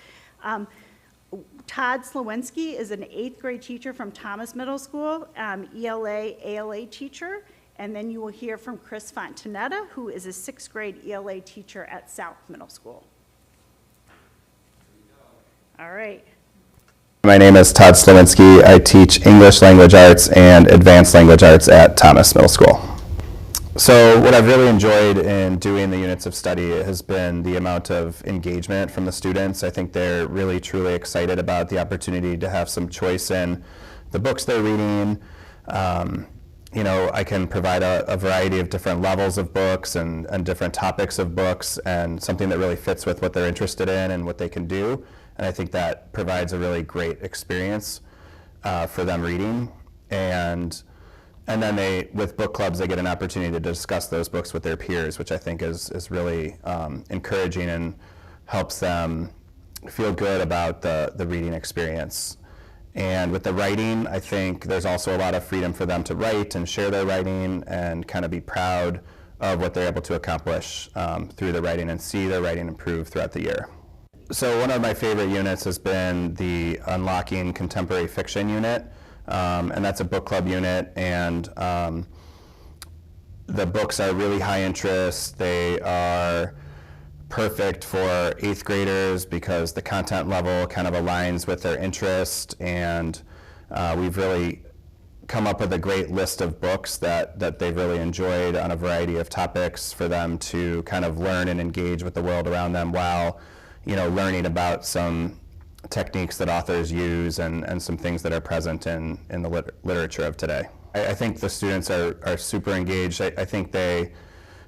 Todd Slawinski is an 8th grade teacher from Thomas Middle School, ELA, ALA teacher, and then you will hear from Chris Fontanetta, who is a 6th grade ELA teacher at South Middle School. All right. My name is Todd Slawinski. I teach English Language Arts and Advanced Language Arts at Thomas Middle School. So what I've really enjoyed in doing the units of study has been the amount of engagement from the students. I think they're really, truly excited about the opportunity to have some choice in the books they're reading. You know, I can provide a variety of different levels of books and different topics of books, and something that really fits with what they're interested in and what they can do. And I think that provides a really great experience for them reading. And then with book clubs, they get an opportunity to discuss those books with their peers, which I think is really encouraging and helps them feel good about the reading experience. And with the writing, I think there's also a lot of freedom for them to write and share their writing and kind of be proud of what they're able to accomplish through the writing and see their writing improve throughout the year. So one of my favorite units has been the Unlocking Contemporary Fiction unit. And that's a book club unit, and the books are really high interest. They are perfect for 8th graders because the content level kind of aligns with their interest, and we've really come up with a great list of books that they've really enjoyed on a variety of topics for them to kind of learn and engage with the world around them while, you know, learning about some techniques that authors use and some things that are present in the literature of today. I think the students are super engaged. I think they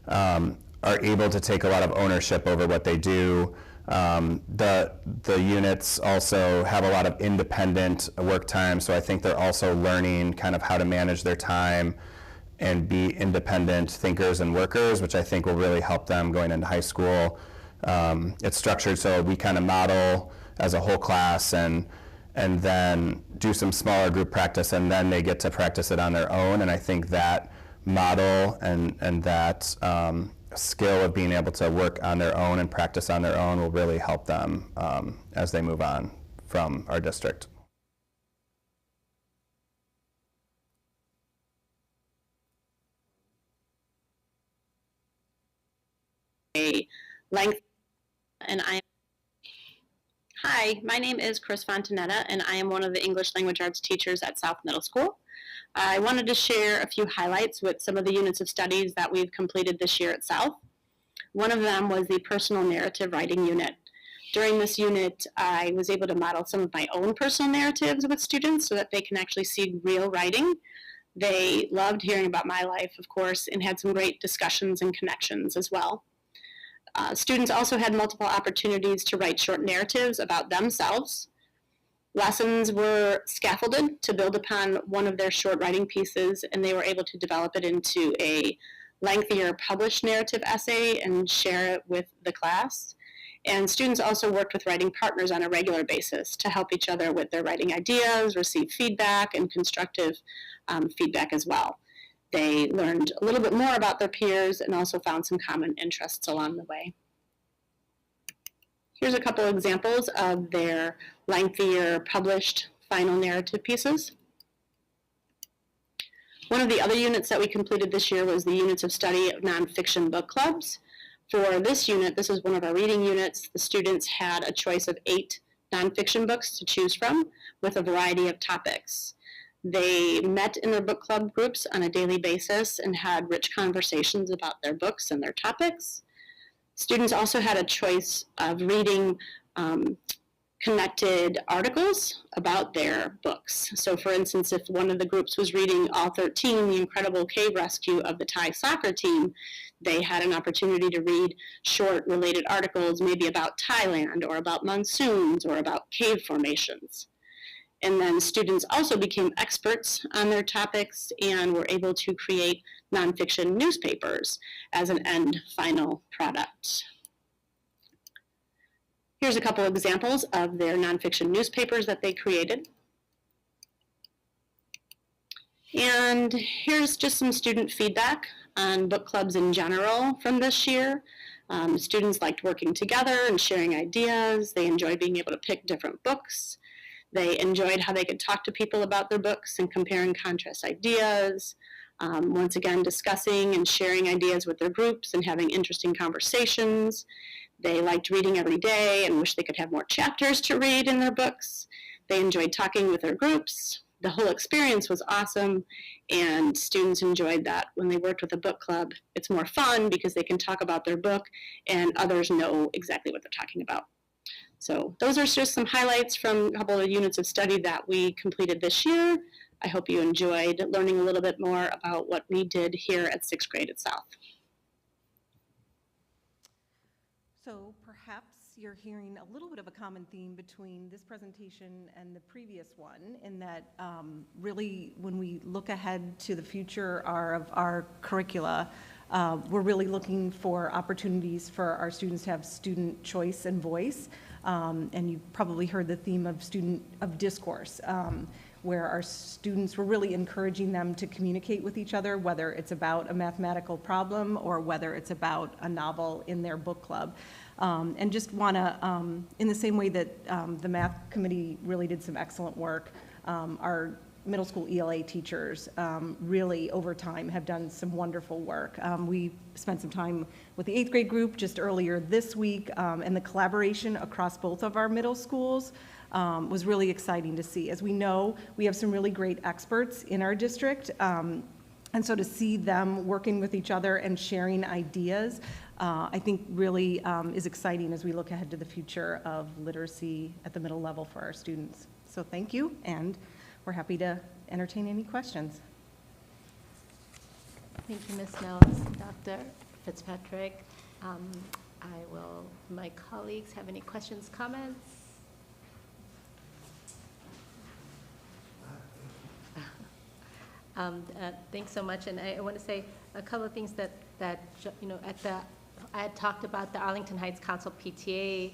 are able to take a lot of ownership over what they do. The units also have a lot of independent work time, so I think they're also learning kind of how to manage their time and be independent thinkers and workers, which I think will really help them going into high school. It's structured so we kind of model as a whole class and then do some smaller group practice, and then they get to practice it on their own. And I think that model and that skill of being able to work on their own and practice on their own will really help them as they move on from our district. Hi, my name is Chris Fontanetta, and I am one of the English Language Arts teachers at South Middle School. I wanted to share a few highlights with some of the units of studies that we've completed this year at South. One of them was the personal narrative writing unit. During this unit, I was able to model some of my own personal narratives with students so that they can actually see real writing. They loved hearing about my life, of course, and had some great discussions and connections as well. Students also had multiple opportunities to write short narratives about themselves. Lessons were scaffolded to build upon one of their short writing pieces, and they were able to develop it into a lengthier published narrative essay and share it with the class. And students also worked with writing partners on a regular basis to help each other with their writing ideas, receive feedback, and constructive feedback as well. They learned a little bit more about their peers and also found some common interests along the way. Here's a couple examples of their lengthier published final narrative pieces. One of the other units that we completed this year was the units of study of nonfiction book clubs. For this unit, this is one of our reading units, the students had a choice of 8 nonfiction books to choose from with a variety of topics. They met in their book club groups on a daily basis and had rich conversations about their books and their topics. Students also had a choice of reading connected articles about their books. So for instance, if one of the groups was reading All 13, the incredible cave rescue of the Thai soccer team, They had an opportunity to read short related articles, maybe about Thailand or about monsoons or about cave formations. And then students also became experts on their topics and were able to create nonfiction newspapers as an end final product. Here's a couple examples of their nonfiction newspapers that they created. And here's just some student feedback on book clubs in general from this year. Students liked working together and sharing ideas. They enjoyed being able to pick different books. They enjoyed how they could talk to people about their books and compare and contrast ideas. Once again, discussing and sharing ideas with their groups and having interesting conversations. They liked reading every day and wish they could have more chapters to read in their books. They enjoyed talking with their groups. The whole experience was awesome, and students enjoyed that. When they worked with a book club, it's more fun because they can talk about their book and others know exactly what they're talking about. So those are just some highlights from a couple of units of study that we completed this year. I hope you enjoyed learning a little bit more about what we did here at 6th grade at South. So perhaps you're hearing a little bit of a common theme between this presentation and the previous one, in that really when we look ahead to the future of our curricula, we're really looking for opportunities for our students to have student choice and voice. And you've probably heard the theme of discourse, where our students, we're really encouraging them to communicate with each other, whether it's about a mathematical problem or whether it's about a novel in their book club. And just want to, in the same way that the math committee really did some excellent work, our middle school ELA teachers really over time have done some wonderful work. We spent some time with the 8th grade group just earlier this week, and the collaboration across both of our middle schools was really exciting to see. As we know, we have some really great experts in our district, and so to see them working with each other and sharing ideas, I think really is exciting as we look ahead to the future of literacy at the middle level for our students. So thank you, and we're happy to entertain any questions. Thank you, Ms. Nellis. Dr. Fitzpatrick, my colleagues have any questions, comments? Thanks so much, and I want to say a couple of things that you know, I had talked about the Arlington Heights Council PTA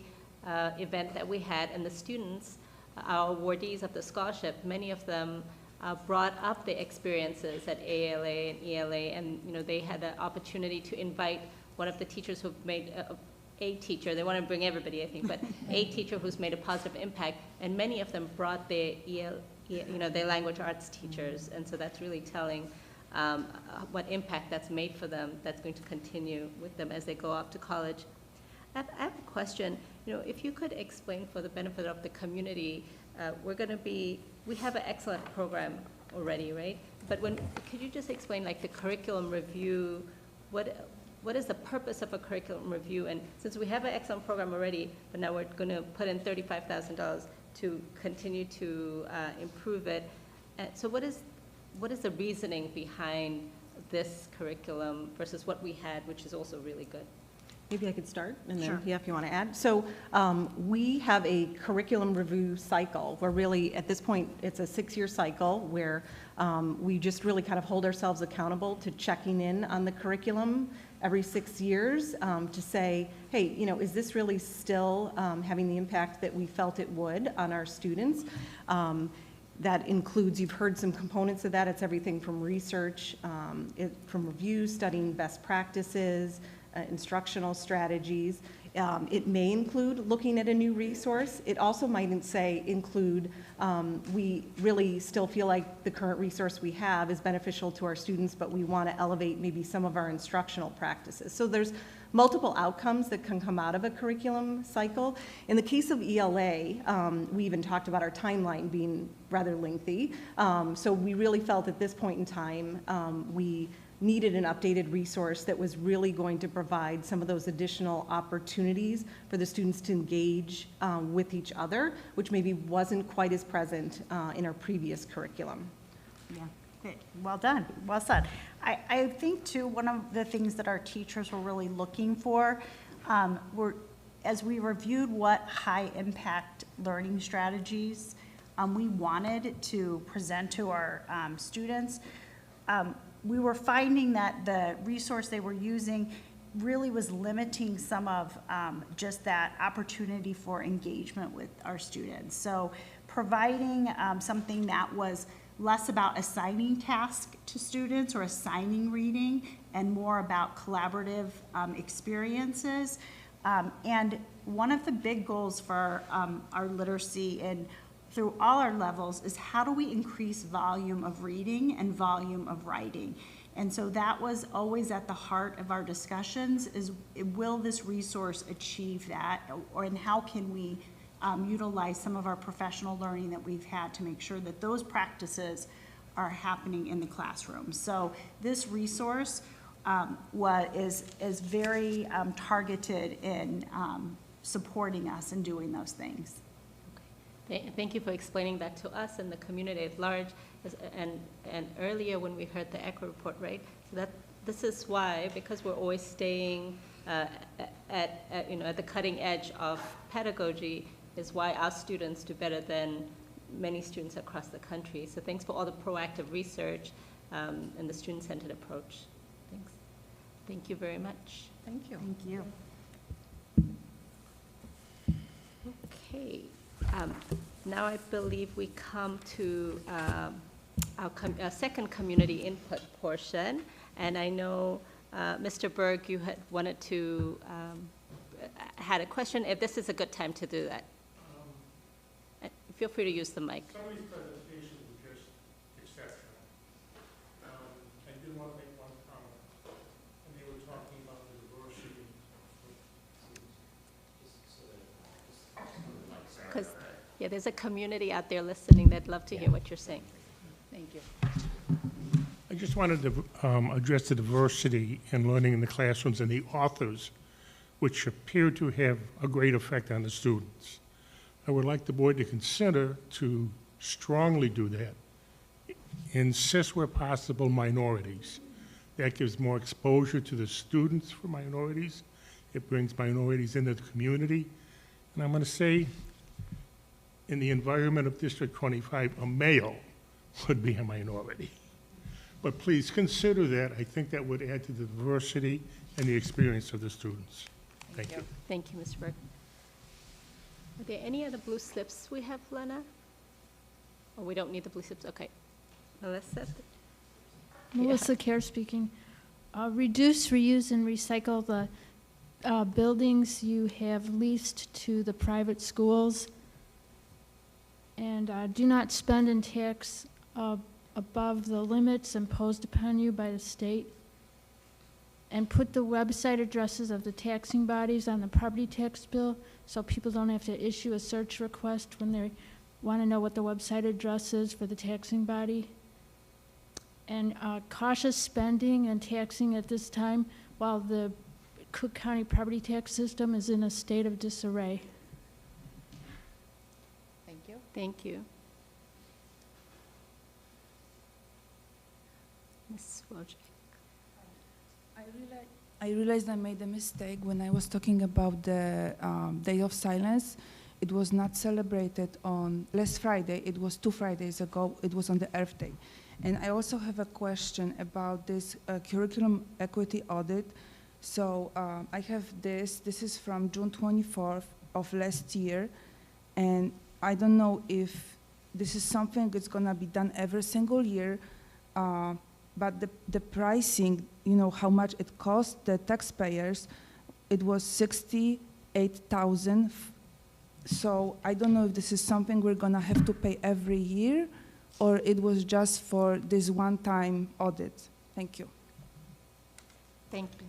event that we had, and the students, our awardees of the scholarship, many of them brought up the experiences at ALA and ELA, and you know, they had the opportunity to invite one of the teachers who've made a teacher, they want to bring everybody, I think, but a teacher who's made a positive impact, and many of them brought their their language arts teachers, and so that's really telling what impact that's made for them. That's going to continue with them as they go off to college. I have a question. You know, if you could explain for the benefit of the community, we have an excellent program already, right? But could you just explain, like, the curriculum review? What is the purpose of a curriculum review? And since we have an excellent program already, but now we're going to put in $35,000 to continue to improve it. So what is the reasoning behind this curriculum versus what we had, which is also really good? Maybe I could start, and then, Sure. yeah, if you want to add. So we have a curriculum review cycle where really, at this point, it's a 6-year cycle where we just really kind of hold ourselves accountable to checking in on the curriculum every 6 years to say, hey, you know, is this really still having the impact that we felt it would on our students? That includes, you've heard some components of that. It's everything from research, from review, studying best practices, instructional strategies. It may include looking at a new resource. It also might include we really still feel like the current resource we have is beneficial to our students, but we want to elevate maybe some of our instructional practices. So there's multiple outcomes that can come out of a curriculum cycle. In the case of ELA, we even talked about our timeline being rather lengthy. So we really felt at this point in time we needed an updated resource that was really going to provide some of those additional opportunities for the students to engage with each other, which maybe wasn't quite as present in our previous curriculum. Yeah, Well done, well said. I think too, one of the things that our teachers were really looking for were, as we reviewed what high impact learning strategies we wanted to present to our students, we were finding that the resource they were using really was limiting some of just that opportunity for engagement with our students. So providing something that was less about assigning tasks to students or assigning reading and more about collaborative experiences. And one of the big goals for our literacy and through all our levels is how do we increase volume of reading and volume of writing? And so that was always at the heart of our discussions is, will this resource achieve that? And how can we utilize some of our professional learning that we've had to make sure that those practices are happening in the classroom? So this resource is very targeted in supporting us in doing those things. Thank you for explaining that to us and the community at large. And earlier when we heard the ECHO report, right? So that this is why, because we're always staying at the cutting edge of pedagogy, is why our students do better than many students across the country. So thanks for all the proactive research and the student-centered approach. Thanks. Thank you very much. Thank you. Thank you. Okay. Now I believe we come to our second community input portion. And I know, Mr. Berg, you had wanted to, had a question. If this is a good time to do that. Feel free to use the mic. Some of these presentations were just exceptional. I did want to make one comment. And they were talking about the diversity. Because, yeah, there's a community out there listening that'd love to hear what you're saying. Thank you. I just wanted to address the diversity in learning in the classrooms and the authors, which appear to have a great effect on the students. I would like the board to consider to strongly do that. Insist where possible minorities. That gives more exposure to the students for minorities. It brings minorities into the community. And I'm going to say, in the environment of District 25, a male would be a minority. But please consider that. I think that would add to the diversity and the experience of the students. Thank you. Thank you, Mr. Berg. Are there any other blue slips we have, Lena? Oh, we don't need the blue slips, okay. Melissa? Melissa Kerr speaking. Reduce, reuse, and recycle the buildings you have leased to the private schools. And do not spend and tax above the limits imposed upon you by the state. And put the website addresses of the taxing bodies on the property tax bill so people don't have to issue a search request when they want to know what the website address is for the taxing body. And cautious spending and taxing at this time while the Cook County property tax system is in a state of disarray. Thank you. Thank you. Ms. Wojcik. I realized I made a mistake when I was talking about the Day of Silence. It was not celebrated on last Friday. It was 2 Fridays ago. It was on the Earth Day. And I also have a question about this curriculum equity audit. So I have this. This is from June 24th of last year. And I don't know if this is something that's going to be done every single year. But the pricing, you know, how much it cost the taxpayers, it was $68,000. So I don't know if this is something we're gonna have to pay every year, or it was just for this one-time audit. Thank you. Thank you.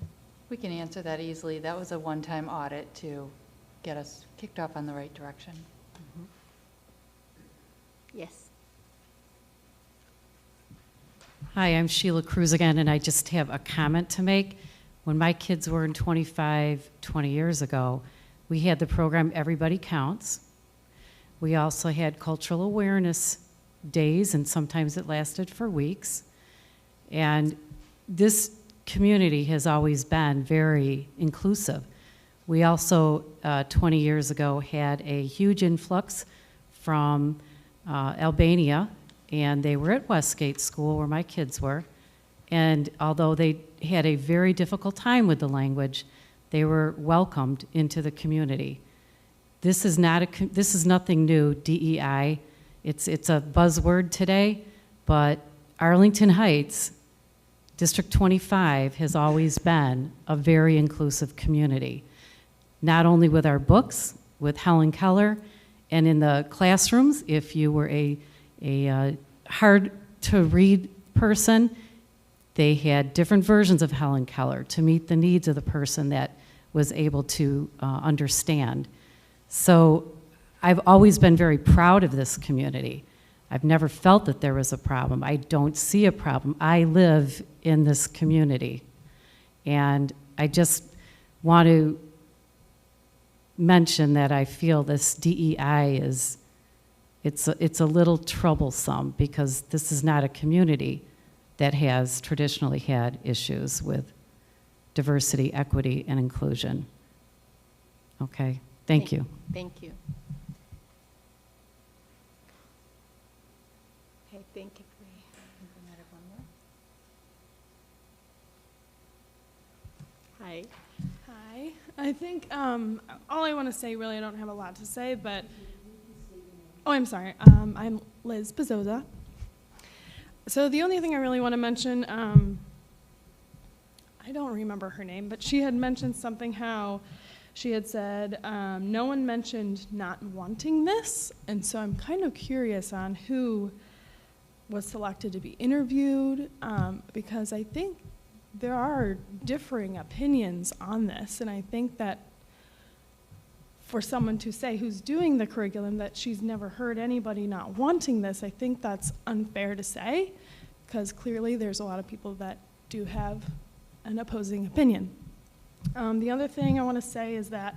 We can answer that easily. That was a one-time audit to get us kicked off on the right direction. Mm-hmm. Yes. Hi, I'm Sheila Cruz again, and I just have a comment to make. When my kids were in 20 years ago, we had the program Everybody Counts. We also had cultural awareness days, and sometimes it lasted for weeks. And this community has always been very inclusive. We also, 20 years ago, had a huge influx from Albania, and they were at Westgate School where my kids were. And although they had a very difficult time with the language, they were welcomed into the community. This is nothing new, DEI. It's a buzzword today, but Arlington Heights, District 25, has always been a very inclusive community. Not only with our books, with Helen Keller, and in the classrooms, if you were a hard-to-read person, they had different versions of Helen Keller to meet the needs of the person that was able to understand. So I've always been very proud of this community. I've never felt that there was a problem. I don't see a problem. I live in this community. And I just want to mention that I feel this DEI it's a little troublesome, because this is not a community that has traditionally had issues with diversity, equity, and inclusion. Okay, thank you. Thank you. Okay, thank you. Hi. Hi. I think all I want to say, really, I don't have a lot to say, but oh, I'm sorry. I'm Liz Pizzoza. So the only thing I really want to mention, I don't remember her name, but she had mentioned something, how she had said no one mentioned not wanting this, and so I'm kind of curious on who was selected to be interviewed, because I think there are differing opinions on this, and I think that for someone to say who's doing the curriculum that she's never heard anybody not wanting this, I think that's unfair to say, because clearly there's a lot of people that do have an opposing opinion. The other thing I want to say is that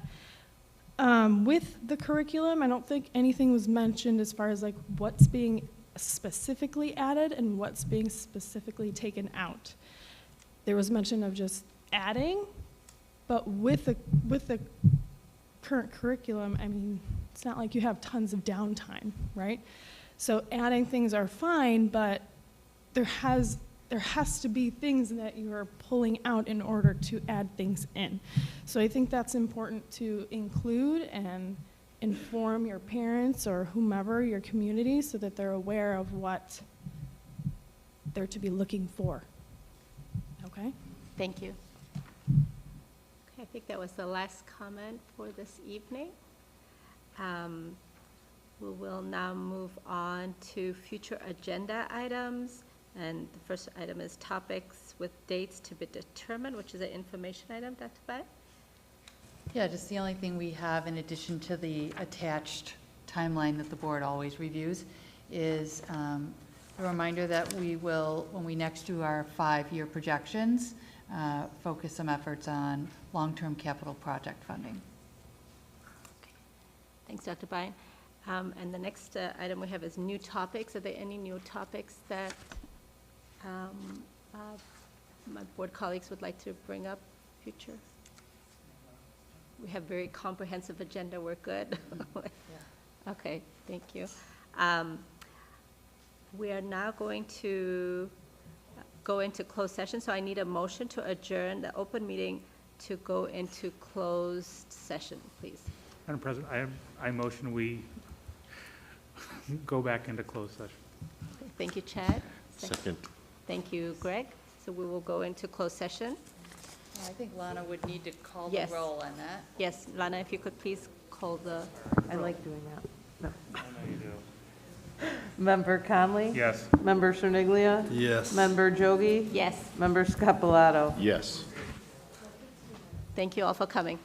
with the curriculum, I don't think anything was mentioned as far as like what's being specifically added and what's being specifically taken out. There was mention of just adding, but with the current curriculum, I mean, it's not like you have tons of downtime, right? So adding things are fine, but there has to be things that you are pulling out in order to add things in. So I think that's important to include and inform your parents or whomever, your community, so that they're aware of what they're to be looking for. Okay? Thank you. Okay, I think that was the last comment for this evening. We will now move on to future agenda items. And the first item is topics with dates to be determined, which is an information item. Dr. Bai? Yeah, just the only thing we have in addition to the attached timeline that the board always reviews is a reminder that we will, when we next do our 5-year projections, focus some efforts on long-term capital project funding. Okay. Thanks, Dr. Bai. And the next item we have is new topics. Are there any new topics that my board colleagues would like to bring up future? We have very comprehensive agenda. We're good. Yeah. Okay, thank you. We are now going to go into closed session, so I need a motion to adjourn the open meeting to go into closed session, please. Madam President, I motion we go back into closed session. Okay, thank you, Chad. Second. Thank you, Greg. So we will go into closed session. I think Lana would need to call Yes. the roll on that. Yes, Lana, if you could please call the I like doing that. No. I know you do. Member Conley? Yes. Member Cerniglia? Yes. Member Jogi? Yes. Member Scapalato? Yes. Thank you all for coming.